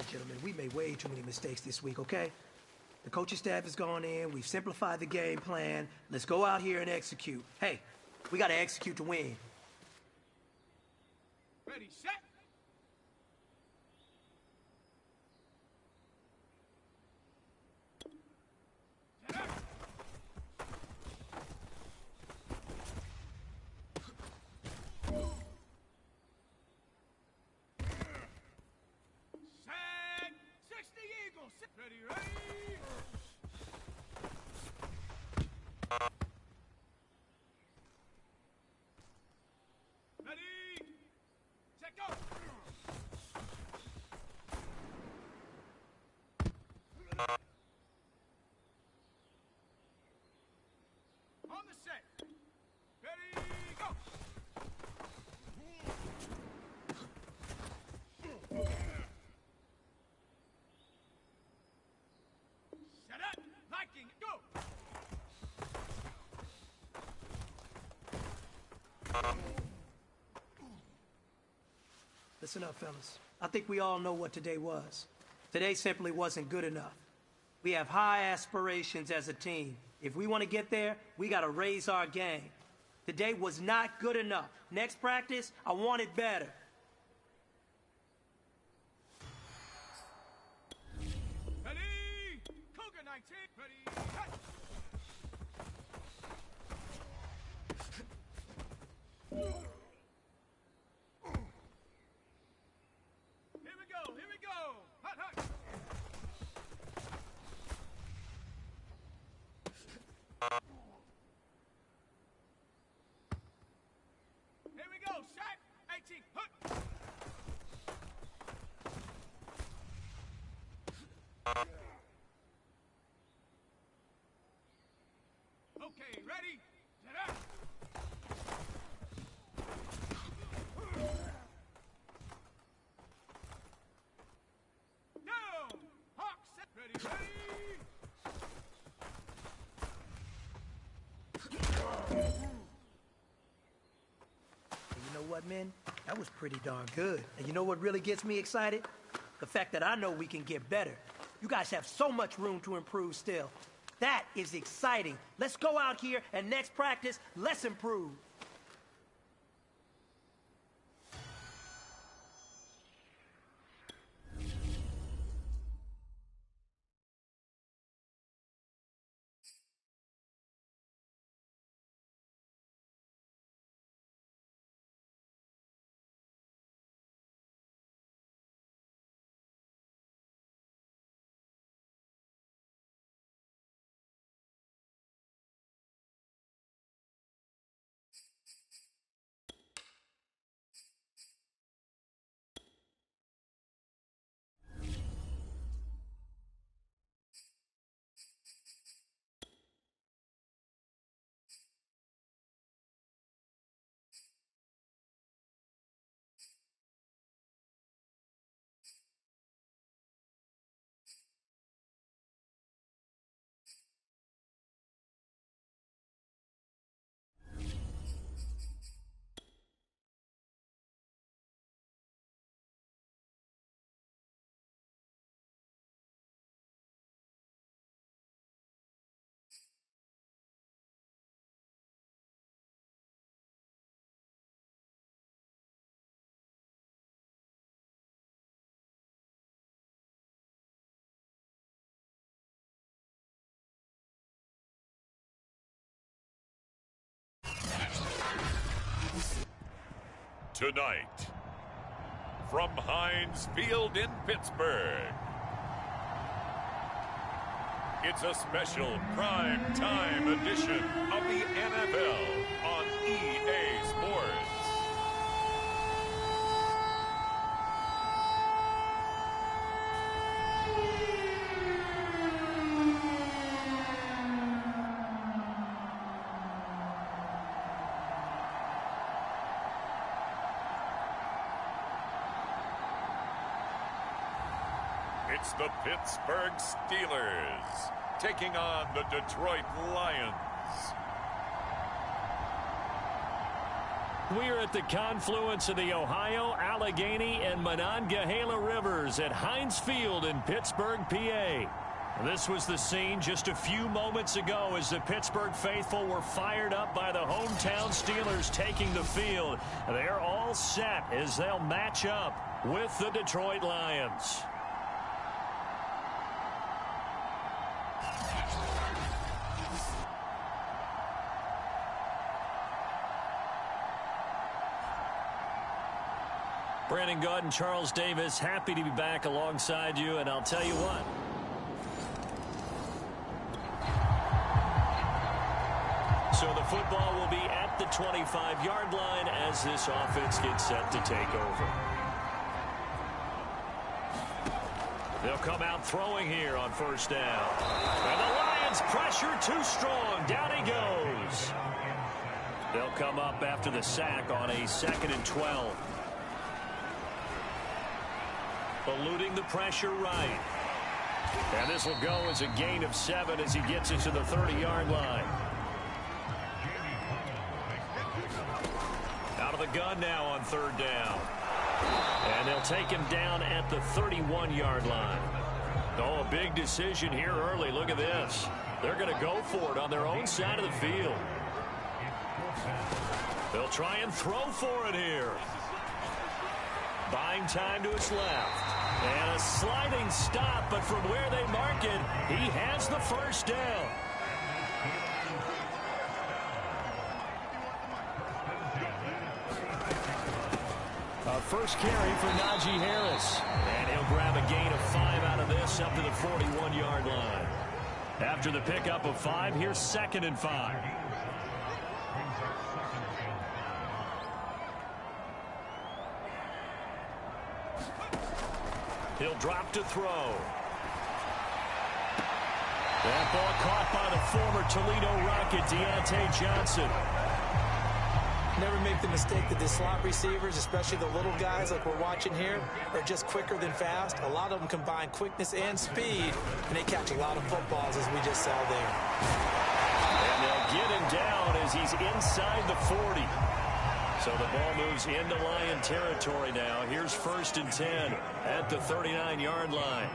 gentlemen, we made way too many mistakes this week, okay? The coaching staff has gone in. We've simplified the game plan. Let's go out here and execute. Hey, we got to execute to win. Ready, set. Ready, ready! Ready! Set, go! On the set! Ready, go! Set up! Viking, go! Listen up, fellas. I think we all know what today was. Today simply wasn't good enough. We have high aspirations as a team. If we want to get there, we got to raise our game. Today was not good enough. Next practice, I want it better. Ready! Cougar 19, ready, set! Here we go, here we go! Hot, hot! Here we go, set! 18, hut! Okay, ready? Set up! Down! Hawk, set! Ready, ready! And you know what, men? That was pretty darn good. And you know what really gets me excited? The fact that I know we can get better. You guys have so much room to improve still. That is exciting. Let's go out here and next practice, let's improve. Tonight, from Heinz Field in Pittsburgh, it's a special prime time edition of the NFL on EA Sports. It's the Pittsburgh Steelers taking on the Detroit Lions. We're at the confluence of the Ohio, Allegheny, and Monongahela Rivers at Heinz Field in Pittsburgh, PA. This was the scene just a few moments ago as the Pittsburgh faithful were fired up by the hometown Steelers taking the field. They're all set as they'll match up with the Detroit Lions. Brandon Gaud and Charles Davis, happy to be back alongside you, and I'll tell you what. So the football will be at the 25-yard line as this offense gets set to take over. They'll come out throwing here on first down. And the Lions pressure too strong. Down he goes. They'll come up after the sack on a 2nd and 12. Eluding the pressure right. And this will go as a gain of 7 as he gets it to the 30-yard line. Out of the gun now on 3rd down. And they'll take him down at the 31-yard line. Oh, a big decision here early. Look at this. They're going to go for it on their own side of the field. They'll try and throw for it here. Buying time to his left. And a sliding stop, but from where they mark it, he has the first down. First carry for Najee Harris. And he'll grab a gain of 5 out of this up to the 41-yard line. After the pickup of 5, here's 2nd and 5. He'll drop to throw. That ball caught by the former Toledo Rocket, Deontay Johnson. Never make the mistake that the slot receivers, especially the little guys like we're watching here, are just quicker than fast. A lot of them combine quickness and speed, and they catch a lot of footballs, as we just saw there. And they'll get him down as he's inside the 40. So the ball moves into Lion territory now. Here's 1st and 10 at the 39-yard line.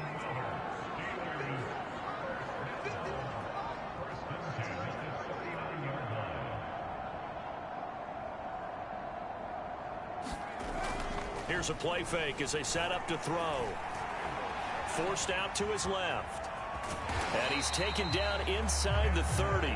Here's a play fake as they set up to throw. Forced out to his left. And he's taken down inside the 30.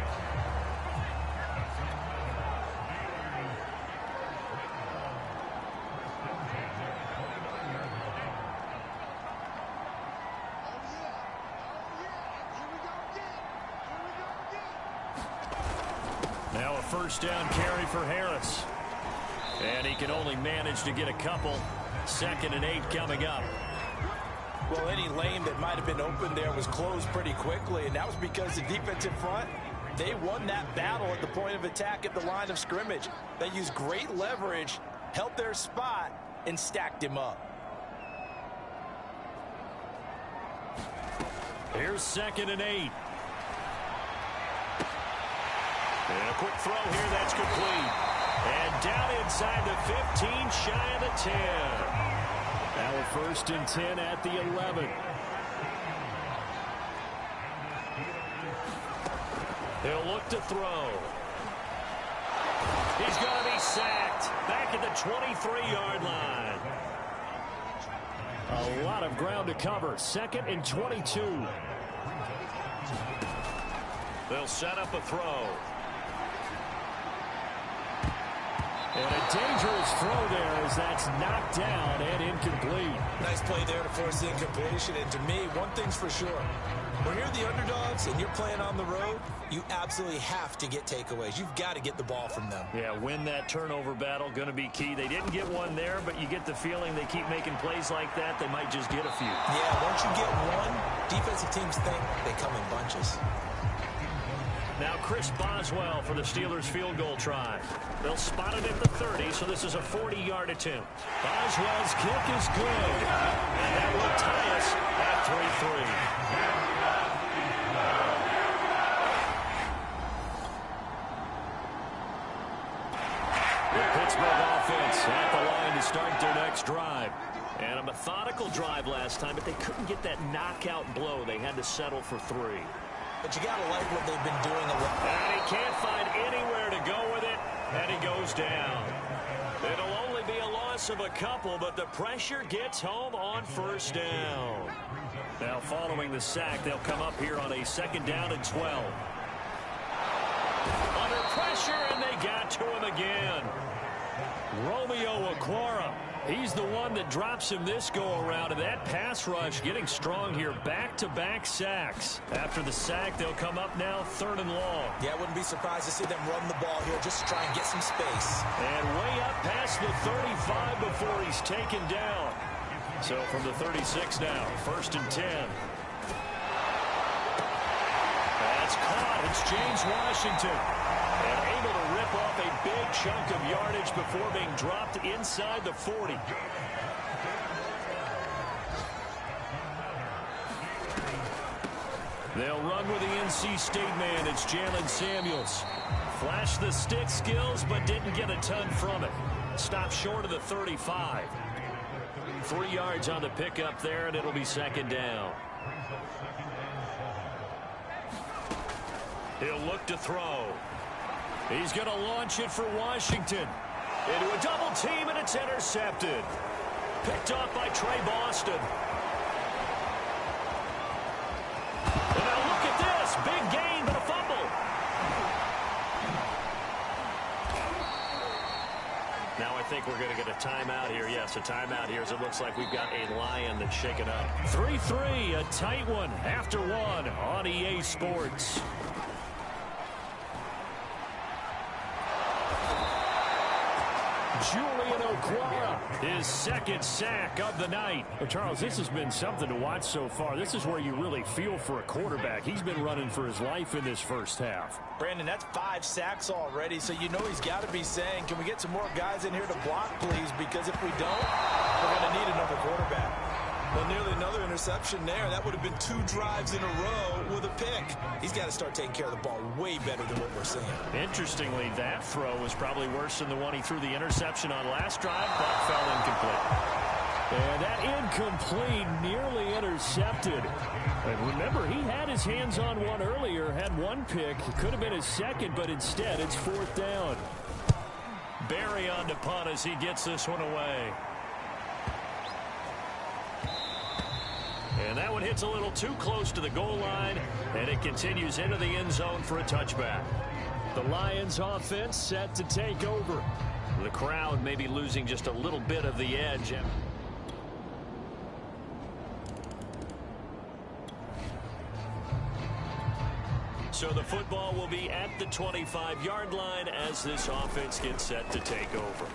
Now a first down carry for Harris. And he can only manage to get a couple. 2nd and 8 coming up. Well, any lane that might have been open there was closed pretty quickly, and that was because the defensive front, they won that battle at the point of attack at the line of scrimmage. They used great leverage, held their spot, and stacked him up. Here's 2nd and 8. And a quick throw here, that's complete. And down inside the 15, shy of the 10. Now a 1st and 10 at the 11. He'll look to throw. He's going to be sacked back at the 23-yard line. A lot of ground to cover. 2nd and 22. They'll set up a throw. And a dangerous throw there as that's knocked down and incomplete. Nice play there to force the incompletion. And to me, one thing's for sure. When you're the underdogs and you're playing on the road, you absolutely have to get takeaways. You've got to get the ball from them. Yeah, win that turnover battle, going to be key. They didn't get one there, but you get the feeling they keep making plays like that, they might just get a few. Yeah, once you get one, defensive teams think they come in bunches. Now Chris Boswell for the Steelers field goal try. They'll spot it at the 30, so this is a 40-yard attempt. Boswell's kick is good. And that will tie us at 3-3. The Pittsburgh offense at the line to start their next drive. And a methodical drive last time, but they couldn't get that knockout blow. They had to settle for 3. But you got to like what they've been doing. And he can't find anywhere to go with it, and he goes down. It'll only be a loss of a couple, but the pressure gets home on first down. Now, following the sack, they'll come up here on a 2nd down and 12. Under pressure, and they got to him again. Romeo Okwara. He's the one that drops him this go-around, and that pass rush getting strong here. Back-to-back sacks. After the sack, they'll come up now 3rd and long. Yeah, I wouldn't be surprised to see them run the ball here just to try and get some space. And way up past the 35 before he's taken down. So from the 36 now, 1st and 10. That's caught. It's James Washington. And able to rip off a big chunk of yardage before being dropped inside the 40. They'll run with the NC State man. It's Jalen Samuels. Flashed the stick skills, but didn't get a ton from it. Stopped short of the 35. 3 yards on the pickup there, and it'll be 2nd down. He'll look to throw. He's going to launch it for Washington. Into a double team, and it's intercepted. Picked off by Trey Boston. And now look at this. Big gain, but a fumble. Now I think we're going to get a timeout here. Yes, a timeout here as it looks like we've got a Lion that's shaken up. 3-3, a tight one after 1 on EA Sports. Julian Okwara, his 2nd sack of the night. Well, Charles, this has been something to watch so far. This is where you really feel for a quarterback. He's been running for his life in this first half. Brandon, that's 5 sacks already, so you know he's got to be saying, can we get some more guys in here to block, please? Because if we don't, we're going to need another quarterback. Well, nearly another interception there. That would have been 2 drives in a row with a pick. He's got to start taking care of the ball way better than what we're seeing. Interestingly, that throw was probably worse than the one he threw the interception on last drive, but fell incomplete. And that incomplete, nearly intercepted. And remember, he had his hands on one earlier, had 1 pick. It could have been his 2nd, but instead it's 4th down. Barry on to punt as he gets this one away. And that one hits a little too close to the goal line, and it continues into the end zone for a touchback. The Lions offense set to take over. The crowd may be losing just a little bit of the edge. So the football will be at the 25-yard line as this offense gets set to take over.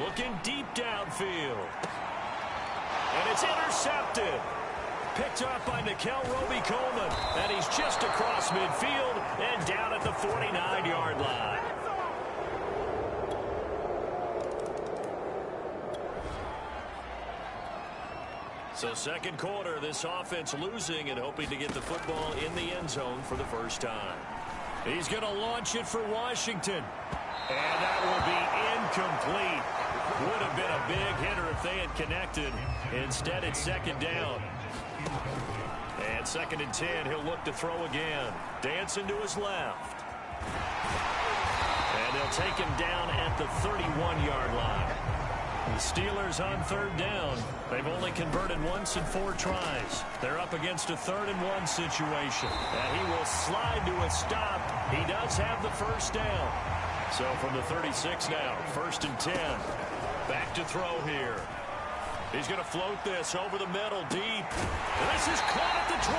Looking deep downfield. And it's intercepted. Picked up by Nickel Roby-Coleman. And he's just across midfield and down at the 49-yard line. So 2nd quarter, this offense losing and hoping to get the football in the end zone for the first time. He's going to launch it for Washington. And that will be incomplete. Would have been a big hitter if they had connected. Instead, it's 2nd down. And 2nd and 10, he'll look to throw again. Dancing to his left. And they'll take him down at the 31-yard line. The Steelers on 3rd down. They've only converted once in 4 tries. They're up against a 3rd and 1 situation. And he will slide to a stop. He does have the first down. So from the 36 now, 1st and 10. Back to throw here. He's going to float this over the middle deep. This is caught at the 20.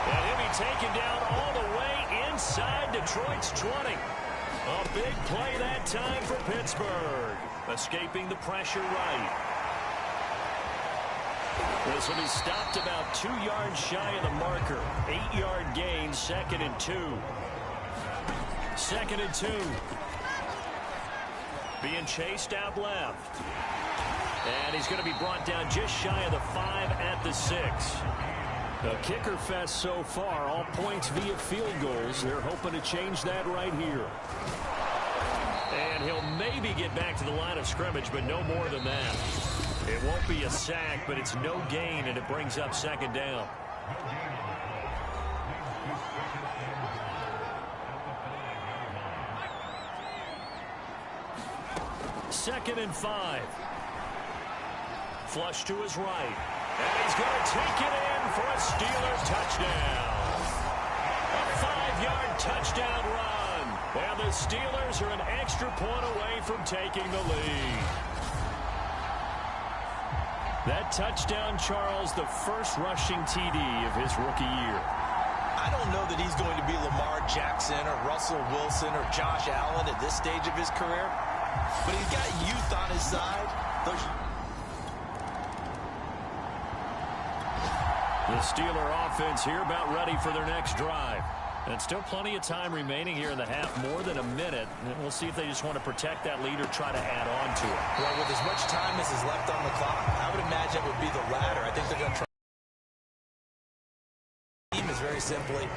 And he'll be taken down all the way inside Detroit's 20. A big play that time for Pittsburgh. Escaping the pressure right. This will be stopped about 2 yards shy of the marker. 8-yard gain, 2nd and 2. 2nd and 2. Being chased out left. And he's going to be brought down just shy of the 5 at the 6. The kicker fest so far, all points via field goals. They're hoping to change that right here. maybe get back to the line of scrimmage, but no more than that. It won't be a sack, but it's no gain, and it brings up second down. Second and 5. Flush to his right. And he's going to take it in for a Steeler touchdown. A 5-yard touchdown run. And the Steelers are an extra point away from taking the lead. That touchdown, Charles, the first rushing TD of his rookie year. I don't know that he's going to be Lamar Jackson or Russell Wilson or Josh Allen at this stage of his career, but he's got youth on his side. The Steeler offense here about ready for their next drive. And still plenty of time remaining here in the half, more than a minute. And we'll see if they just want to protect that lead or try to add on to it. Well, with as much time as is left on the clock, I would imagine it would be the latter. I think they're going to try. The team is very simply,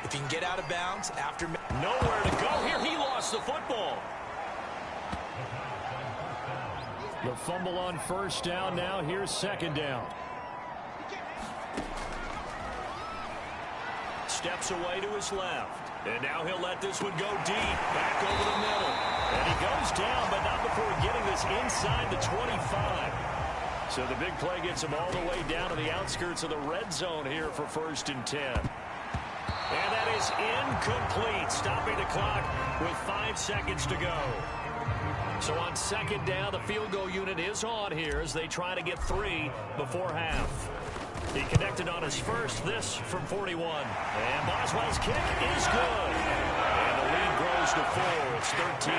if you can get out of bounds after... Nowhere to go here. He lost the football. The fumble on first down now. Here's second down. Steps away to his left. And now he'll let this one go deep. Back over the middle. And he goes down, but not before getting this inside the 25. So the big play gets him all the way down to the outskirts of the red zone here for 1st and 10. And that is incomplete, stopping the clock with 5 seconds to go. So on second down, the field goal unit is on here as they try to get 3 before half. He connected on his first, this from 41. And Boswell's kick is good. And the lead grows to 4. It's 13-9.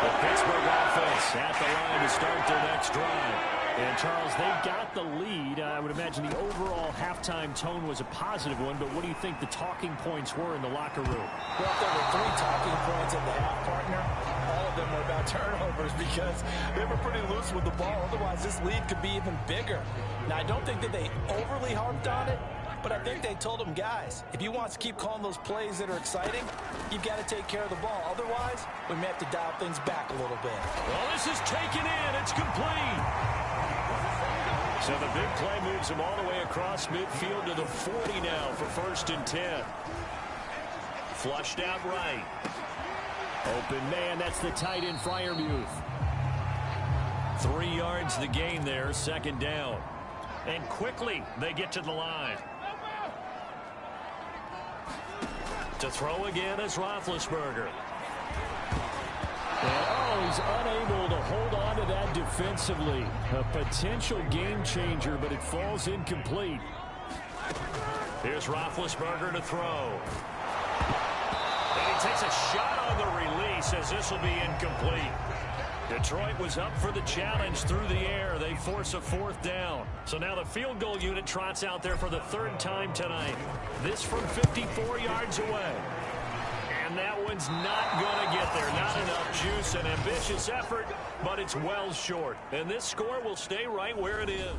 The Pittsburgh offense at the line to start their next drive. And, Charles, they got the lead. I would imagine the overall halftime tone was a positive one, but what do you think the talking points were in the locker room? Well, if there were 3 talking points in the half, partner, all of them were about turnovers because they were pretty loose with the ball. Otherwise, this lead could be even bigger. Now, I don't think that they overly harped on it, but I think they told them, guys, if you want to keep calling those plays that are exciting, you've got to take care of the ball. Otherwise, we may have to dial things back a little bit. Well, this is taken in. It's complete. So the big play moves him all the way across midfield to the 40 now for 1st and 10. Flushed out right. Open man, that's the tight end Freiermuth. 3 yards the gain there, 2nd down. And quickly they get to the line. To throw again is Roethlisberger. And, he's unable to hold on to that defensively. A potential game changer, but it falls incomplete. Here's Roethlisberger to throw. And he takes a shot on the release as this will be incomplete. Detroit was up for the challenge through the air. They force a 4th down. So now the field goal unit trots out there for the 3rd time tonight. This from 54 yards away. And that one's not going to get there. Not enough juice, an ambitious effort, but it's well short. And this score will stay right where it is.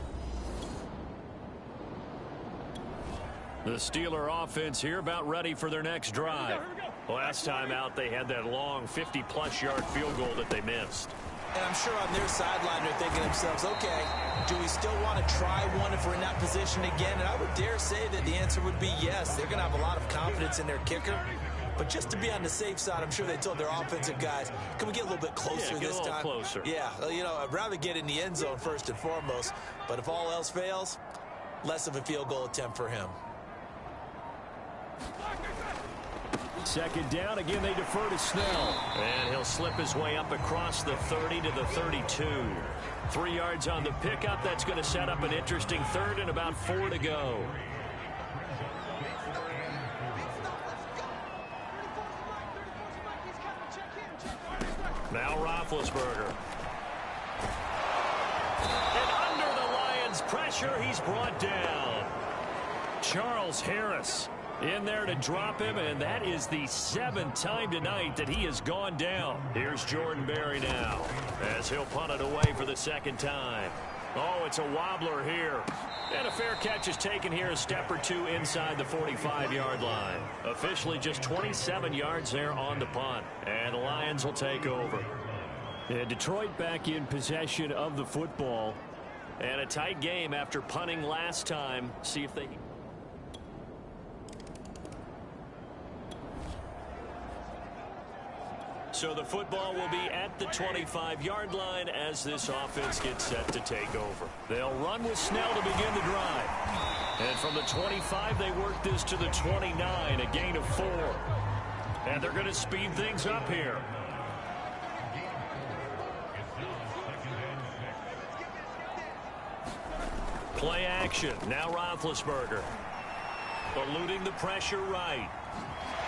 The Steeler offense here about ready for their next drive. Last time out, they had that long 50-plus yard field goal that they missed. And I'm sure on their sideline they're thinking to themselves, okay, do we still want to try one if we're in that position again? And I would dare say that the answer would be yes. They're going to have a lot of confidence in their kicker. But just to be on the safe side, I'm sure they told their offensive guys, can we get a little bit closer this time? Closer. Yeah, you know, I'd rather get in the end zone first and foremost. But if all else fails, less of a field goal attempt for him. 2nd down. Again, they defer to Snell. And he'll slip his way up across the 30 to the 32. 3 yards on the pickup. That's going to set up an interesting 3rd and about 4 to go. Now Roethlisberger. And under the Lions' pressure, he's brought down. Charles Harris in there to drop him, and that is the 7th time tonight that he has gone down. Here's Jordan Berry now as he'll punt it away for the 2nd time. Oh, it's a wobbler here. And a fair catch is taken here a step or two inside the 45-yard line. Officially just 27 yards there on the punt. And the Lions will take over. And Detroit back in possession of the football. And a tight game after punting last time. See if they... So the football will be at the 25-yard line as this offense gets set to take over. They'll run with Snell to begin the drive. And from the 25, they work this to the 29, a gain of 4. And they're going to speed things up here. Play action. Now Roethlisberger. Eluding the pressure right.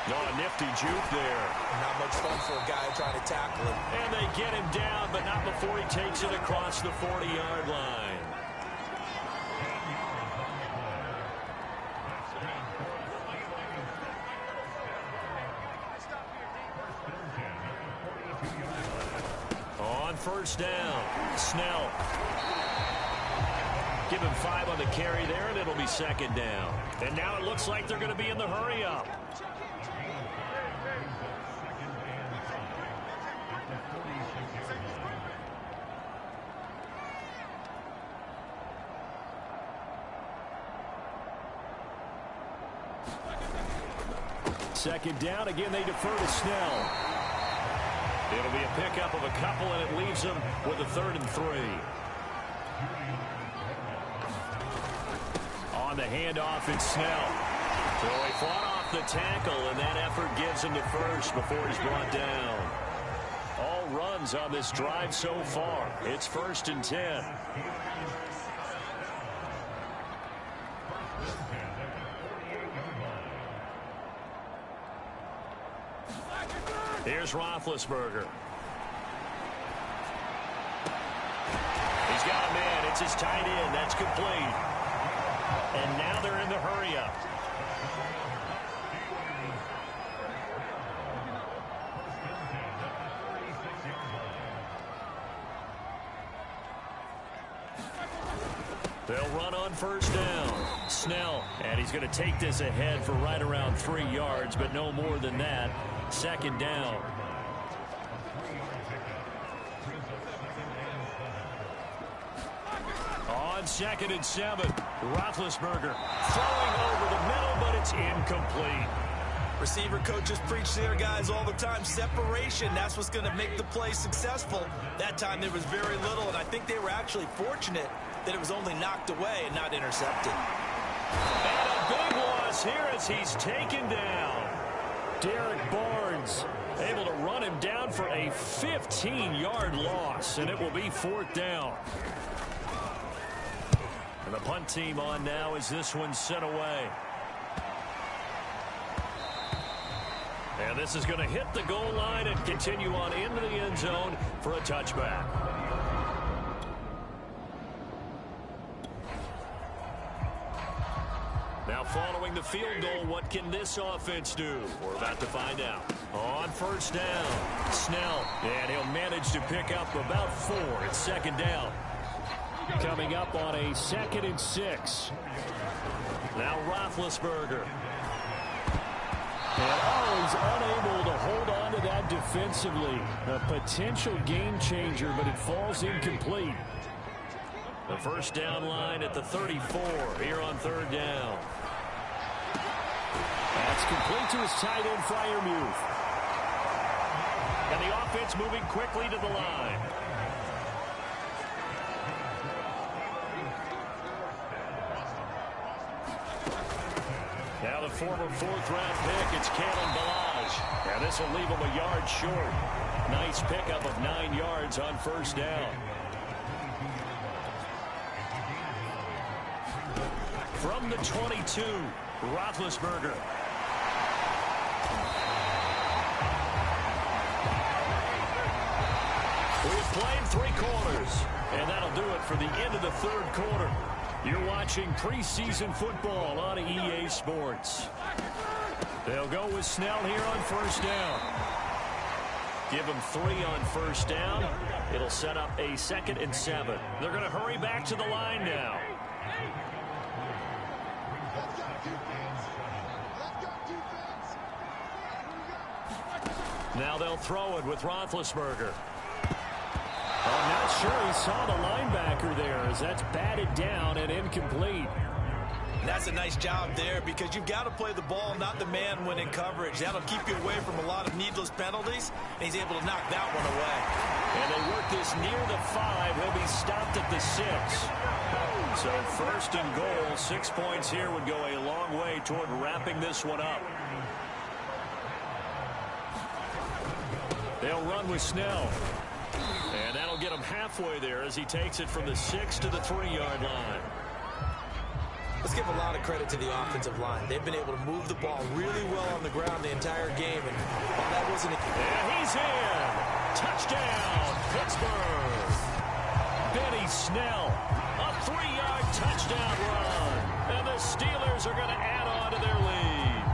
Oh, a nifty juke there. Not much fun for a guy trying to tackle him. And they get him down, but not before he takes it across the 40-yard line. On first down, Snell. Give him 5 on the carry there, and it'll be second down. And now it looks like they're going to be in the hurry-up. Second down. Again, they defer to Snell. It'll be a pickup of a couple, and it leaves them with a 3rd and 3. On the handoff, it's Snell. So he fought off the tackle, and that effort gives him to first before he's brought down. All runs on this drive so far. It's 1st and 10. Here's Roethlisberger. He's got a man. It's his tight end. That's complete. And now they're in the hurry-up. They'll run on first down. Snell, and he's going to take this ahead for right around 3 yards, but no more than that. Second down. On 2nd and 7, Roethlisberger throwing over the middle, but it's incomplete. Receiver coaches preach to their guys all the time. Separation, that's what's going to make the play successful. That time there was very little, and I think they were actually fortunate that it was only knocked away and not intercepted. And a big loss here as he's taken down. Derek Barnes able to run him down for a 15-yard loss, and it will be 4th down. And the punt team on now as this one's sent away. And this is going to hit the goal line and continue on into the end zone for a touchback. Now following the field goal, what can this offense do? We're about to find out. On first down, Snell, and he'll manage to pick up about 4. It's second down. Coming up on a 2nd and 6. Now Roethlisberger. And he's unable to hold on to that defensively. A potential game changer, but it falls incomplete. The first down line at the 34 here on 3rd down. That's complete to his tight end, Freiermuth. And the offense moving quickly to the line. Now the former 4th-round pick, it's Kalen Ballage. And this will leave him a yard short. Nice pickup of 9 yards on first down. From the 22, Roethlisberger. We've played 3 quarters, and that'll do it for the end of the 3rd quarter. You're watching preseason football on EA Sports. They'll go with Snell here on first down. Give them 3 on first down. It'll set up a 2nd and 7. They're going to hurry back to the line now. Now they'll throw it with Roethlisberger. I'm not sure he saw the linebacker there as that's batted down and incomplete. And that's a nice job there because you've got to play the ball, not the man when in coverage. That'll keep you away from a lot of needless penalties, and he's able to knock that one away. And they work this near the 5. He'll be stopped at the 6. So 1st and goal, 6 points here would go a long way toward wrapping this one up. They'll run with Snell. And that'll get him halfway there as he takes it from the 6 to the 3-yard line. Let's give a lot of credit to the offensive line. They've been able to move the ball really well on the ground the entire game. And while that wasn't and he's in. Touchdown, Pittsburgh. Benny Snell, a 3-yard touchdown run. And the Steelers are going to add on to their lead.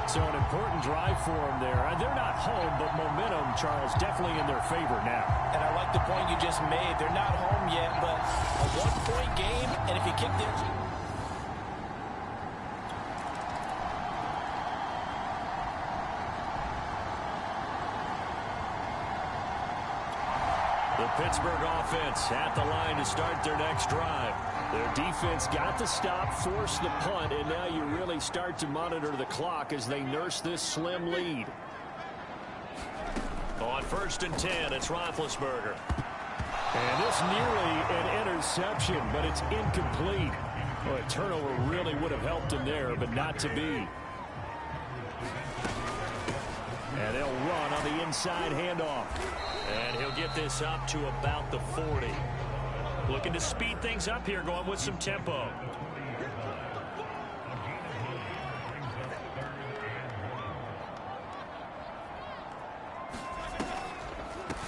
So an important drive for them there. And they're not home, but momentum, Charles, definitely in their favor now. And I like the point you just made. They're not home yet, but a 1-point game, and if you kicked it... The Pittsburgh offense at the line to start their next drive. Their defense got the stop, forced the punt, and now you really start to monitor the clock as they nurse this slim lead. On 1st and 10, it's Roethlisberger. And this nearly an interception, but it's incomplete. Well, a turnover really would have helped him there, but not to be. And they'll run on the inside handoff. And he'll get this up to about the 40. Looking to speed things up here, going with some tempo.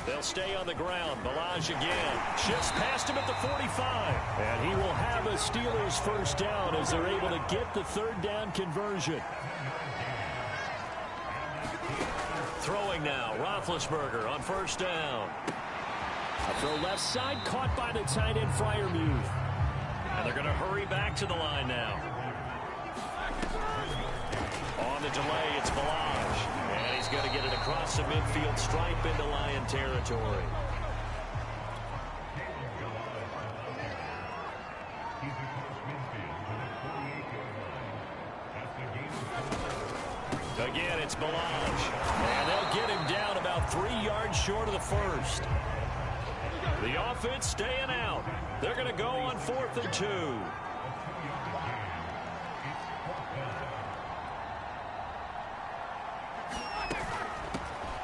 They'll stay on the ground. Balaj again. Shifts past him at the 45. And he will have a Steelers first down as they're able to get the 3rd down conversion. Throwing now, Roethlisberger on 1st down. A throw left side, caught by the tight end, Freiermuth. And they're going to hurry back to the line now. On the delay, it's Balaj. And he's going to get it across the midfield stripe into Lion territory. Again, it's Balaj. And they'll get him down about 3 yards short of the 1st. The offense staying out. They're going to go on 4th and 2.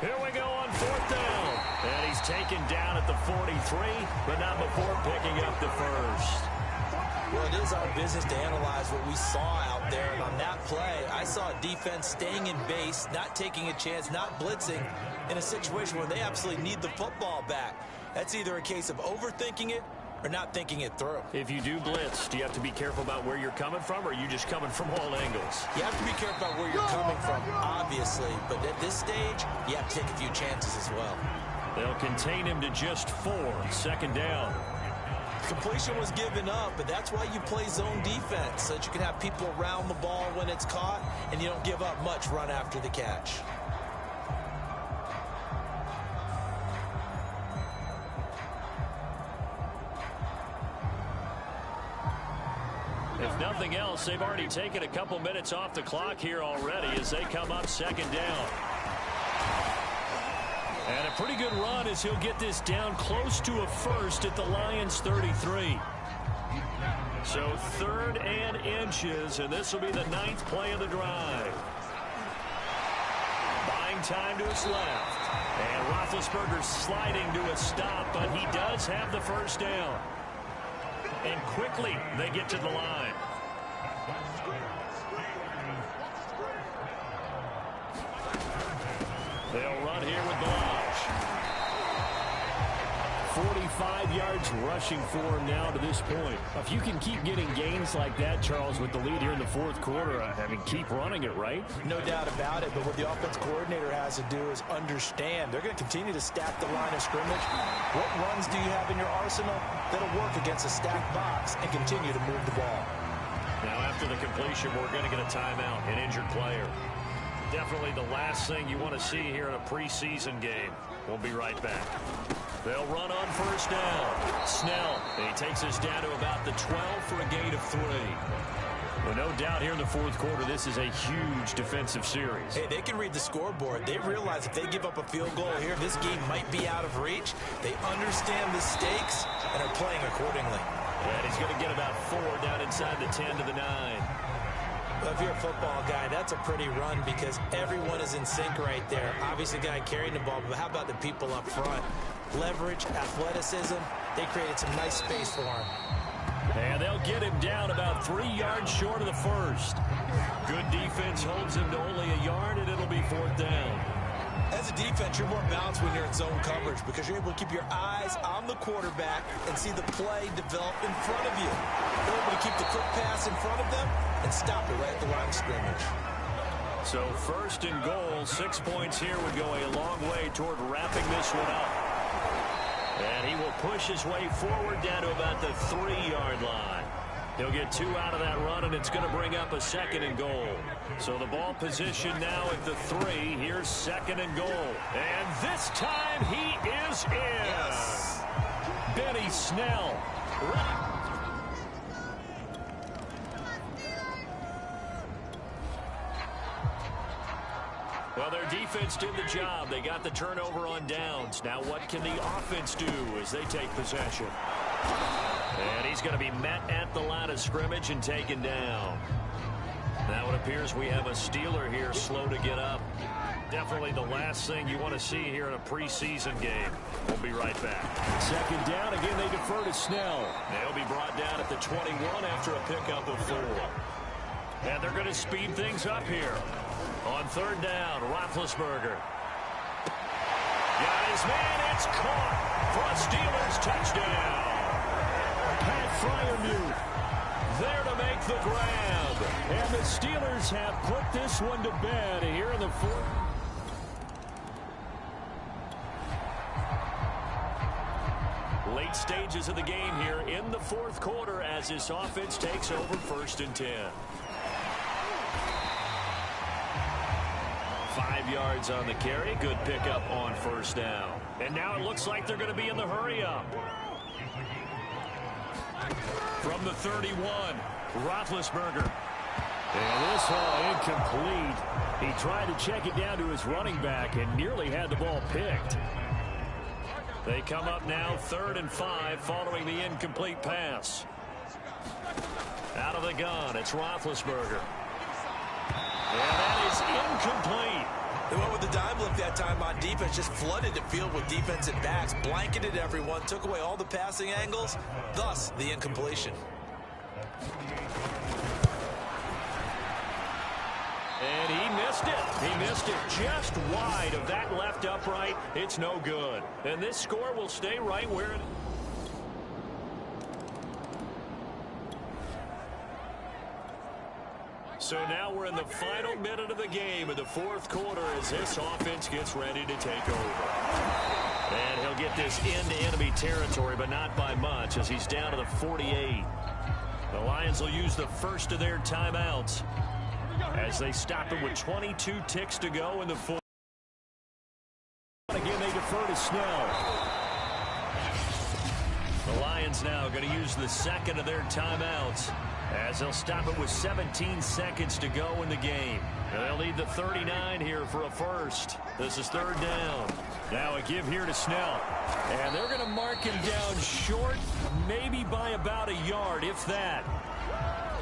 Here we go on 4th down. And he's taken down at the 43, but not before picking up the 1st. Well, it is our business to analyze what we saw out there. And on that play, I saw a defense staying in base, not taking a chance, not blitzing in a situation where they absolutely need the football back. That's either a case of overthinking it or not thinking it through. If you do blitz, do you have to be careful about where you're coming from, or are you just coming from all angles? You have to be careful about where you're coming from, obviously. But at this stage, you have to take a few chances as well. They'll contain him to just 4. 2nd down. Completion was given up, but that's why you play zone defense, so that you can have people around the ball when it's caught, and you don't give up much run after the catch. If nothing else, they've already taken a couple minutes off the clock here already as they come up 2nd down. And a pretty good run as he'll get this down close to a 1st at the Lions 33. So 3rd and inches, and this will be the 9th play of the drive. Buying time to his left. And Roethlisberger sliding to a stop, but he does have the 1st down. And quickly they get to the line. They'll run here with Balaj. 45 yards rushing for him now to this point. If you can keep getting gains like that, Charles, with the lead here in the fourth quarter, I mean, keep running it, right? No doubt about it, but what the offense coordinator has to do is understand. They're going to continue to stack the line of scrimmage. What runs do you have in your arsenal that'll work against a stacked box and continue to move the ball? Now, after the completion, we're going to get a timeout, an injured player. Definitely the last thing you want to see here in a preseason game. We'll be right back. They'll run on first down. Snell, and he takes us down to about the 12 for a gain of 3. Well, no doubt here in the fourth quarter, this is a huge defensive series. Hey, they can read the scoreboard. They realize if they give up a field goal here, this game might be out of reach. They understand the stakes and are playing accordingly. And he's going to get about 4 down inside the 10 to the 9. Well, if you're a football guy, that's a pretty run because everyone is in sync right there. Obviously, the guy carrying the ball, but how about the people up front? Leverage, athleticism, they created some nice space for him. And they'll get him down about 3 yards short of the first. Good defense holds him to only a yard, and it'll be 4th down. As a defense, you're more balanced when you're in zone coverage because you're able to keep your eyes on the quarterback and see the play develop in front of you. You're able to keep the quick pass in front of them and stop it right at the line of scrimmage. So 1st and goal, 6 points here would go a long way toward wrapping this one up. And he will push his way forward down to about the 3-yard line. He'll get 2 out of that run, and it's going to bring up a 2nd and goal. So the ball position now at the 3. Here's 2nd and goal. And this time he is in. Yes. Benny Snell. Well, their defense did the job. They got the turnover on downs. Now what can the offense do as they take possession? And he's going to be met at the line of scrimmage and taken down. Now it appears we have a Steeler here slow to get up. Definitely the last thing you want to see here in a preseason game. We'll be right back. 2nd down. Again, they defer to Snell. They'll be brought down at the 21 after a pickup of 4. And they're going to speed things up here. On 3rd down, Roethlisberger. Got his man. It's caught for a Steelers touchdown. Pat Freiermuth there to make the grab. And the Steelers have put this one to bed here in the 4th. Late stages of the game here in the 4th quarter as this offense takes over 1st and 10. 5 yards on the carry. Good pickup on 1st down. And now it looks like they're going to be in the hurry-up. From the 31, Roethlisberger. And this ball incomplete. He tried to check it down to his running back and nearly had the ball picked. They come up now 3rd and 5 following the incomplete pass. Out of the gun, it's Roethlisberger. And that is incomplete. They went with the dime look that time on defense, just flooded the field with defensive backs, blanketed everyone, took away all the passing angles, thus the incompletion. And he missed it. He missed it just wide of that left upright. It's no good. And this score will stay right where it is. So now we're in the final minute of the game in the 4th quarter as this offense gets ready to take over. And he'll get this into enemy territory, but not by much as he's down to the 48. The Lions will use the first of their timeouts as they stop it with 22 ticks to go in the 4th. Again, they defer to Snell. The Lions now going to use the 2nd of their timeouts as they'll stop it with 17 seconds to go in the game. And they'll need the 39 here for a first. This is 3rd down. Now a give here to Snell. And they're going to mark him down short, maybe by about a yard, if that.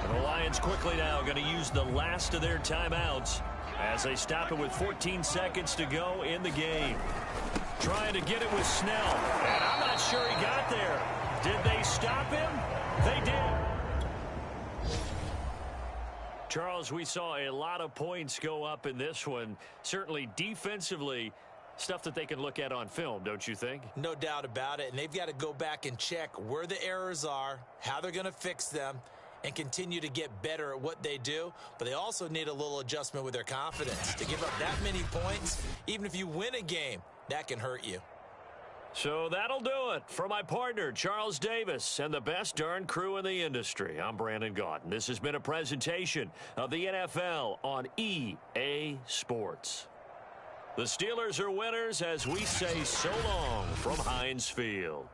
And the Lions quickly now going to use the last of their timeouts as they stop it with 14 seconds to go in the game. Trying to get it with Snell. And I'm not sure he got there. Did they stop him? They did. Charles, we saw a lot of points go up in this one. Certainly defensively, Stuff that they can look at on film, don't you think? No doubt about it, and they've got to go back and check where the errors are, how they're going to fix them, and continue to get better at what they do. But they also need a little adjustment with their confidence. To give up that many points, even if you win a game, that can hurt you. So that'll do it. For my partner, Charles Davis, and the best darn crew in the industry, I'm Brandon Gaudin. This has been a presentation of the NFL on EA Sports. The Steelers are winners as we say so long from Heinz Field.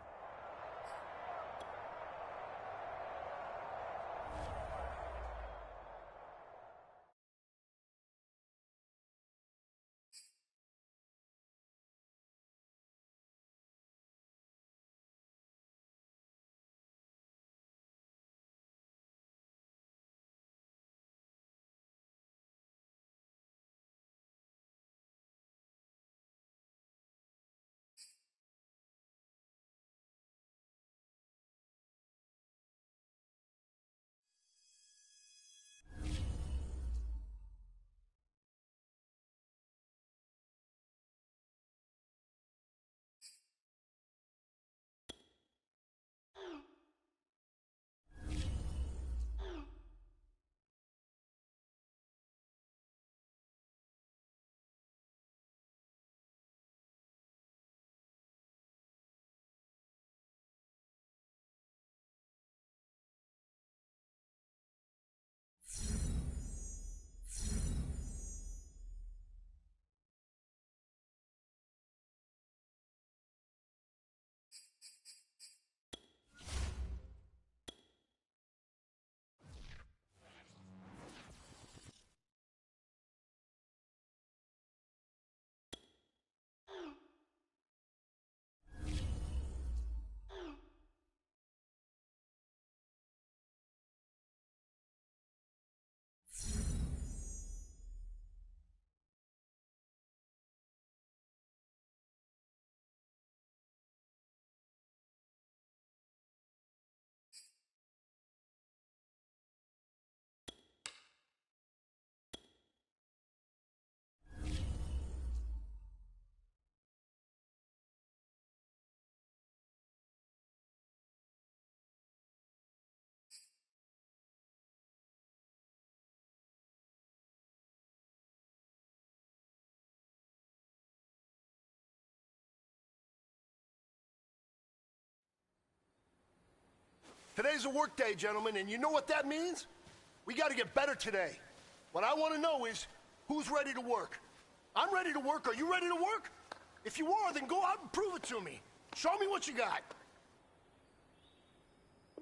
Today's a work day, gentlemen, and you know what that means? We got to get better today. What I want to know is, who's ready to work? I'm ready to work. Are you ready to work? If you are, then go out and prove it to me. Show me what you got.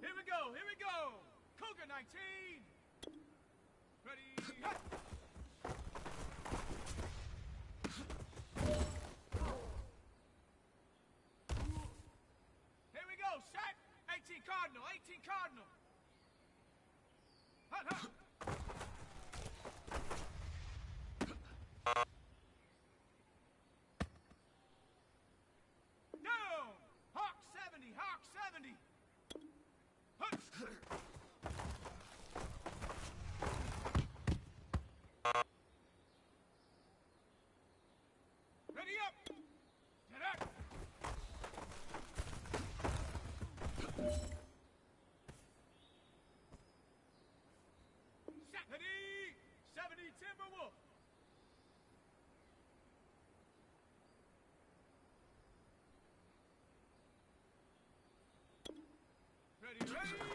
Here we go, here we go. Cougar 19. Ready, hut. Here we go, set. 18 Cardinal, 18 Cardinal. Hut, hut. Down. Hawk 70, Hawk 70. Hut. Ready up. Get up. Set. Ready. 70 Timberwolf. Ready, ready.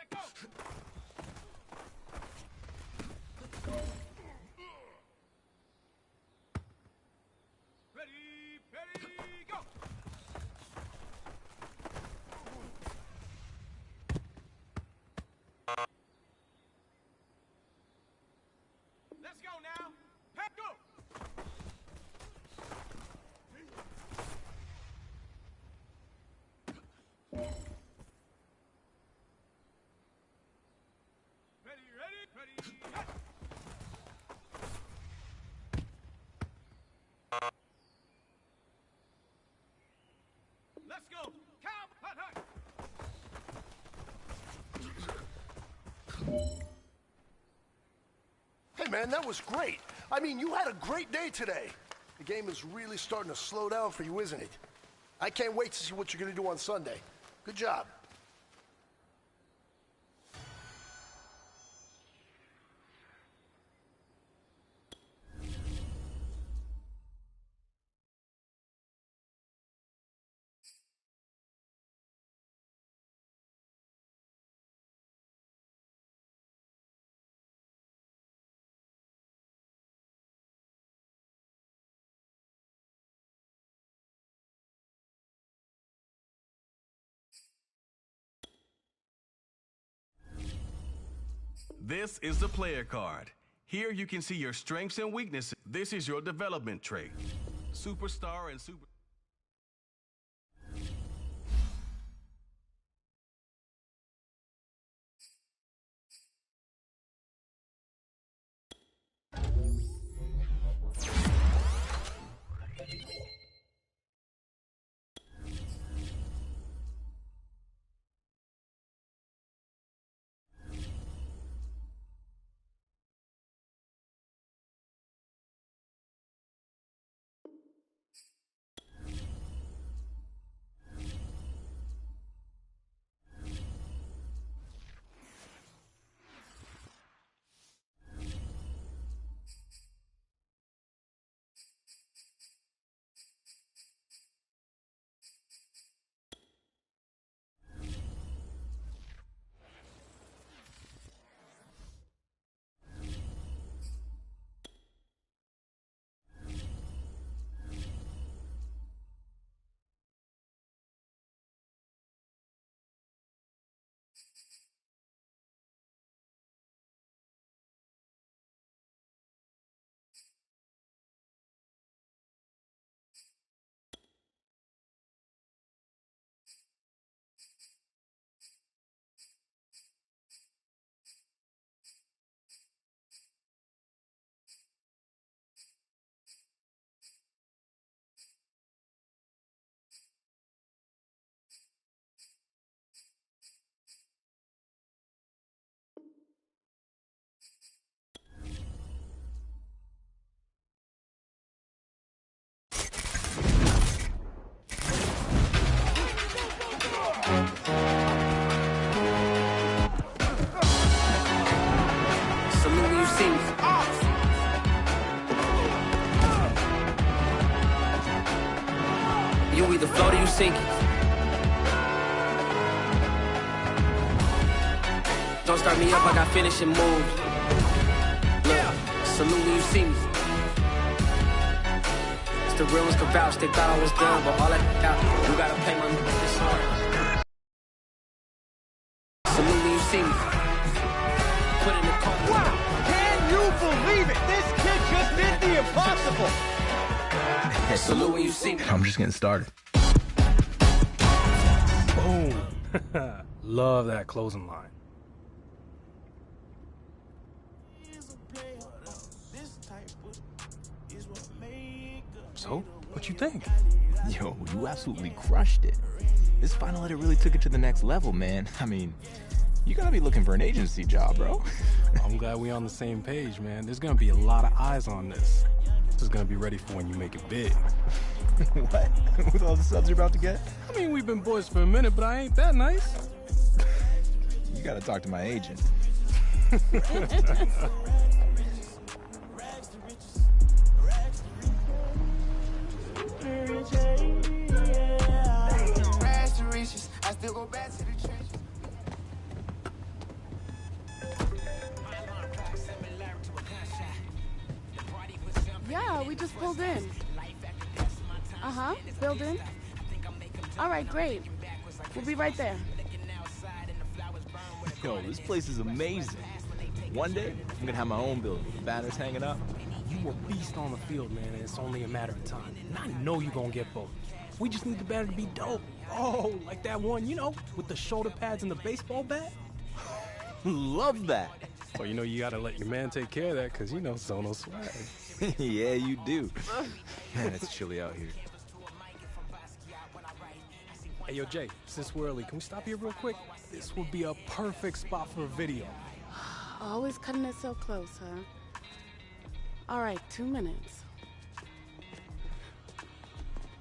Set, go. Ready, go. Let's go now. Hey, go. Ready. Hit. Let's go. Cow, hut, hut. Hey, man, that was great. I mean, you had a great day today. The game is really starting to slow down for you, isn't it? I can't wait to see what you're going to do on Sunday. Good job. This is the player card. Here you can see your strengths and weaknesses. This is your development trait. Superstar and super... You either float or you sink it. Don't start me up, I got finishing moves. Look, salute when you see me. It's the real ones can vouch, they thought I was done, but all that out, you gotta pay my this hard. Salute when you see me. Put in the car. Wow! Can you believe it? This kid just did the impossible! Salute when you see me. I'm just getting started. Boom. Love that closing line. So, what you think? Yo, you absolutely crushed it. This final letter really took it to the next level, man. I mean, you gotta be looking for an agency job, bro. I'm glad we're on the same page, man. There's gonna be a lot of eyes on this. This is gonna be ready for when you make it big. What? With all the subs you're about to get? I mean, we've been boys for a minute, but I ain't that nice. You gotta talk to my agent. we just pulled in. Uh-huh, building. All right, great. We'll be right there. Yo, this place is amazing. One day, I'm gonna have my own building with the banners hanging up. You a beast on the field, man, and it's only a matter of time. And I know you're gonna get both. We just need the banner to be dope. Oh, like that one, you know, with the shoulder pads and the baseball bat. Love that. Well, you know you gotta let your man take care of that, because you know Zono swag. Yeah, you do. Man, it's chilly out here. Hey, yo, Jay, since we're early, can we stop here real quick? This would be a perfect spot for a video. Always cutting it so close, huh? All right, 2 minutes.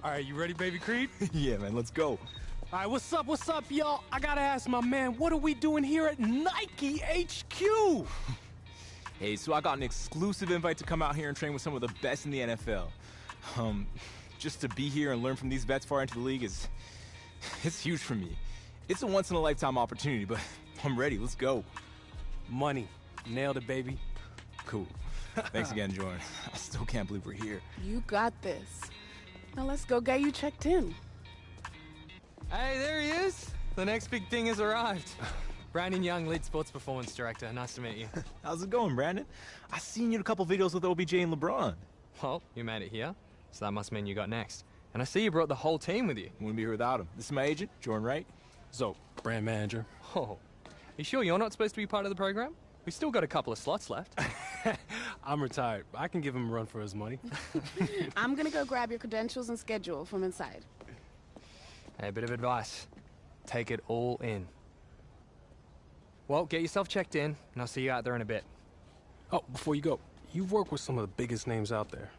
All right, you ready, baby Creed? Yeah, man, let's go. All right, what's up, y'all? I gotta ask my man, what are we doing here at Nike HQ? Hey, so I got an exclusive invite to come out here and train with some of the best in the NFL. Just to be here and learn from these vets far into the league it's huge for me. It's a once-in-a-lifetime opportunity, but I'm ready. Let's go. Money. Nailed it, baby. Cool. Thanks again, Jordan. I still can't believe we're here. You got this. Now let's go get you checked in. Hey, there he is. The next big thing has arrived. Brandon Young, lead sports performance director. Nice to meet you. How's it going, Brandon? I seen you in a couple videos with OBJ and LeBron. Well, you made it here, so that must mean you got next. And I see you brought the whole team with you. Wouldn't be here without him. This is my agent, Jordan Wright. Zo, brand manager. Oh, you sure you're not supposed to be part of the program? We've still got a couple of slots left. I'm retired. I can give him a run for his money. I'm gonna go grab your credentials and schedule from inside. Hey, a bit of advice. Take it all in. Well, get yourself checked in, and I'll see you out there in a bit. Oh, before you go, you've worked with some of the biggest names out there.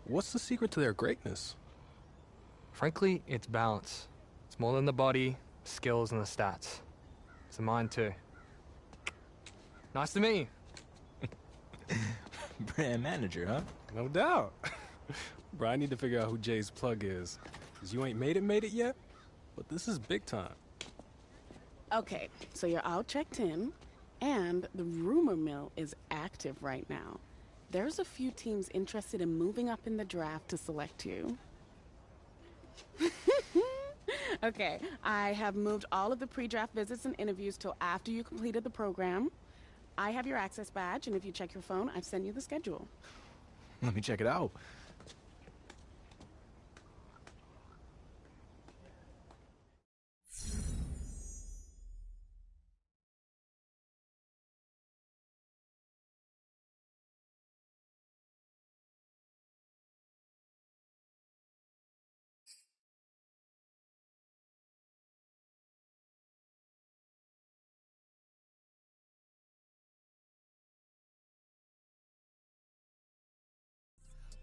What's the secret to their greatness? Frankly, it's balance. It's more than the body, skills, and the stats. It's the mind, too. Nice to meet you. Brand manager, huh? No doubt. Bro, I need to figure out who Jay's plug is. Because you ain't made it yet, but this is big time. Okay, so you're all checked in, and the rumor mill is active right now. There's a few teams interested in moving up in the draft to select you. Okay, I have moved all of the pre-draft visits and interviews till after you completed the program. I have your access badge, and if you check your phone, I've sent you the schedule. Let me check it out.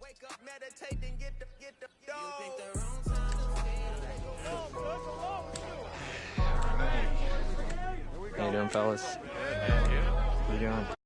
Wake up, meditate, and get the dog. You think the wrong time to How you doing, fellas? How you doing?